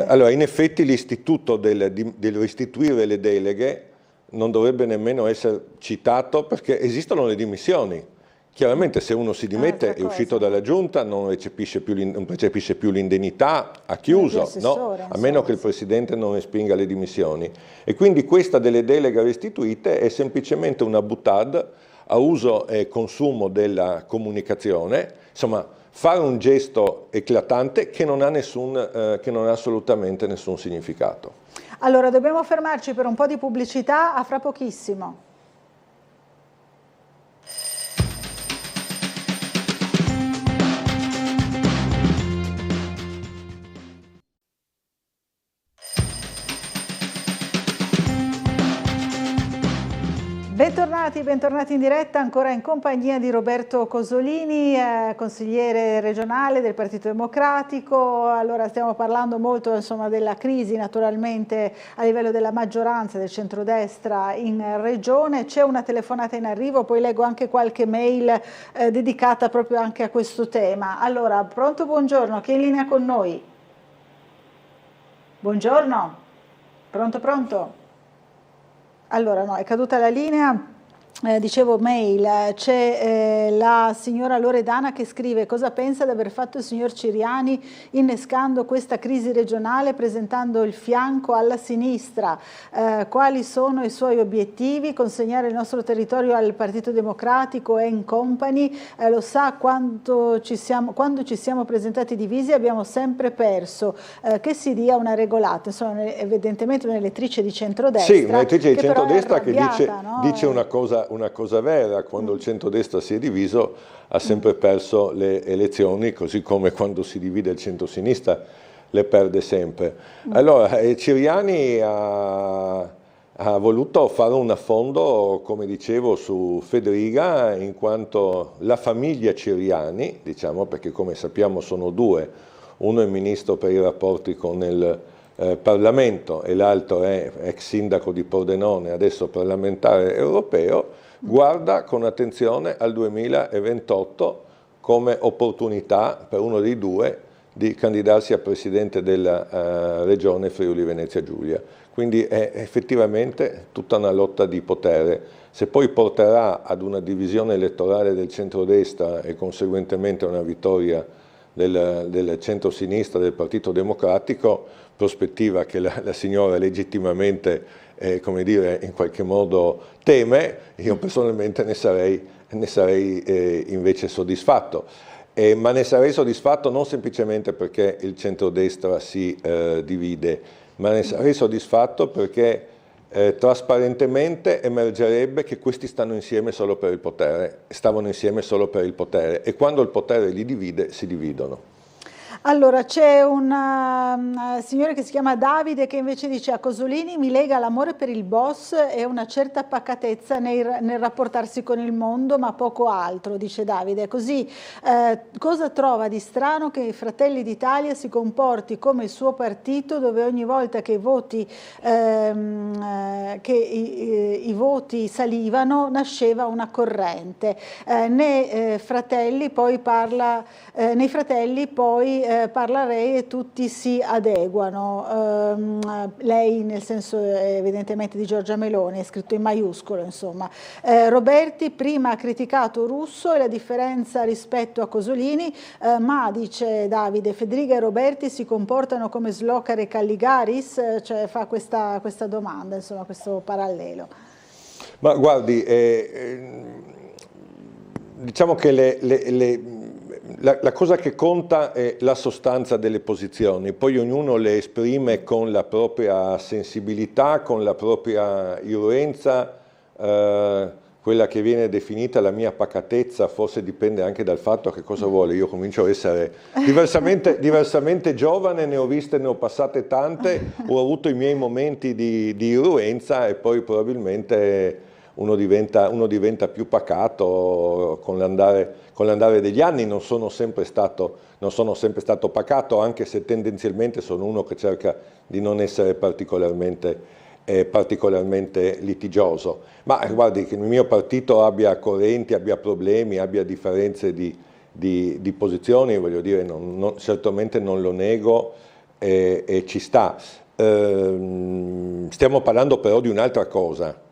Allora, in effetti l'istituto del restituire le deleghe non dovrebbe nemmeno essere citato, perché esistono le dimissioni. Chiaramente se uno si dimette, è uscito dalla giunta, non percepisce più l'indennità, ha chiuso, no? A meno che il Presidente non respinga le dimissioni. E quindi questa delle deleghe restituite è semplicemente una boutade a uso e consumo della comunicazione, insomma fare un gesto eclatante che non ha assolutamente nessun significato. Allora dobbiamo fermarci per un po' di pubblicità, a fra pochissimo. Bentornati in diretta, ancora in compagnia di Roberto Cosolini, consigliere regionale del Partito Democratico. Allora, stiamo parlando molto della crisi naturalmente a livello della maggioranza del centrodestra in regione. C'è una telefonata in arrivo, poi leggo anche qualche mail dedicata proprio anche a questo tema. Allora, pronto, buongiorno, chi è in linea con noi? Buongiorno, pronto? Allora no, è caduta la linea. Dicevo mail, c'è la signora Loredana che scrive: cosa pensa di aver fatto il signor Ciriani innescando questa crisi regionale presentando il fianco alla sinistra, quali sono i suoi obiettivi? Consegnare il nostro territorio al Partito Democratico e in company, lo sa quando ci siamo presentati divisi abbiamo sempre perso, che si dia una regolata. Insomma, evidentemente un'elettrice di centrodestra, sì, un'elettrice di centrodestra che dice no? una cosa vera: quando il centrodestra si è diviso ha sempre perso le elezioni, così come quando si divide il centrosinistra le perde sempre. Allora, Ciriani ha voluto fare un affondo, come dicevo, su Federiga, in quanto la famiglia Ciriani, diciamo, perché come sappiamo sono due, uno è ministro per i rapporti con il Parlamento e l'altro è ex sindaco di Pordenone, adesso parlamentare europeo, guarda con attenzione al 2028 come opportunità per uno dei due di candidarsi a presidente della regione Friuli Venezia Giulia. Quindi è effettivamente tutta una lotta di potere. Se poi porterà ad una divisione elettorale del centrodestra e conseguentemente a una vittoria del centro-sinistra del Partito Democratico, prospettiva che la signora legittimamente, come dire, in qualche modo teme, io personalmente ne sarei invece soddisfatto. Ma ne sarei soddisfatto non semplicemente perché il centrodestra si divide, ma ne sarei soddisfatto perché trasparentemente emergerebbe che questi stanno insieme solo per il potere, stavano insieme solo per il potere, e quando il potere li divide si dividono. Allora, c'è un signore che si chiama Davide che invece dice: a Cosolini mi lega l'amore per il boss e una certa pacatezza nel rapportarsi con il mondo, ma poco altro, dice Davide. Così cosa trova di strano che i Fratelli d'Italia si comporti come il suo partito, dove ogni volta che i voti salivano nasceva una corrente? Nei Fratelli poi parla lei e tutti si adeguano. Lei nel senso evidentemente di Giorgia Meloni, è scritto in maiuscolo, insomma. Roberti prima ha criticato Russo e la differenza rispetto a Cosolini, ma dice Davide, Federiga e Roberti si comportano come Slokar e Calligaris, cioè fa questa domanda, insomma, questo parallelo. Ma guardi, diciamo che la cosa che conta è la sostanza delle posizioni, poi ognuno le esprime con la propria sensibilità, con la propria iruenza, quella che viene definita la mia pacatezza forse dipende anche dal fatto che cosa vuole. Io comincio a essere diversamente giovane, ne ho viste, ne ho passate tante, ho avuto i miei momenti di iruenza e poi probabilmente uno diventa più pacato con l'andare degli anni. Non sono sempre stato pacato, anche se tendenzialmente sono uno che cerca di non essere particolarmente litigioso. Ma guardi, che il mio partito abbia correnti, abbia problemi, abbia differenze di posizioni, voglio dire, certamente non lo nego e ci sta. Stiamo parlando però di un'altra cosa.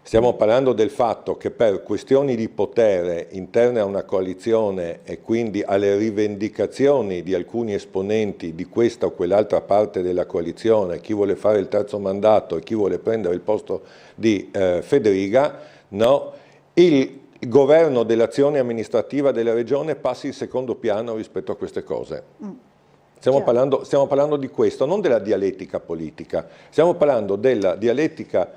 Stiamo parlando del fatto che per questioni di potere interne a una coalizione e quindi alle rivendicazioni di alcuni esponenti di questa o quell'altra parte della coalizione, chi vuole fare il terzo mandato e chi vuole prendere il posto di Federiga, no, il governo dell'azione amministrativa della regione passi in secondo piano rispetto a queste cose. Stiamo parlando di questo, non della dialettica politica, stiamo parlando della dialettica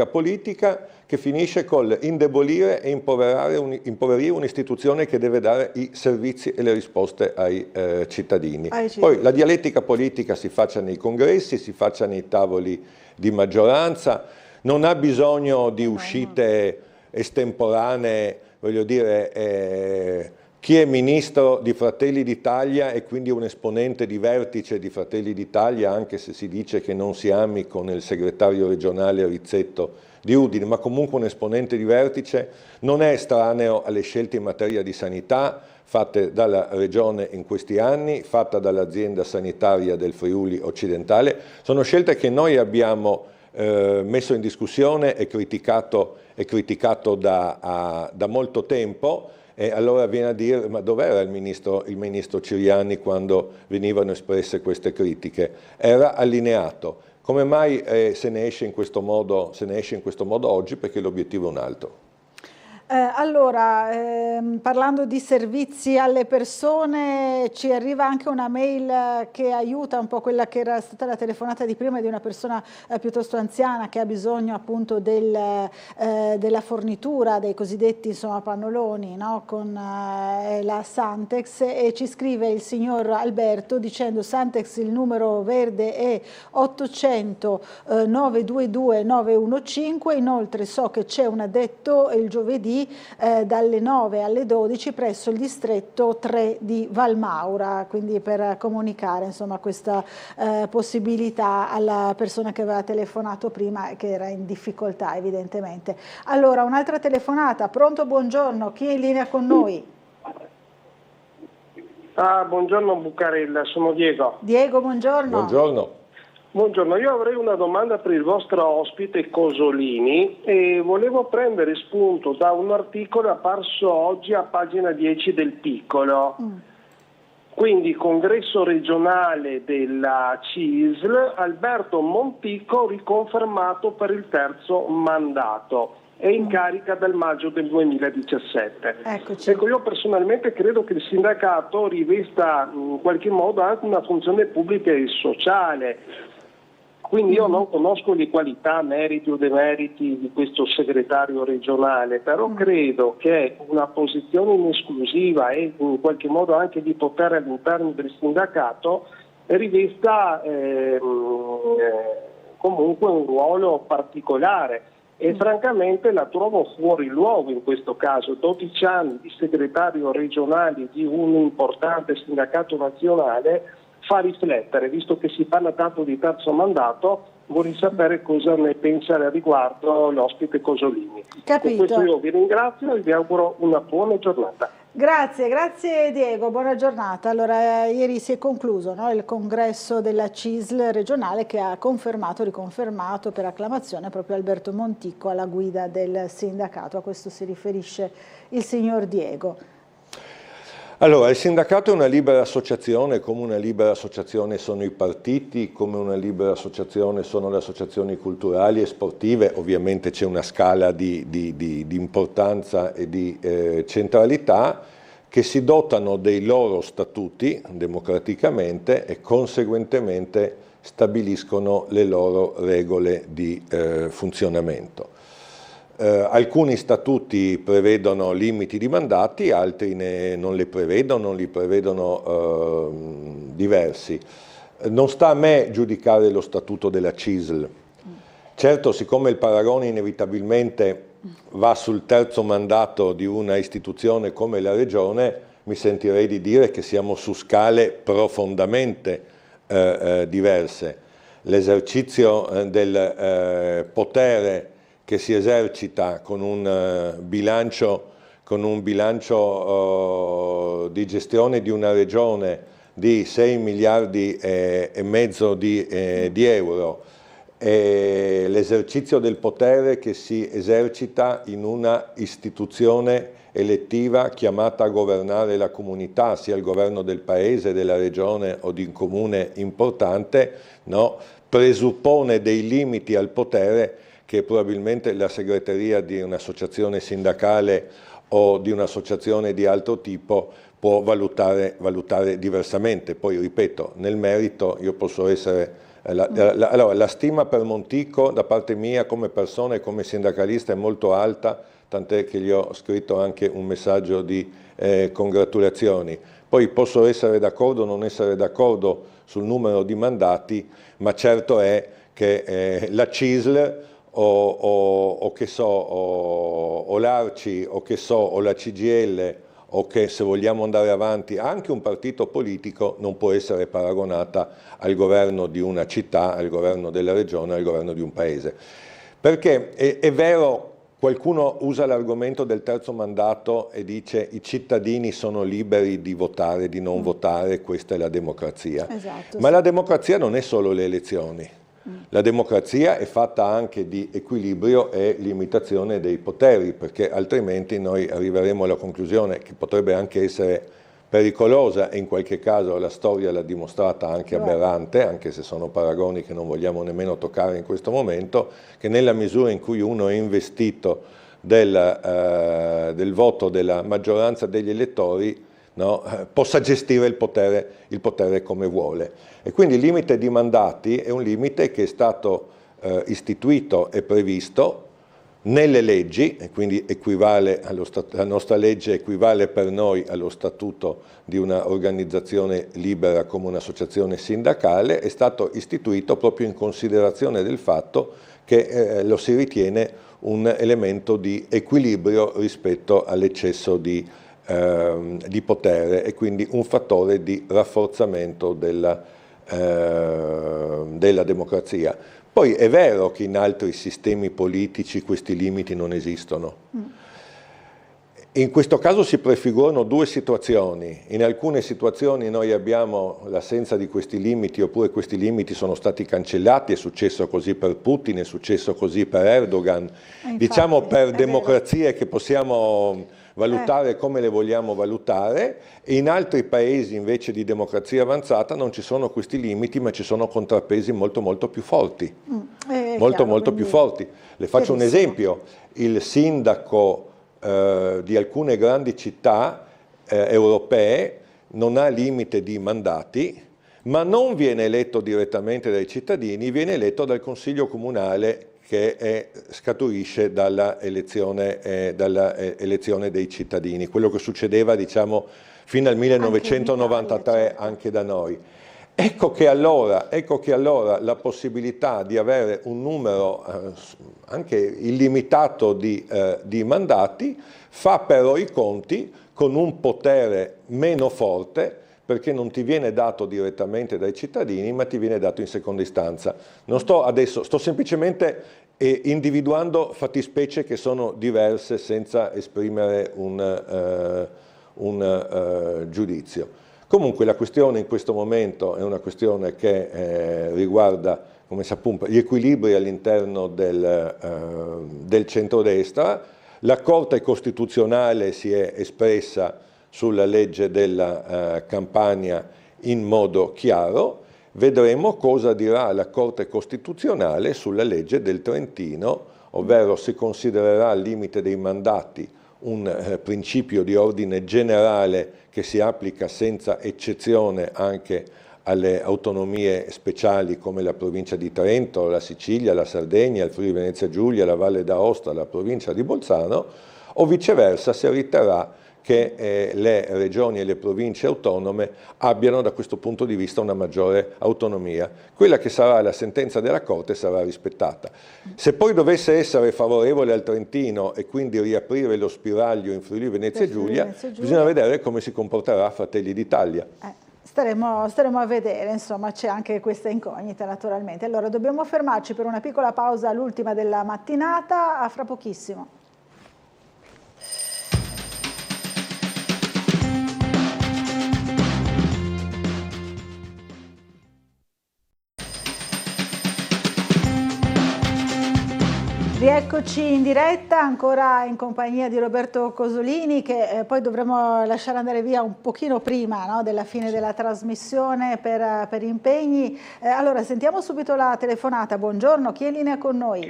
politica che finisce col indebolire e impoverire un'istituzione che deve dare i servizi e le risposte ai cittadini. Poi la dialettica politica si faccia nei congressi, si faccia nei tavoli di maggioranza, non ha bisogno di uscite estemporanee, voglio dire, chi è ministro di Fratelli d'Italia e quindi un esponente di vertice di Fratelli d'Italia, anche se si dice che non si ami con il segretario regionale Rizzetto di Udine, ma comunque un esponente di vertice, non è estraneo alle scelte in materia di sanità fatte dalla Regione in questi anni, fatta dall'azienda sanitaria del Friuli occidentale. Sono scelte che noi abbiamo messo in discussione e criticato da molto tempo. E allora viene a dire, ma dov'era il ministro Ciriani quando venivano espresse queste critiche? Era allineato. Come mai se ne esce in questo modo oggi? Perché l'obiettivo è un altro. Parlando di servizi alle persone, ci arriva anche una mail che aiuta un po' quella che era stata la telefonata di prima di una persona piuttosto anziana che ha bisogno appunto della fornitura dei cosiddetti pannoloni, no? Con la Santex, e ci scrive il signor Alberto dicendo: Santex, il numero verde è 800 922 915, inoltre so che c'è un addetto il giovedì dalle 9 alle 12 presso il distretto 3 di Valmaura, quindi per comunicare insomma questa possibilità alla persona che aveva telefonato prima e che era in difficoltà evidentemente. Allora, un'altra telefonata. Pronto, buongiorno, chi è in linea con noi? Buongiorno Buccarella, sono Diego. Diego, buongiorno. Buongiorno. Buongiorno, io avrei una domanda per il vostro ospite Cosolini e volevo prendere spunto da un articolo apparso oggi a pagina 10 del Piccolo. Quindi congresso regionale della CISL, Alberto Monticco riconfermato per il terzo mandato. È in carica dal maggio del 2017. Ecco, io personalmente credo che il sindacato rivesta in qualche modo anche una funzione pubblica e sociale. Quindi io non conosco le qualità, meriti o demeriti di questo segretario regionale, però credo che una posizione in esclusiva e in qualche modo anche di potere all'interno del sindacato rivesta comunque un ruolo particolare e francamente la trovo fuori luogo in questo caso. 12 anni di segretario regionale di un importante sindacato nazionale fa riflettere, visto che si parla tanto di terzo mandato, vorrei sapere cosa ne pensa al riguardo l'ospite Cosolini. Capito. Con questo io vi ringrazio e vi auguro una buona giornata. Grazie Diego, buona giornata. Allora, ieri si è concluso, no, il congresso della CISL regionale che ha riconfermato per acclamazione proprio Alberto Monticco alla guida del sindacato. A questo si riferisce il signor Diego. Allora, il sindacato è una libera associazione, come una libera associazione sono i partiti, come una libera associazione sono le associazioni culturali e sportive. Ovviamente c'è una scala di importanza e di centralità che si dotano dei loro statuti democraticamente e conseguentemente stabiliscono le loro regole di funzionamento. Alcuni statuti prevedono limiti di mandati, altri non li prevedono diversi. Non sta a me giudicare lo statuto della CISL. Certo, siccome il paragone inevitabilmente va sul terzo mandato di una istituzione come la Regione, mi sentirei di dire che siamo su scale profondamente diverse. L'esercizio del potere che si esercita con un bilancio di gestione di una regione di 6 miliardi e mezzo di euro, e l'esercizio del potere che si esercita in una istituzione elettiva chiamata a governare la comunità, sia il governo del paese, della regione o di un comune importante, no? Presuppone dei limiti al potere che probabilmente la segreteria di un'associazione sindacale o di un'associazione di altro tipo può valutare diversamente. Poi, ripeto, nel merito io posso essere... Allora, la stima per Monticco da parte mia come persona e come sindacalista è molto alta, tant'è che gli ho scritto anche un messaggio di congratulazioni. Poi posso essere d'accordo o non essere d'accordo sul numero di mandati, ma certo è che la CISL o che so, o l'Arci, o che so, o la CGIL, o che, se vogliamo andare avanti, anche un partito politico non può essere paragonata al governo di una città, al governo della regione, al governo di un paese. Perché è vero, qualcuno usa l'argomento del terzo mandato e dice i cittadini sono liberi di votare, di non votare, questa è la democrazia. Esatto, Ma sì. la democrazia non è solo le elezioni. La democrazia è fatta anche di equilibrio e limitazione dei poteri, perché altrimenti noi arriveremo alla conclusione che potrebbe anche essere pericolosa, e in qualche caso la storia l'ha dimostrata anche aberrante, anche se sono paragoni che non vogliamo nemmeno toccare in questo momento, che nella misura in cui uno è investito del voto della maggioranza degli elettori, no, possa gestire il potere come vuole. E quindi il limite di mandati è un limite che è stato istituito e previsto nelle leggi, e quindi equivale la nostra legge equivale per noi allo statuto di un'organizzazione libera come un'associazione sindacale, è stato istituito proprio in considerazione del fatto che lo si ritiene un elemento di equilibrio rispetto all'eccesso di potere, e quindi un fattore di rafforzamento della democrazia. Poi è vero che in altri sistemi politici questi limiti non esistono. In questo caso si prefigurano due situazioni. In alcune situazioni noi abbiamo l'assenza di questi limiti, oppure questi limiti sono stati cancellati, è successo così per Putin, è successo così per Erdogan. Diciamo per democrazie che possiamo valutare come le vogliamo valutare, e in altri paesi invece di democrazia avanzata non ci sono questi limiti, ma ci sono contrappesi molto più forti. Molto più forti. Le faccio un esempio: il sindaco di alcune grandi città europee non ha limite di mandati, ma non viene eletto direttamente dai cittadini, viene eletto dal Consiglio Comunale, che scaturisce dalla elezione dei cittadini, quello che succedeva, diciamo, fino al 1993 anche da noi. Ecco che allora la possibilità di avere un numero anche illimitato di mandati fa però i conti con un potere meno forte, perché non ti viene dato direttamente dai cittadini, ma ti viene dato in seconda istanza. Sto semplicemente individuando fattispecie che sono diverse senza esprimere un giudizio. Comunque la questione in questo momento è una questione che riguarda, come sappiamo, gli equilibri all'interno del centrodestra. La Corte Costituzionale si è espressa sulla legge della Campania in modo chiaro. Vedremo cosa dirà la Corte Costituzionale sulla legge del Trentino, ovvero se considererà il limite dei mandati un principio di ordine generale che si applica senza eccezione anche alle autonomie speciali come la provincia di Trento, la Sicilia, la Sardegna, il Friuli Venezia Giulia, la Valle d'Aosta, la provincia di Bolzano, o viceversa se riterrà che le regioni e le province autonome abbiano da questo punto di vista una maggiore autonomia. Quella che sarà la sentenza della Corte sarà rispettata. Se poi dovesse essere favorevole al Trentino e quindi riaprire lo spiraglio in Friuli Venezia Giulia, bisogna vedere come si comporterà Fratelli d'Italia. Staremo a vedere, insomma, c'è anche questa incognita naturalmente. Allora dobbiamo fermarci per una piccola pausa, l'ultima della mattinata, a fra pochissimo. Rieccoci in diretta, ancora in compagnia di Roberto Cosolini, che poi dovremo lasciare andare via un pochino prima, no, della fine della trasmissione per impegni. Allora sentiamo subito la telefonata. Buongiorno, chi è in linea con noi?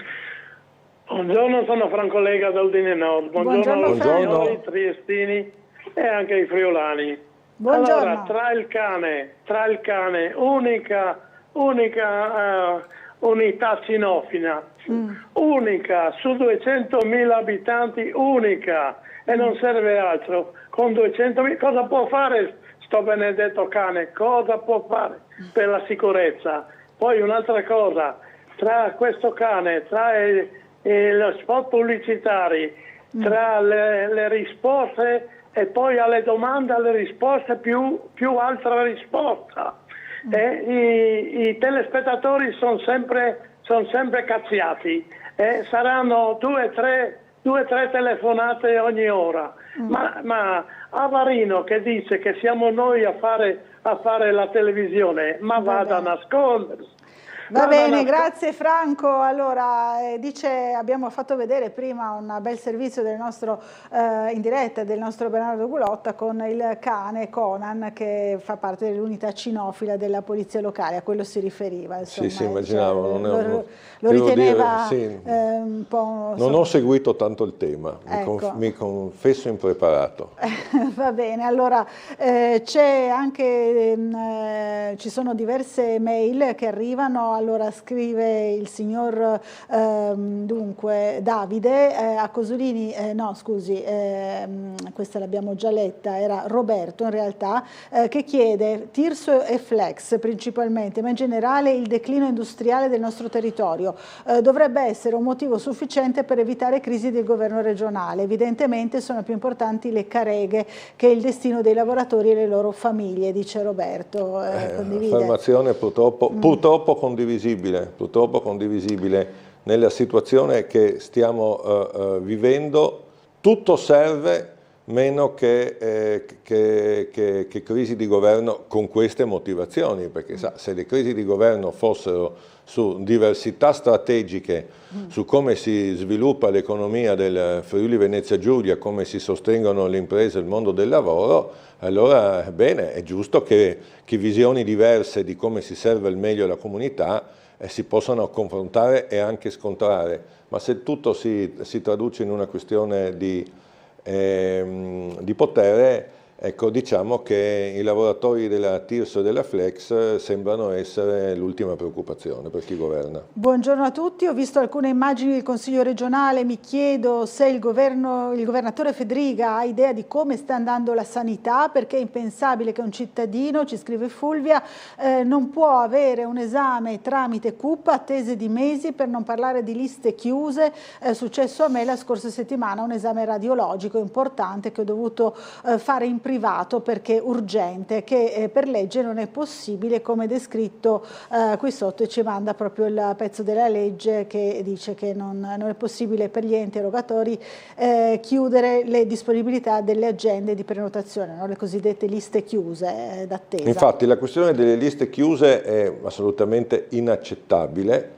Buongiorno, sono Franco Lega da Udine Nord. Buongiorno ai signori triestini e ai friulani. Buongiorno. Allora, tra il cane, unica unità cinofina, unica su 200.000 abitanti, unica, e non serve altro. Con 200.000 cosa può fare sto benedetto cane? Cosa può fare per la sicurezza? Poi un'altra cosa, tra questo cane, tra lo spot pubblicitari, tra le risposte e poi alle domande, alle risposte più altra risposta. I telespettatori sono sempre cazziati. Saranno due o tre telefonate ogni ora. Ma Avarino che dice che siamo noi a fare la televisione, ma vada a nascondersi. Va bene, grazie Franco. Allora, abbiamo fatto vedere prima un bel servizio del nostro, in diretta del nostro Bernardo Gulotta con il cane Conan che fa parte dell'unità cinofila della polizia locale, a quello si riferiva. Insomma, sì, immaginavo. Lo riteneva un po'... Non ho seguito tanto il tema, ecco. mi confesso impreparato. Va bene, allora c'è anche, ci sono diverse mail che arrivano. Allora scrive il signor dunque Davide a Cosolini, no scusi, questa l'abbiamo già letta, era Roberto in realtà, che chiede Tirso e Flex principalmente, ma in generale il declino industriale del nostro territorio dovrebbe essere un motivo sufficiente per evitare crisi del governo regionale. Evidentemente sono più importanti le careghe che il destino dei lavoratori e le loro famiglie, dice Roberto. Affermazione purtroppo condivisibile nella situazione che stiamo vivendo. Tutto serve meno che crisi di governo con queste motivazioni, perché se le crisi di governo fossero su diversità strategiche, su come si sviluppa l'economia del Friuli Venezia Giulia, come si sostengono le imprese e il mondo del lavoro, allora bene, è giusto che visioni diverse di come si serve al meglio la comunità si possano confrontare e anche scontrare, ma se tutto si traduce in una questione di potere, ecco, diciamo che i lavoratori della Tirso e della Flex sembrano essere l'ultima preoccupazione per chi governa. Buongiorno a tutti, ho visto alcune immagini del Consiglio regionale, mi chiedo se il governatore Fedriga ha idea di come sta andando la sanità, perché è impensabile che un cittadino, ci scrive Fulvia, non può avere un esame tramite CUP attese di mesi, per non parlare di liste chiuse. È successo a me la scorsa settimana un esame radiologico importante che ho dovuto fare in privato perché urgente, che per legge non è possibile, come descritto qui sotto, e ci manda proprio il pezzo della legge che dice che non è possibile per gli enti erogatori chiudere le disponibilità delle agende di prenotazione, no? Le cosiddette liste chiuse d'attesa. Infatti la questione delle liste chiuse è assolutamente inaccettabile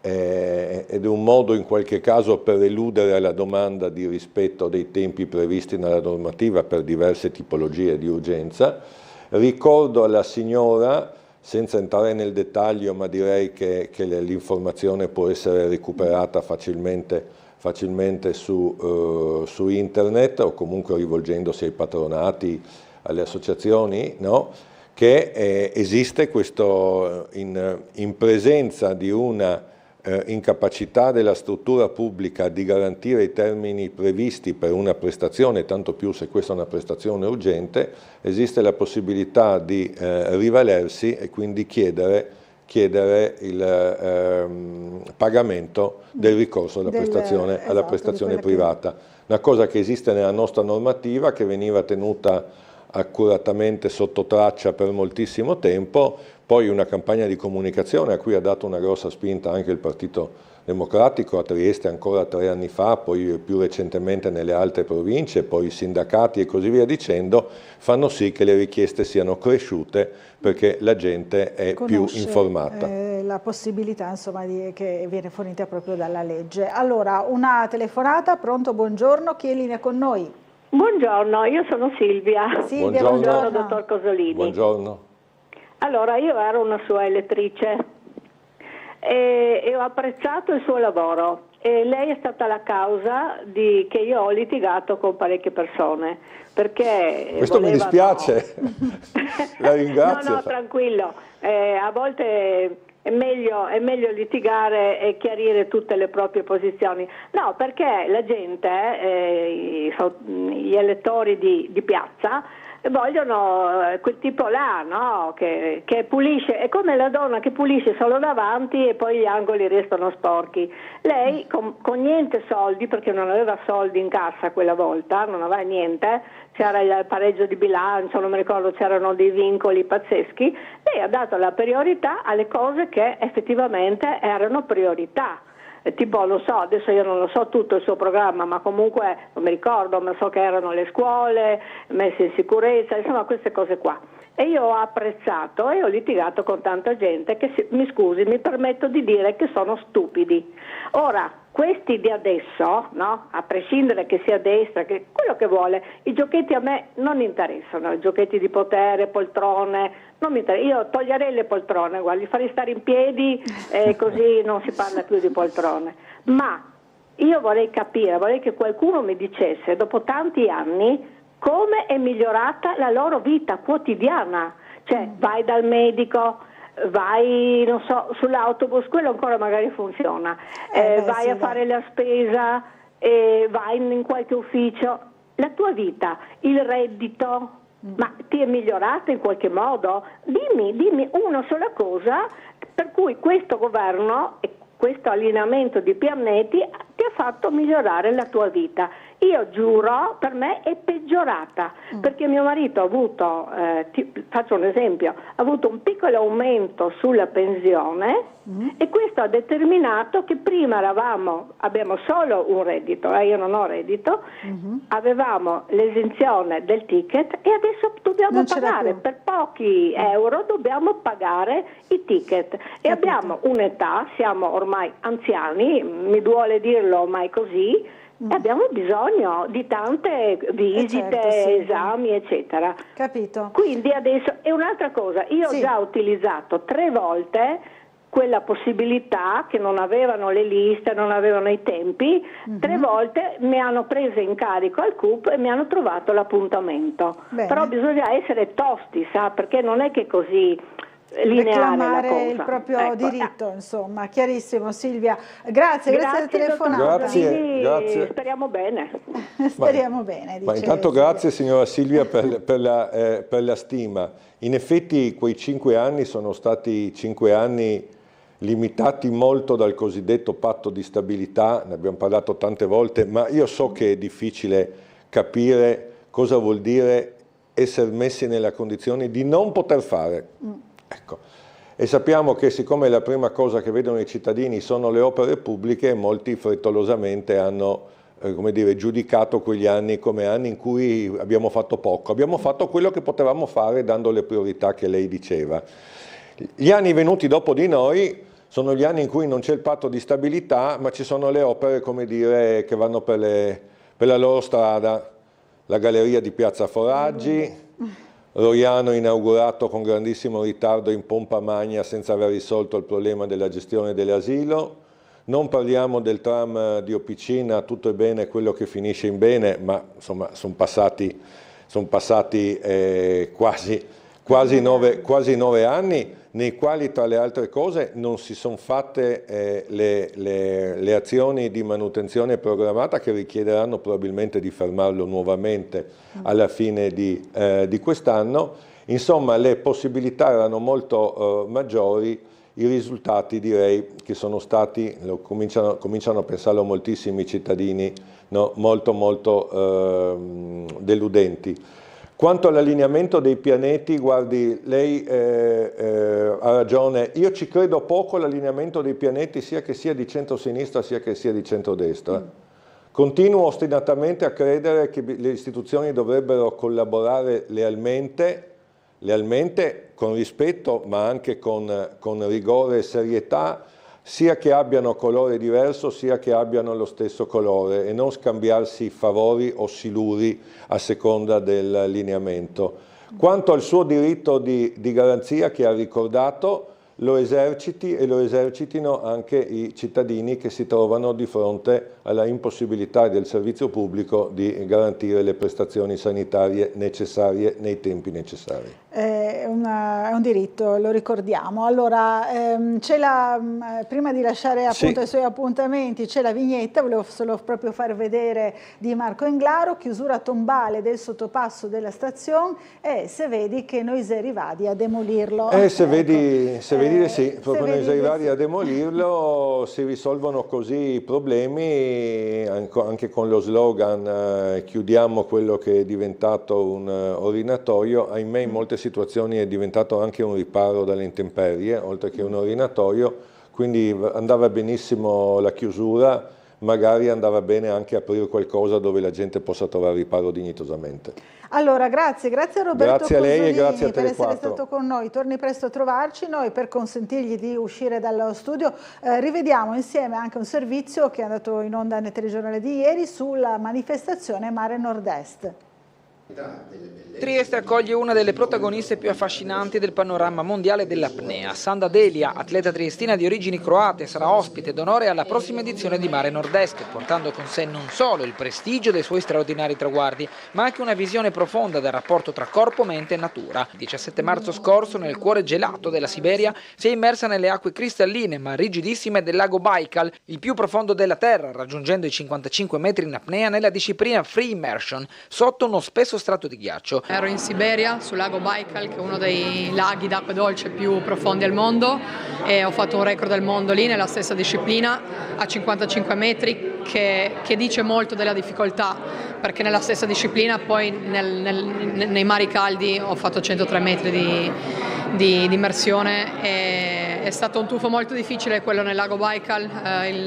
ed è un modo in qualche caso per eludere la domanda di rispetto dei tempi previsti nella normativa per diverse tipologie di urgenza. Ricordo alla signora, senza entrare nel dettaglio, ma direi che l'informazione può essere recuperata facilmente su internet o comunque rivolgendosi ai patronati, alle associazioni, no? Che esiste questo, in presenza di una incapacità della struttura pubblica di garantire i termini previsti per una prestazione, tanto più se questa è una prestazione urgente, esiste la possibilità di rivalersi e quindi chiedere il pagamento del ricorso alla prestazione privata. Una cosa che esiste nella nostra normativa, che veniva tenuta accuratamente sotto traccia per moltissimo tempo, poi una campagna di comunicazione a cui ha dato una grossa spinta anche il Partito Democratico a Trieste ancora 3 anni fa, poi più recentemente nelle altre province, poi i sindacati e così via dicendo, fanno sì che le richieste siano cresciute perché la gente è più informata. La possibilità, insomma, che viene fornita proprio dalla legge. Allora, una telefonata, pronto, buongiorno, chi è in linea con noi? Buongiorno, io sono Silvia. Silvia, buongiorno dottor Cosolini. Buongiorno. Allora, io ero una sua elettrice e ho apprezzato il suo lavoro e lei è stata la causa che io ho litigato con parecchie persone. Perché questo mi dispiace, la ringrazio. No, tranquillo, a volte è meglio litigare e chiarire tutte le proprie posizioni. No, perché la gente, gli elettori di piazza, vogliono quel tipo là, no? Che pulisce, è come la donna che pulisce solo davanti e poi gli angoli restano sporchi. Lei con niente soldi, perché non aveva soldi in cassa quella volta, non aveva niente, c'era il pareggio di bilancio, non mi ricordo, c'erano dei vincoli pazzeschi, lei ha dato la priorità alle cose che effettivamente erano priorità. Tipo, non so, adesso io non lo so tutto il suo programma, ma comunque non mi ricordo, ma so che erano le scuole messe in sicurezza, insomma queste cose qua. E io ho apprezzato e ho litigato con tanta gente che, mi scusi, mi permetto di dire che sono stupidi. Ora, questi di adesso, no? A prescindere che sia destra, che quello che vuole, i giochetti a me non interessano, i giochetti di potere, poltrone, non mi interessa. Io toglierei le poltrone, guarda, li farei stare in piedi così non si parla più di poltrone. Ma io vorrei capire, vorrei che qualcuno mi dicesse, dopo tanti anni, come è migliorata la loro vita quotidiana. Cioè, vai dal medico, vai, non so, sull'autobus, quello ancora magari funziona, vai a fare la spesa, vai in qualche ufficio, la tua vita, il reddito, ma ti è migliorata in qualche modo? Dimmi una sola cosa per cui questo governo e questo allineamento di pianeti ti ha fatto migliorare la tua vita. Io giuro, per me è peggiorata, perché mio marito ha avuto, faccio un esempio, ha avuto un piccolo aumento sulla pensione e questo ha determinato che prima abbiamo solo un reddito, io non ho reddito, avevamo l'esenzione del ticket e adesso dobbiamo pagare, per pochi euro dobbiamo pagare i ticket e abbiamo un'età, siamo ormai anziani, mi duole dirlo ormai così, e abbiamo bisogno di tante visite, esami, eccetera. Capito. Quindi adesso, e un'altra cosa, io ho già utilizzato 3 volte quella possibilità che non avevano le liste, non avevano i tempi, 3 volte mi hanno preso in carico al CUP e mi hanno trovato l'appuntamento. Bene. Però bisogna essere tosti, sa, perché non è che così lineare la cosa. Il proprio diritto, insomma, chiarissimo. Silvia, grazie della telefonata. Grazie. Speriamo bene. Speriamo bene. Ma intanto grazie signora Silvia per la stima. In effetti quei 5 anni sono stati 5 anni limitati molto dal cosiddetto patto di stabilità, ne abbiamo parlato tante volte, ma io so che è difficile capire cosa vuol dire essere messi nella condizione di non poter fare. Ecco. E sappiamo che siccome la prima cosa che vedono i cittadini sono le opere pubbliche, molti frettolosamente hanno come dire, giudicato quegli anni come anni in cui abbiamo fatto poco. Abbiamo fatto quello che potevamo fare dando le priorità che lei diceva. Gli anni venuti dopo di noi sono gli anni in cui non c'è il patto di stabilità, ma ci sono le opere, come dire, che vanno per la loro strada. La galleria di Piazza Foraggi, Roiano inaugurato con grandissimo ritardo in pompa magna senza aver risolto il problema della gestione dell'asilo. Non parliamo del tram di Opicina, tutto è bene quello che finisce in bene, ma insomma sono passati quasi 9 anni nei quali tra le altre cose non si sono fatte le azioni di manutenzione programmata che richiederanno probabilmente di fermarlo nuovamente alla fine di quest'anno. Insomma, le possibilità erano molto maggiori, i risultati direi che sono stati, cominciano a pensarlo moltissimi cittadini, no? molto deludenti. Quanto all'allineamento dei pianeti, guardi, lei ha ragione, io ci credo poco all'allineamento dei pianeti sia che sia di centro-sinistra sia che sia di centrodestra. Continuo ostinatamente a credere che le istituzioni dovrebbero collaborare lealmente con rispetto ma anche con rigore e serietà, sia che abbiano colore diverso sia che abbiano lo stesso colore e non scambiarsi favori o siluri a seconda dell'allineamento. Quanto al suo diritto di garanzia che ha ricordato, lo eserciti e lo esercitino anche i cittadini che si trovano di fronte alla impossibilità del servizio pubblico di garantire le prestazioni sanitarie necessarie nei tempi necessari. è un diritto, lo ricordiamo. Allora, prima di lasciare appunto i suoi appuntamenti, c'è la vignetta, volevo solo proprio far vedere, di Marco Englaro, chiusura tombale del sottopasso della stazione, e se vedi che noi siamo arrivati a demolirlo. Se vedi sì, proprio noi siamo arrivati a demolirlo, si risolvono così i problemi, anche con lo slogan chiudiamo quello che è diventato un orinatoio. Ahimè, in molte situazioni è diventato anche un riparo dalle intemperie, oltre che un orinatoio, quindi andava benissimo la chiusura, magari andava bene anche aprire qualcosa dove la gente possa trovare riparo dignitosamente. Allora, grazie a Roberto grazie a lei Cosolini e grazie a per essere Tele4. stato con noi. Torni presto a trovarci. Noi, per consentirgli di uscire dallo studio, rivediamo insieme anche un servizio che è andato in onda nel telegiornale di ieri sulla manifestazione Mare Nord-Est. Trieste accoglie una delle protagoniste più affascinanti del panorama mondiale dell'apnea. Sanda Delia, atleta triestina di origini croate, sarà ospite d'onore alla prossima edizione di Mare Nord-Est, portando con sé non solo il prestigio dei suoi straordinari traguardi, ma anche una visione profonda del rapporto tra corpo, mente e natura. Il 17 marzo scorso, nel cuore gelato della Siberia, si è immersa nelle acque cristalline ma rigidissime del lago Baikal, il più profondo della Terra, raggiungendo i 55 metri in apnea nella disciplina Free Immersion, sotto uno spesso strato di ghiaccio. Ero in Siberia, sul lago Baikal, che è uno dei laghi d'acqua dolce più profondi al mondo, e ho fatto un record del mondo lì nella stessa disciplina a 55 metri che dice molto della difficoltà, perché nella stessa disciplina poi nei mari caldi ho fatto 103 metri di immersione e è stato un tuffo molto difficile quello nel lago Baikal.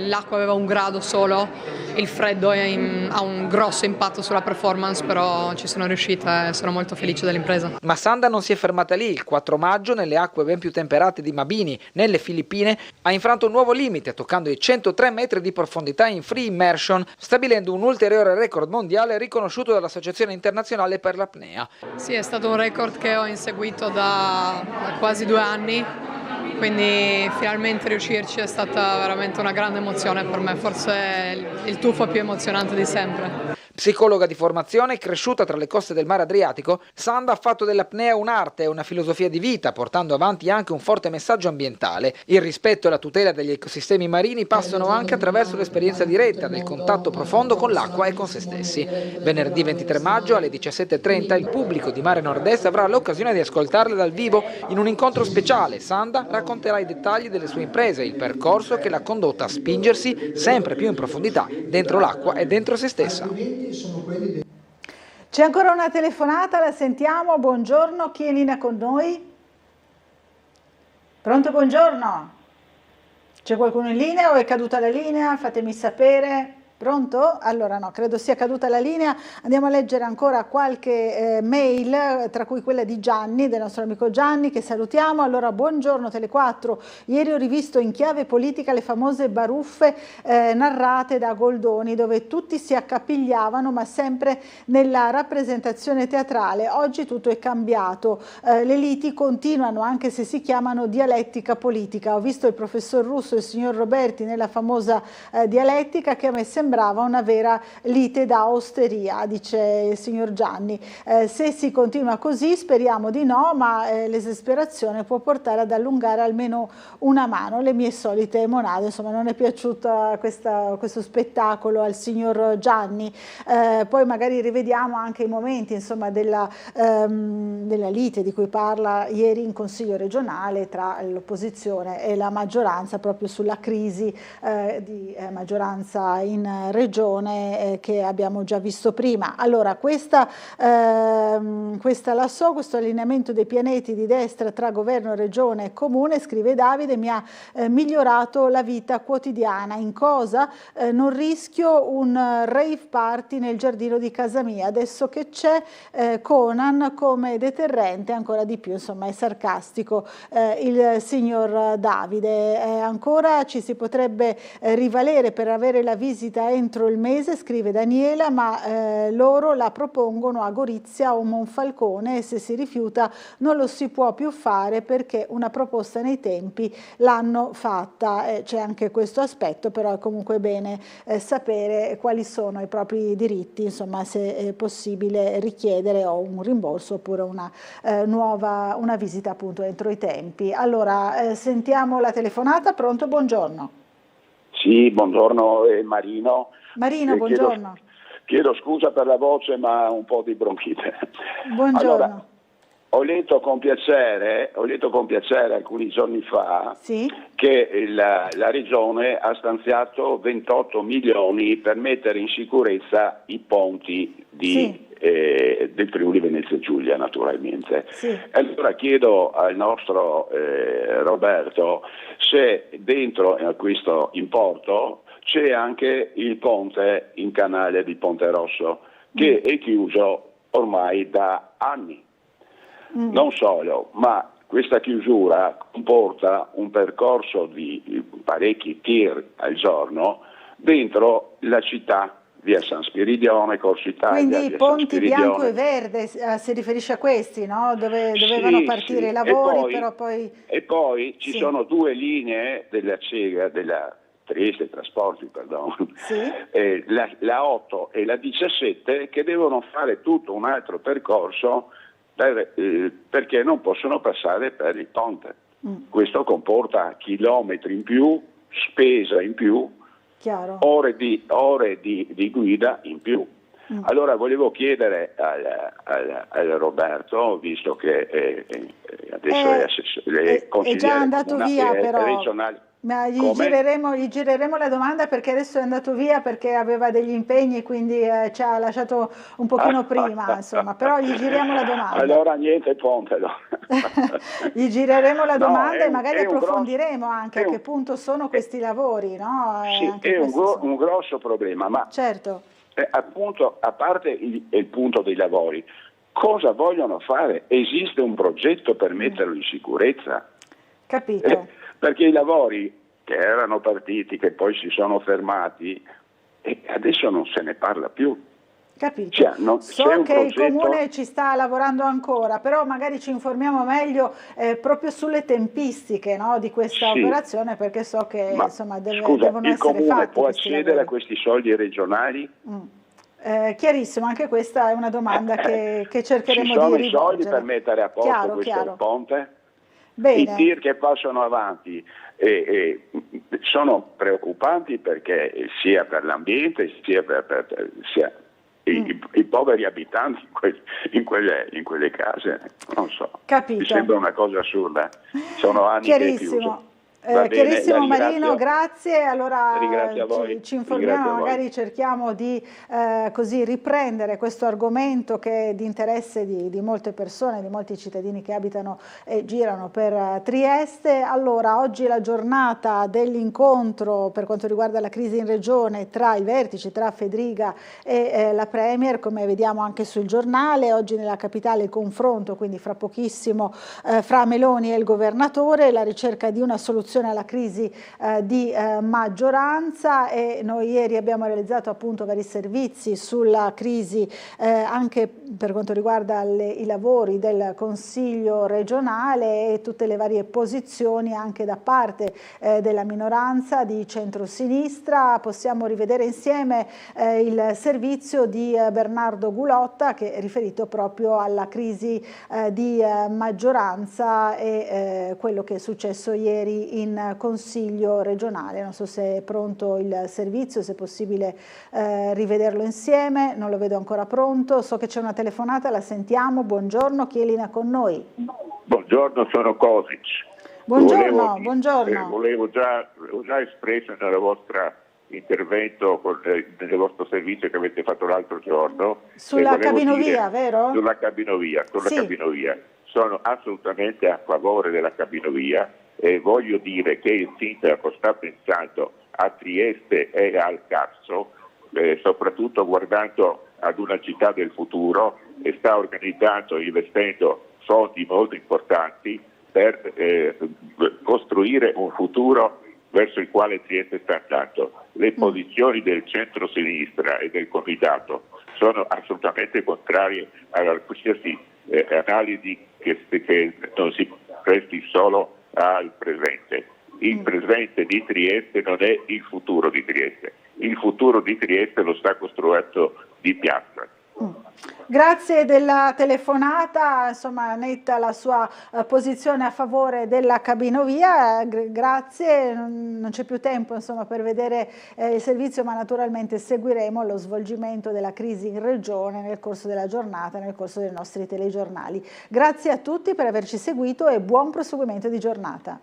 L'acqua aveva 1 grado solo, il freddo ha un grosso impatto sulla performance, però ci sono riuscita e sono molto felice dell'impresa. Ma Sanda non si è fermata lì. Il 4 maggio, nelle acque ben più temperate di Mabini, nelle Filippine, ha infranto un nuovo limite, toccando i 103 metri di profondità in Free Immersion, stabilendo un ulteriore record mondiale riconosciuto dall'Associazione Internazionale per l'Apnea. Sì, è stato un record che ho inseguito da quasi 2 anni, quindi finalmente riuscirci è stata veramente una grande emozione per me, forse il tuffo più emozionante di sempre. Psicologa di formazione, cresciuta tra le coste del mare Adriatico, Sanda ha fatto dell'apnea un'arte e una filosofia di vita, portando avanti anche un forte messaggio ambientale. Il rispetto e la tutela degli ecosistemi marini passano anche attraverso l'esperienza diretta del contatto profondo con l'acqua e con se stessi. Venerdì 23 maggio alle 17:30 il pubblico di Mare Nord-Est avrà l'occasione di ascoltarla dal vivo in un incontro speciale. Sanda racconterà i dettagli delle sue imprese, il percorso che l'ha condotta a spingersi sempre più in profondità dentro l'acqua e dentro se stessa. C'è ancora una telefonata, la sentiamo. Buongiorno, chi è in linea con noi? Pronto, buongiorno. C'è qualcuno in linea o è caduta la linea? Fatemi sapere. Pronto? Allora no, credo sia caduta la linea. Andiamo a leggere ancora qualche mail, tra cui quella di Gianni, del nostro amico Gianni, che salutiamo. Allora, buongiorno Tele4. Ieri ho rivisto in chiave politica le famose baruffe narrate da Goldoni, dove tutti si accapigliavano, ma sempre nella rappresentazione teatrale. Oggi tutto è cambiato. Le liti continuano, anche se si chiamano dialettica politica. Ho visto il professor Russo e il signor Roberti nella famosa dialettica, che a me sembrava una vera lite da osteria, dice il signor Gianni. Se si continua così speriamo di no, ma l'esasperazione può portare ad allungare almeno una mano. Le mie solite monade, insomma, non è piaciuto questo spettacolo al signor Gianni. Poi magari rivediamo anche i momenti, insomma, della lite di cui parla ieri in Consiglio regionale tra l'opposizione e la maggioranza, proprio sulla crisi di maggioranza in regione che abbiamo già visto prima. Allora, questa la so, questo allineamento dei pianeti di destra tra governo, regione e comune, scrive Davide, mi ha migliorato la vita quotidiana. In cosa? Non rischio un rave party nel giardino di casa mia, adesso che c'è Conan come deterrente ancora di più, insomma è sarcastico il signor Davide. Ancora ci si potrebbe rivalere per avere la visita entro il mese, scrive Daniela, ma loro la propongono a Gorizia o Monfalcone e se si rifiuta non lo si può più fare perché una proposta nei tempi l'hanno fatta. C'è anche questo aspetto, però è comunque bene sapere quali sono i propri diritti, insomma, se è possibile richiedere o un rimborso oppure una visita appunto entro i tempi. Allora, sentiamo la telefonata. Pronto, buongiorno. Sì, buongiorno Marino. Marino, buongiorno. Chiedo scusa per la voce, ma un po' di bronchite. Buongiorno. Allora, ho letto con piacere alcuni giorni fa che la Regione ha stanziato 28 milioni per mettere in sicurezza i ponti del Friuli Venezia Giulia, naturalmente. Allora chiedo al nostro Roberto se dentro a questo importo c'è anche il ponte in canale di Ponte Rosso, che è chiuso ormai da anni. Non solo, ma questa chiusura comporta un percorso di parecchi tir al giorno dentro la città, via San Spiridione, Corso Italia. Quindi ponti bianco e verde, si riferisce a questi, no? Dove dovevano partire i lavori, però poi... E poi ci sono due linee della CEGA, della Trieste Trasporti, perdono, la 8 e la 17, che devono fare tutto un altro percorso perché non possono passare per il ponte. Questo comporta chilometri in più, spesa in più, ore di guida in più. Allora volevo chiedere al Roberto, visto che adesso è già andato via, però regionale. Ma gli gireremo la domanda, perché adesso è andato via perché aveva degli impegni, quindi ci ha lasciato un pochino prima, insomma, però gli giriamo la domanda. Allora niente ponte. Gli gireremo la domanda e magari approfondiremo anche a che punto sono questi lavori, no? Sì, è un grosso problema, ma certo. Appunto, a parte il punto dei lavori, cosa vogliono fare? Esiste un progetto per metterlo in sicurezza? Capito. Perché i lavori che erano partiti, che poi si sono fermati, e adesso non se ne parla più. Capito. So che il Comune ci sta lavorando ancora, però magari ci informiamo meglio proprio sulle tempistiche, no, di questa operazione, perché so che insomma devono essere fatti. Il Comune può accedere a questi soldi regionali? Chiarissimo, anche questa è una domanda che cercheremo di rivolgere. Ci sono i soldi per mettere a posto questo ponte? Bene. I tir che passano avanti sono preoccupanti, perché sia per l'ambiente sia per i poveri abitanti in quelle case, non so. Capito. Mi sembra una cosa assurda. Sono anni che è chiuso. Chiarissimo Marino, grazie. Allora ci informiamo, magari cerchiamo di così riprendere questo argomento che è di interesse di molte persone, di molti cittadini che abitano e girano per Trieste. Allora, oggi è la giornata dell'incontro per quanto riguarda la crisi in regione tra i vertici, tra Fedriga e la Premier, come vediamo anche sul giornale. Oggi nella capitale il confronto, quindi fra pochissimo, fra Meloni e il governatore, la ricerca di una soluzione alla crisi di maggioranza, e noi ieri abbiamo realizzato appunto vari servizi sulla crisi anche per quanto riguarda i lavori del Consiglio regionale e tutte le varie posizioni anche da parte della minoranza di centrosinistra. Possiamo rivedere insieme il servizio di Bernardo Gulotta, che è riferito proprio alla crisi di maggioranza e quello che è successo ieri in Consiglio regionale. Non so se è pronto il servizio, se è possibile rivederlo insieme. Non lo vedo ancora pronto. So che c'è una telefonata, la sentiamo. Buongiorno, chi è in linea con noi? Buongiorno, sono Kosic. Buongiorno, buongiorno. Volevo già espresso nel vostro intervento, nel vostro servizio che avete fatto l'altro giorno. Sulla cabinovia, vero? Sulla cabinovia. Sono assolutamente a favore della cabinovia. E voglio dire che il sindaco sta pensando a Trieste e al Carso, soprattutto guardando ad una città del futuro, e sta organizzando, investendo fondi molto importanti per costruire un futuro verso il quale Trieste sta andando. Le posizioni del centro-sinistra e del comitato sono assolutamente contrarie a qualsiasi analisi che non si presti solo al presente. Il presente di Trieste non è il futuro di Trieste. Il futuro di Trieste lo sta costruendo Di Piazza. Grazie della telefonata, insomma netta la sua posizione a favore della cabinovia, grazie, non c'è più tempo insomma per vedere il servizio, ma naturalmente seguiremo lo svolgimento della crisi in regione nel corso della giornata, nel corso dei nostri telegiornali. Grazie a tutti per averci seguito e buon proseguimento di giornata.